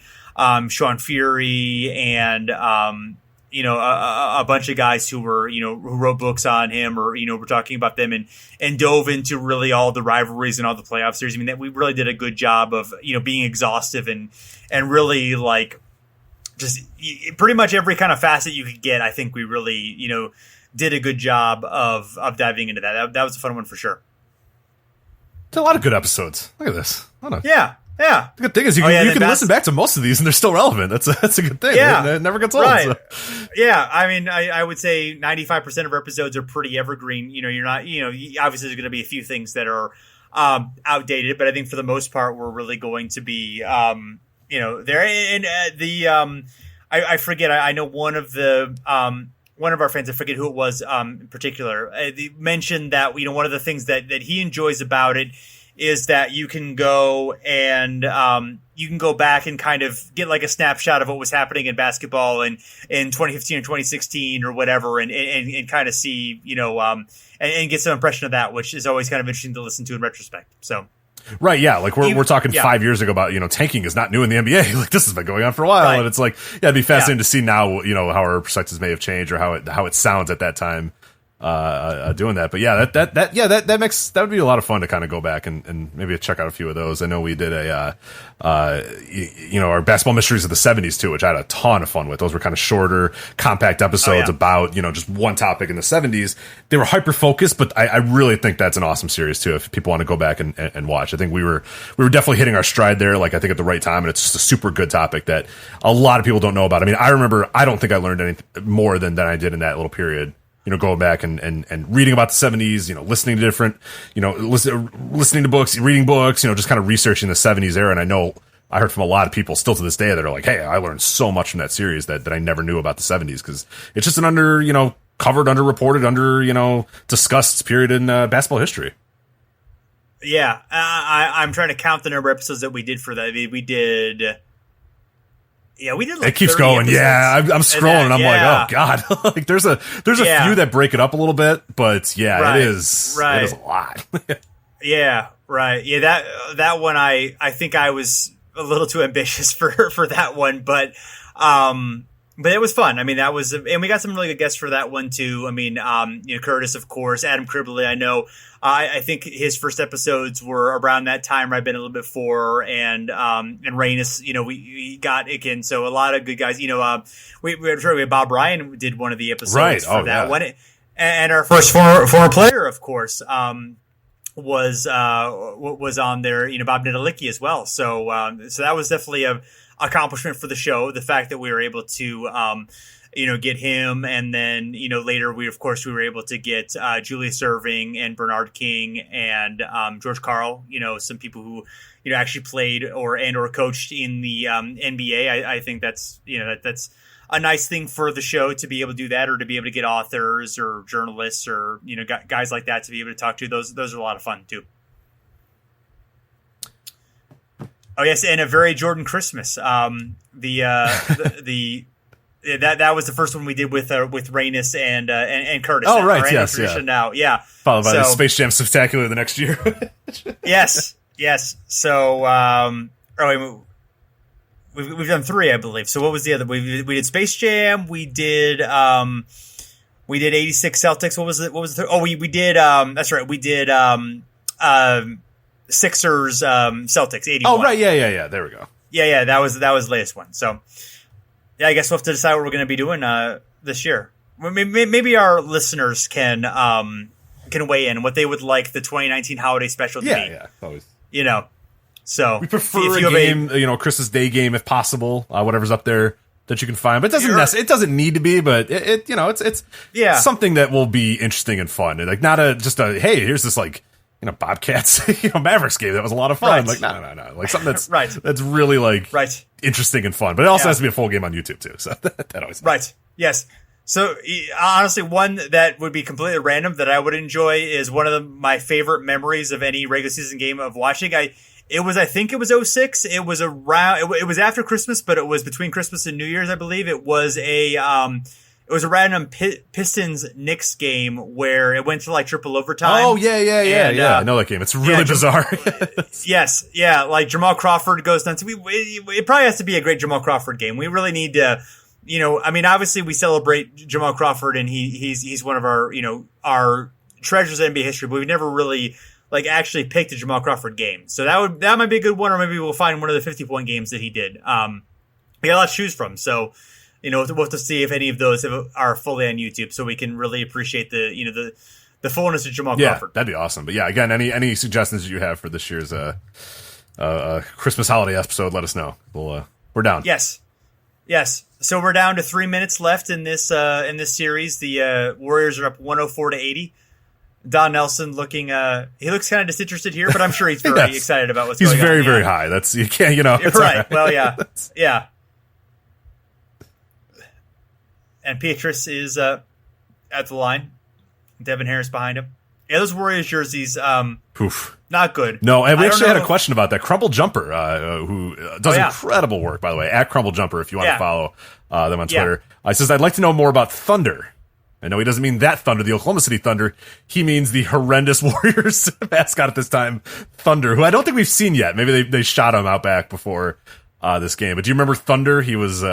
Sean Fury and a bunch of guys who were, who wrote books on him, or, we're talking about them and dove into really all the rivalries and all the playoff series. I mean, that we really did a good job of, being exhaustive and really like just pretty much every kind of facet you could get. I think we really, did a good job of diving into that. That was a fun one for sure. It's a lot of good episodes. Look at this. Yeah. The good thing is you can listen back to most of these and they're still relevant. That's a good thing. Yeah. It never gets old. Right. So. Yeah. I mean, I would say 95% of our episodes are pretty evergreen. You're not, obviously there's going to be a few things that are outdated, but I think for the most part, we're really going to be, there. And I forget. I know one of our fans, I forget who it was in particular, mentioned that one of the things that he enjoys about it is that you can go and you can go back and kind of get like a snapshot of what was happening in basketball in 2015 or 2016 or whatever, and kind of see and get some impression of that, which is always kind of interesting to listen to in retrospect. So. Right, yeah, like we're talking 5 years ago about tanking is not new in the NBA. Like this has been going on for a while, and it's like it'd be fascinating to see now how our perspectives may have changed or how it sounds at that time doing that. But yeah, that would be a lot of fun to kind of go back and maybe check out a few of those. I know we did our basketball mysteries of the 70s too, which I had a ton of fun with. Those were kind of shorter, compact episodes about just one topic in the 70s. They were hyper focused, but I really think that's an awesome series too. If people want to go back and watch, I think we were definitely hitting our stride there. Like I think at the right time, and it's just a super good topic that a lot of people don't know about. I mean, I don't think I learned anything more than I did in that little period. Going back and reading about the 70s, listening to different, listening to books, reading books, just kind of researching the 70s era. And I know I heard from a lot of people still to this day that are like, hey, I learned so much from that series that I never knew about the 70s, because it's just an covered, underreported, discussed period in basketball history. Yeah. I'm trying to count the number of episodes that we did for that. I mean, we did. Yeah, we did. Like it keeps going. Episodes. Yeah, I'm scrolling. And I'm like, oh god. Like there's a few that break it up a little bit, but yeah, it is a lot. Yeah, right. Yeah, that one I think I was a little too ambitious for that one, but it was fun. I mean, that was, and we got some really good guests for that one too. I mean, Curtis, of course, Adam Cribley. I know. I think his first episodes were around that time, right? Been a little bit before, and Rainus, we got again. So a lot of good guys. We had Bob Ryan did one of the episodes for that one, and our first former player, of course, was on there. Bob Nidalicki as well. So that was definitely a accomplishment for the show. The fact that we were able to get him, and then later we were able to get Julius Erving and Bernard King and George Karl, some people who actually played or coached in the NBA. I think that's that's a nice thing for the show to be able to do that, or to be able to get authors or journalists or guys like that to be able to talk to. Those are a lot of fun too. Oh yes, and a very Jordan Christmas. That was the first one we did with Rainus and Curtis. Oh right, yes, yeah. Now, yeah. Followed by the Space Jam Spectacular the next year. yes. So, we've done 3, I believe. So what was the other? We did Space Jam. We did 86 Celtics. What was it? What was the? Oh, we did. That's right. We did Sixers Celtics 81. Oh right, yeah. There we go. Yeah. That was the latest one. So. Yeah, I guess we'll have to decide what we're going to be doing this year. Maybe our listeners can weigh in what they would like the 2019 holiday special to be. Yeah, always. So we prefer a game, Christmas Day game if possible. Whatever's up there that you can find, but it doesn't need to be. But it's something that will be interesting and fun. Like not hey, here's this Bobcats Mavericks game that was a lot of fun. Right. Like no, like something that's that's really interesting and fun, but it also has to be a full game on YouTube too. So that always helps. Right. Yes. So honestly, one that would be completely random that I would enjoy is one of my favorite memories of any regular season game of watching. I think it was 06. It was around. It was after Christmas, but it was between Christmas and New Year's, I believe. It was a random Pistons Knicks game where it went to triple overtime. Oh yeah. I know that game. It's really bizarre. Yes, yeah. Like Jamal Crawford goes down. It probably has to be a great Jamal Crawford game. We really need to, obviously we celebrate Jamal Crawford and he's one of our our treasures in NBA history, but we've never really actually picked a Jamal Crawford game. So that might be a good one, or maybe we'll find one of the 50-point games that he did. We got a lot to choose from. So. We'll have to see if any of those are fully on YouTube, so we can really appreciate the fullness of Jamal Crawford. Yeah, that'd be awesome. But yeah, again, any suggestions you have for this year's Christmas holiday episode, let us know. We're down. Yes. So we're down to 3 minutes left in this series. The Warriors are up 104-80. Don Nelson looking, he looks kind of disinterested here, but I'm sure he's very excited about what's going on. He's very, very high. That's, you can't, it's right. Well, yeah. Yeah. And Beatrice is at the line. Devin Harris behind him. Yeah, those Warriors jerseys, not good. No, and we actually had a question about that. Crumble Jumper, who does incredible work, by the way, at Crumble Jumper, if you want to follow them on Twitter. He says, I'd like to know more about Thunder. I know he doesn't mean that Thunder, the Oklahoma City Thunder. He means the horrendous Warriors mascot at this time, Thunder, who I don't think we've seen yet. Maybe they shot him out back before this game. But do you remember Thunder? He was...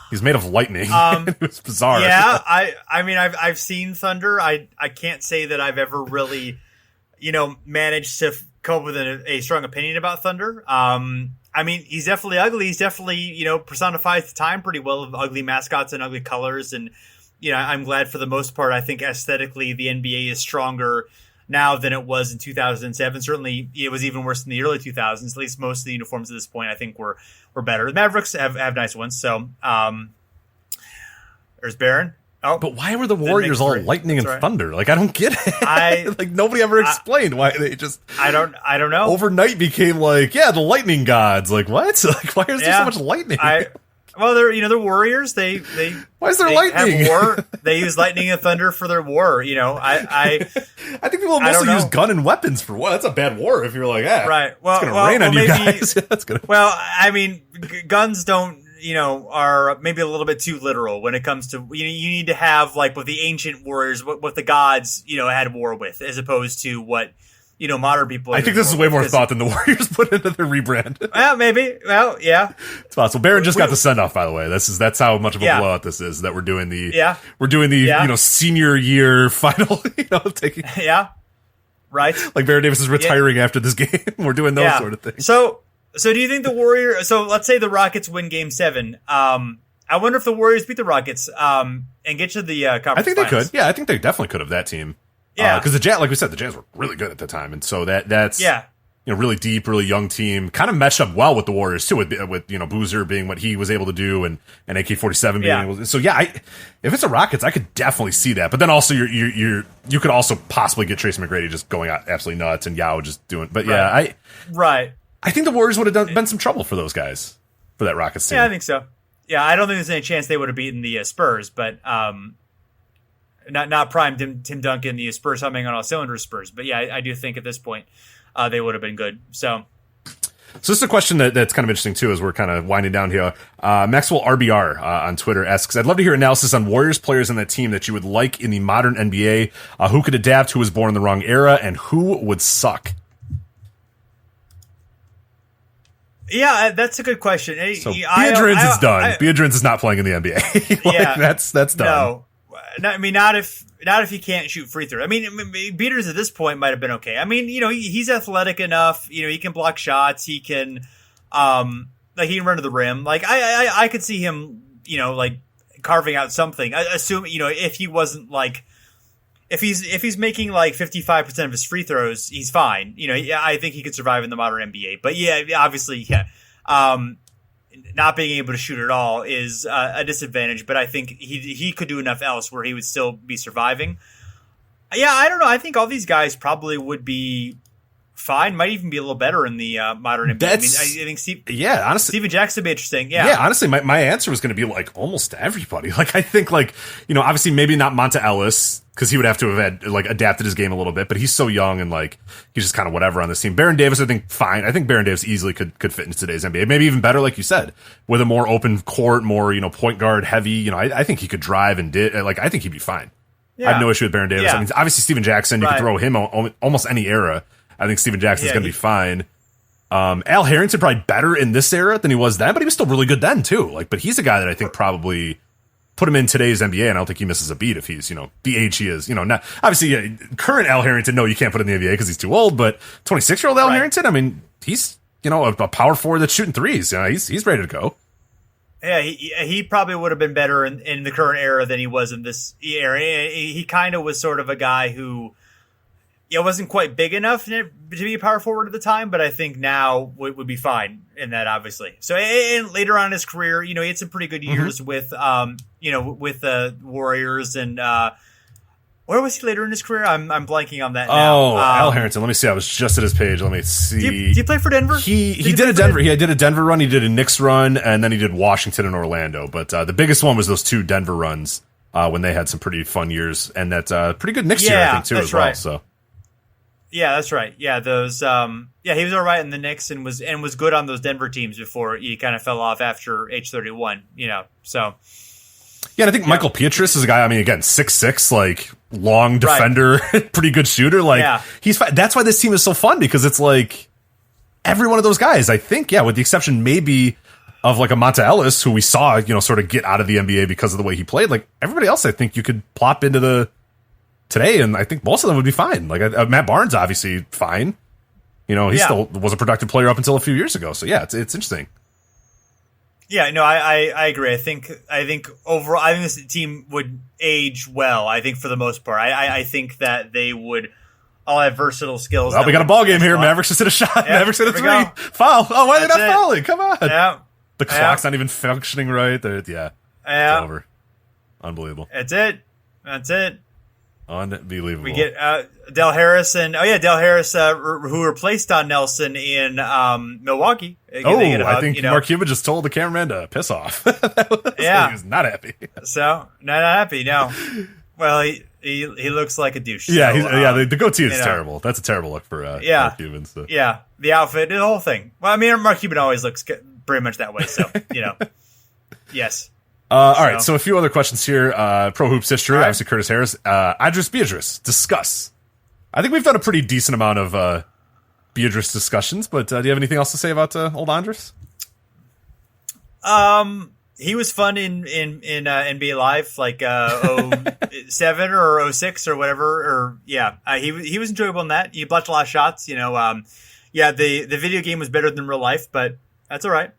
he's made of lightning. It was bizarre. Yeah, I mean, I've seen Thunder. I can't say that I've ever really, managed to come up with a strong opinion about Thunder. I mean, he's definitely ugly. He's definitely, personifies the time pretty well of ugly mascots and ugly colors. And, I'm glad for the most part. I think aesthetically the NBA is stronger now than it was in 2007. Certainly, it was even worse in the early 2000s. At least most of the uniforms at this point, I think, were better. The Mavericks have nice ones. So there's Barron. Oh, but why were the Warriors all lightning and thunder? Like, I don't get it. Like, nobody ever explained why they just. I don't know. Overnight became like, the lightning gods. Like, what? Like, why is there so much lightning? Well, they're warriors. They why is there lightning? Have war. They use lightning and thunder for their war. I think people mostly use gun and weapons for war. That's a bad war if you're like, right. Well, it's gonna rain on you guys. That's gonna. Well, I mean, guns don't. Are maybe a little bit too literal when it comes to you need to have like what the ancient warriors, what the gods had war with, as opposed to what modern people. I think this is way more thought than the Warriors put into their rebrand. Well, maybe. Well, yeah, it's possible. Barron just got the send off, by the way. That's how much of a blowout this is. That we're doing the senior year final. Taking right. Like Baron Davis is retiring after this game. We're doing those sort of things. So do you think the Warriors? So let's say the Rockets win Game 7. I wonder if the Warriors beat the Rockets and get to the conference. I think they could. Yeah, I think they definitely could have that team. Yeah, because the Jazz, like we said, the Jazz were really good at the time, and so that's really deep, really young team, kind of meshed up well with the Warriors too, with Boozer being what he was able to do, and AK-47 being able to, so if it's the Rockets, I could definitely see that. But then also you could also possibly get Tracy McGrady just going out absolutely nuts and Yao just doing. But I think the Warriors would have been some trouble for those guys for that Rockets team. Yeah, I think so. Yeah, I don't think there's any chance they would have beaten the Spurs, but. Not prime Tim Duncan, the Spurs humming on all cylinders Spurs. But yeah, I do think at this point they would have been good. So this is a question that's kind of interesting too as we're kind of winding down here. Maxwell RBR on Twitter asks, I'd love to hear analysis on Warriors players on that team that you would like in the modern NBA. Who could adapt, who was born in the wrong era, and who would suck? Yeah, that's a good question. So Biedrins is done. Biedrins is not playing in the NBA. That's done. No. I mean, not if he can't shoot free throws. I mean, Beaters at this point might have been okay. I mean, he's athletic enough. He can block shots. He can, he can run to the rim. Like I could see him, like carving out something. I assume, if he wasn't like, if he's making like 55% of his free throws, he's fine. I think he could survive in the modern NBA. But obviously, not being able to shoot at all is a disadvantage, but I think he could do enough else where he would still be surviving. Yeah, I don't know. I think all these guys probably would be fine. Might even be a little better in the modern NBA. I think honestly, Steven Jackson would be interesting. Yeah, honestly, my answer was going to be like almost everybody. Like I think obviously maybe not Monta Ellis because he would have to have had adapted his game a little bit, but he's so young and he's just kind of whatever on this team. Baron Davis, I think fine. I think Baron Davis easily could fit into today's NBA. Maybe even better, like you said, with a more open court, more point guard heavy. I think he could drive and I think he'd be fine. Yeah. I have no issue with Baron Davis. Yeah. I mean, obviously Steven Jackson, you could throw him almost any era. I think Steven Jackson's going to be fine. Al Harrington probably better in this era than he was then, but he was still really good then too. But he's a guy that I think probably put him in today's NBA, and I don't think he misses a beat if he's the age he is. Not obviously current Al Harrington. No, you can't put him in the NBA because he's too old. But 26-year-old Al Harrington, I mean, he's a power forward that's shooting threes. He's ready to go. Yeah, he probably would have been better in the current era than he was in this era. He kind of was sort of a guy who. Wasn't quite big enough to be a power forward at the time, but I think now would be fine in that, obviously. So, and later on in his career, he had some pretty good years with the Warriors and Where was he later in his career? I'm blanking on that now. Oh, Al Harrington. Let me see. I was just at his page. Let me see. Did he play for Denver? He did a Denver. He did a Denver run. He did a Knicks run, and then he did Washington and Orlando. But the biggest one was those 2 Denver runs when they had some pretty fun years, and that pretty good Knicks year, I think, too, as well. So. Yeah, that's right. Yeah, those. He was all right in the Knicks and was good on those Denver teams before he kind of fell off after age 31. So. Yeah, and I think Michael Pietrus is a guy. I mean, again, 6'6", like long defender, pretty good shooter. Like he's. That's why this team is so fun because it's like every one of those guys. I think, with the exception maybe of like a Monta Ellis, who we saw, sort of get out of the NBA because of the way he played. Like everybody else, I think you could plop into today, and I think most of them would be fine. Like Matt Barnes, obviously fine. He still was a productive player up until a few years ago. So it's interesting. Yeah, no, I agree. I think overall, I think this team would age well. I think for the most part, I think that they would all have versatile skills. Well, we got a ball game here. Mavericks just hit a shot. Yeah, Mavericks hit a 3. Go. Foul. Oh, why are they not fouling? Come on. Yeah. The clock's not even functioning right. It's over. Unbelievable. That's it. Unbelievable. We get Del Harris Del Harris, who replaced Don Nelson in Milwaukee. I think Mark Cuban just told the cameraman to piss off. He was not happy. So not happy. No. Well, he looks like a douche. Yeah, so, the goatee is terrible. That's a terrible look for Mark Cuban. So. Yeah, the outfit, the whole thing. Well, I mean, Mark Cuban always looks pretty much that way. So yes. All right, so a few other questions here. Pro Hoops history, obviously Curtis Harris. Idris Beatrice, discuss. I think we've done a pretty decent amount of Beatrice discussions, but do you have anything else to say about old Andres? He was fun in NBA Live, like 07 or 06 or whatever. Or he was enjoyable in that. He blocked a lot of shots. The video game was better than real life, but that's all right.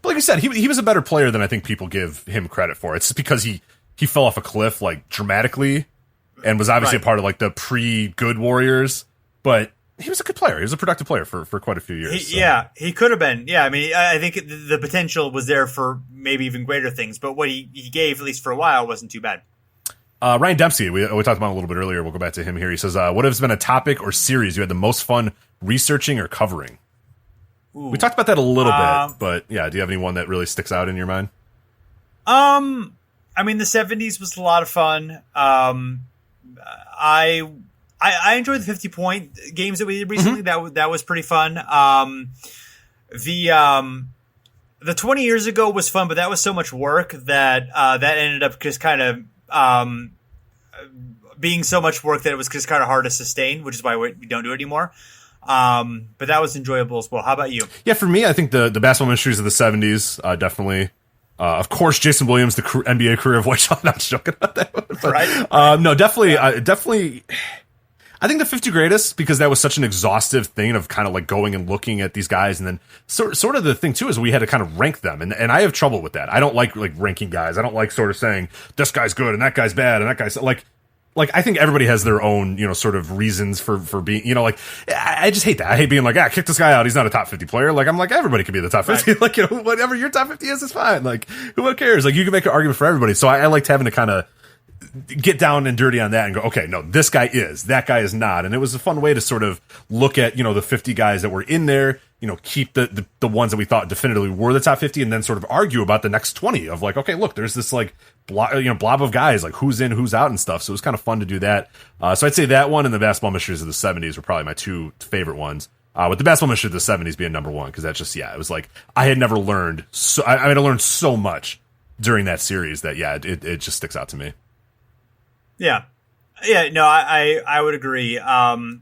But like I said, he was a better player than I think people give him credit for. It's just because he fell off a cliff like dramatically, and was obviously a part of like the pre-good Warriors. But he was a good player. He was a productive player for quite a few years. He could have been. Yeah, I mean, I think the potential was there for maybe even greater things. But what he gave, at least for a while, wasn't too bad. Ryan Dempsey, we talked about him a little bit earlier. We'll go back to him here. He says, what has been a topic or series you had the most fun researching or covering? Ooh. We talked about that a little bit, but do you have any one that really sticks out in your mind? I mean, the 70s was a lot of fun. I enjoyed the 50-point games that we did recently. Mm-hmm. That was pretty fun. The 20 years ago was fun, but that was so much work that that ended up just kind of being so much work that it was just kind of hard to sustain, which is why we don't do it anymore. But that was enjoyable as well. How about you? Yeah, for me, I think the basketball mysteries of the 70s, definitely. Of course, Jason Williams, the NBA career of White Shaw. Not joking about that one. But, right. No, definitely. I think the 50 greatest, because that was such an exhaustive thing of kind of like going and looking at these guys. And then sort of the thing, too, is we had to kind of rank them. And I have trouble with that. I don't like ranking guys. I don't like sort of saying this guy's good and that guy's bad and that guy's like I think everybody has their own, sort of reasons for being, I just hate that. I hate being like, kick this guy out. He's not a top 50 player. Like, I'm like, everybody can be the top 50. Right. Like, whatever your top 50 is fine. Like, who cares? Like, you can make an argument for everybody. So I liked having to kind of get down and dirty on that and go, okay, no, this guy is, that guy is not. And it was a fun way to sort of look at, the 50 guys that were in there, keep the ones that we thought definitively were the top 50 and then sort of argue about the next 20 of like, okay, look, there's this like blob of guys, like who's in, who's out and stuff. So it was kind of fun to do that. So I'd say that one and the basketball mysteries of the 70s were probably my two favorite ones. With the basketball mysteries of the 70s being number one, because that's just, it was like, I had never learned. I learned so much during that series that, it just sticks out to me. Yeah. Yeah, no, I would agree. I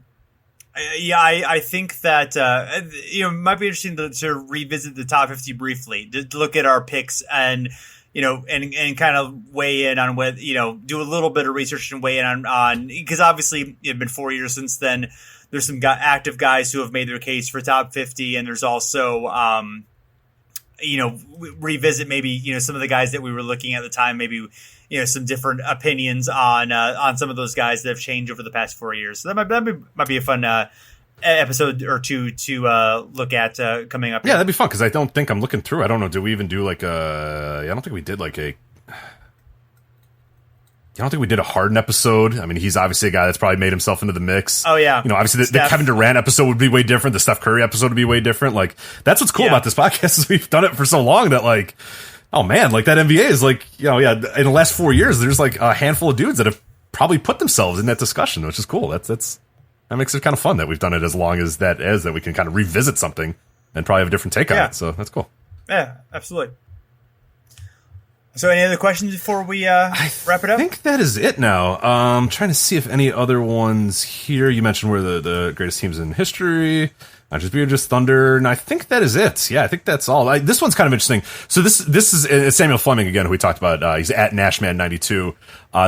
think that it might be interesting to revisit the top 50 briefly, to look at our picks and and kind of weigh in on what do a little bit of research and weigh in on because obviously it's been 4 years since then. There's some active guys who have made their case for top 50, and there's also revisit maybe some of the guys that we were looking at the time, maybe some different opinions on some of those guys that have changed over the past 4 years. So that might be a fun episode or two to look at coming up. Yeah, that'd be fun, because I don't think I'm looking through. I don't know. Do we even do like I don't think we did like a. I don't think we did a Harden episode. I mean, he's obviously a guy that's probably made himself into the mix. Oh, yeah. Obviously the Kevin Durant episode would be way different. The Steph Curry episode would be way different. Like, that's what's cool about this podcast is we've done it for so long that, like, oh, man, like, that NBA is, like, in the last 4 years, there's, like, a handful of dudes that have probably put themselves in that discussion, which is cool. That makes it kind of fun that we've done it as long as that we can kind of revisit something and probably have a different take on it. So that's cool. Yeah, absolutely. So any other questions before we wrap it up? I think that is it now. I'm trying to see if any other ones here. You mentioned where the greatest teams in history. Not just beer, just Thunder. And I think that is it. Yeah, I think that's all. This one's kind of interesting. So this is Samuel Fleming again, who we talked about. He's at Nashman92.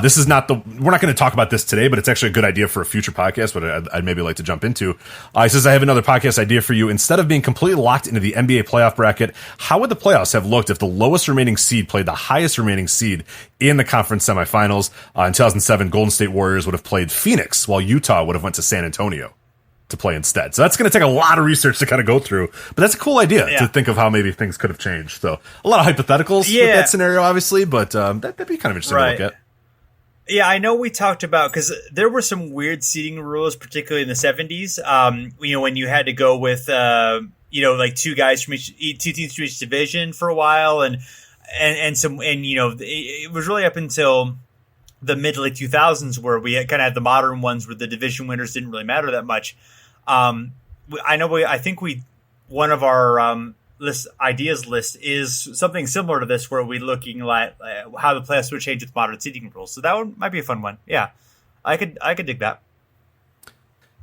This is not we're not going to talk about this today, but it's actually a good idea for a future podcast, but I'd maybe like to jump into. He says, I have another podcast idea for you. Instead of being completely locked into the NBA playoff bracket, how would the playoffs have looked if the lowest remaining seed played the highest remaining seed in the conference semifinals? In 2007, Golden State Warriors would have played Phoenix, while Utah would have went to San Antonio to play instead. So that's going to take a lot of research to kind of go through, but that's a cool idea to think of how maybe things could have changed. So a lot of hypotheticals with that scenario, obviously, but that'd be kind of interesting to look at. Yeah, I know we talked about, because there were some weird seeding rules, particularly in the 70s. When you had to go with, like two guys from two teams from each division for a while, and it was really up until the mid to late 2000s where we kind of had the modern ones where the division winners didn't really matter that much. I think one of our ideas list is something similar to this, where we're looking at how the playoffs would change with modern seeding rules. So that one might be a fun one. Yeah, I could dig that.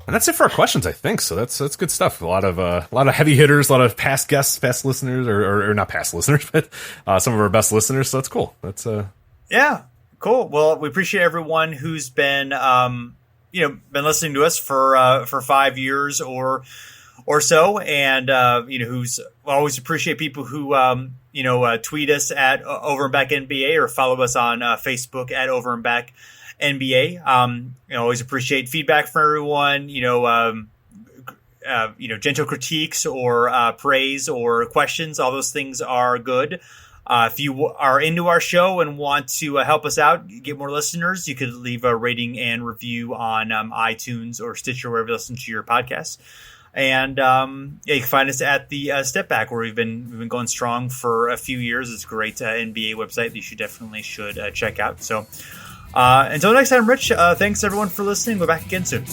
And that's it for our questions, I think. So that's good stuff. A lot of heavy hitters, a lot of past guests, past listeners, or not past listeners, but some of our best listeners. So that's cool. That's yeah, cool. Well, we appreciate everyone who's been been listening to us for 5 years or so, and who's always appreciate people who tweet us at Over and Back NBA or follow us on Facebook at Over and Back NBA. Always appreciate feedback from everyone. Gentle critiques or praise or questions. All those things are good. If you are into our show and want to help us out, get more listeners, you could leave a rating and review on iTunes or Stitcher, wherever you listen to your podcasts. And you can find us at the Step Back, where we've been going strong for a few years. It's a great NBA website that you definitely should check out. So until next time, Rich, thanks everyone for listening. We'll be back again soon.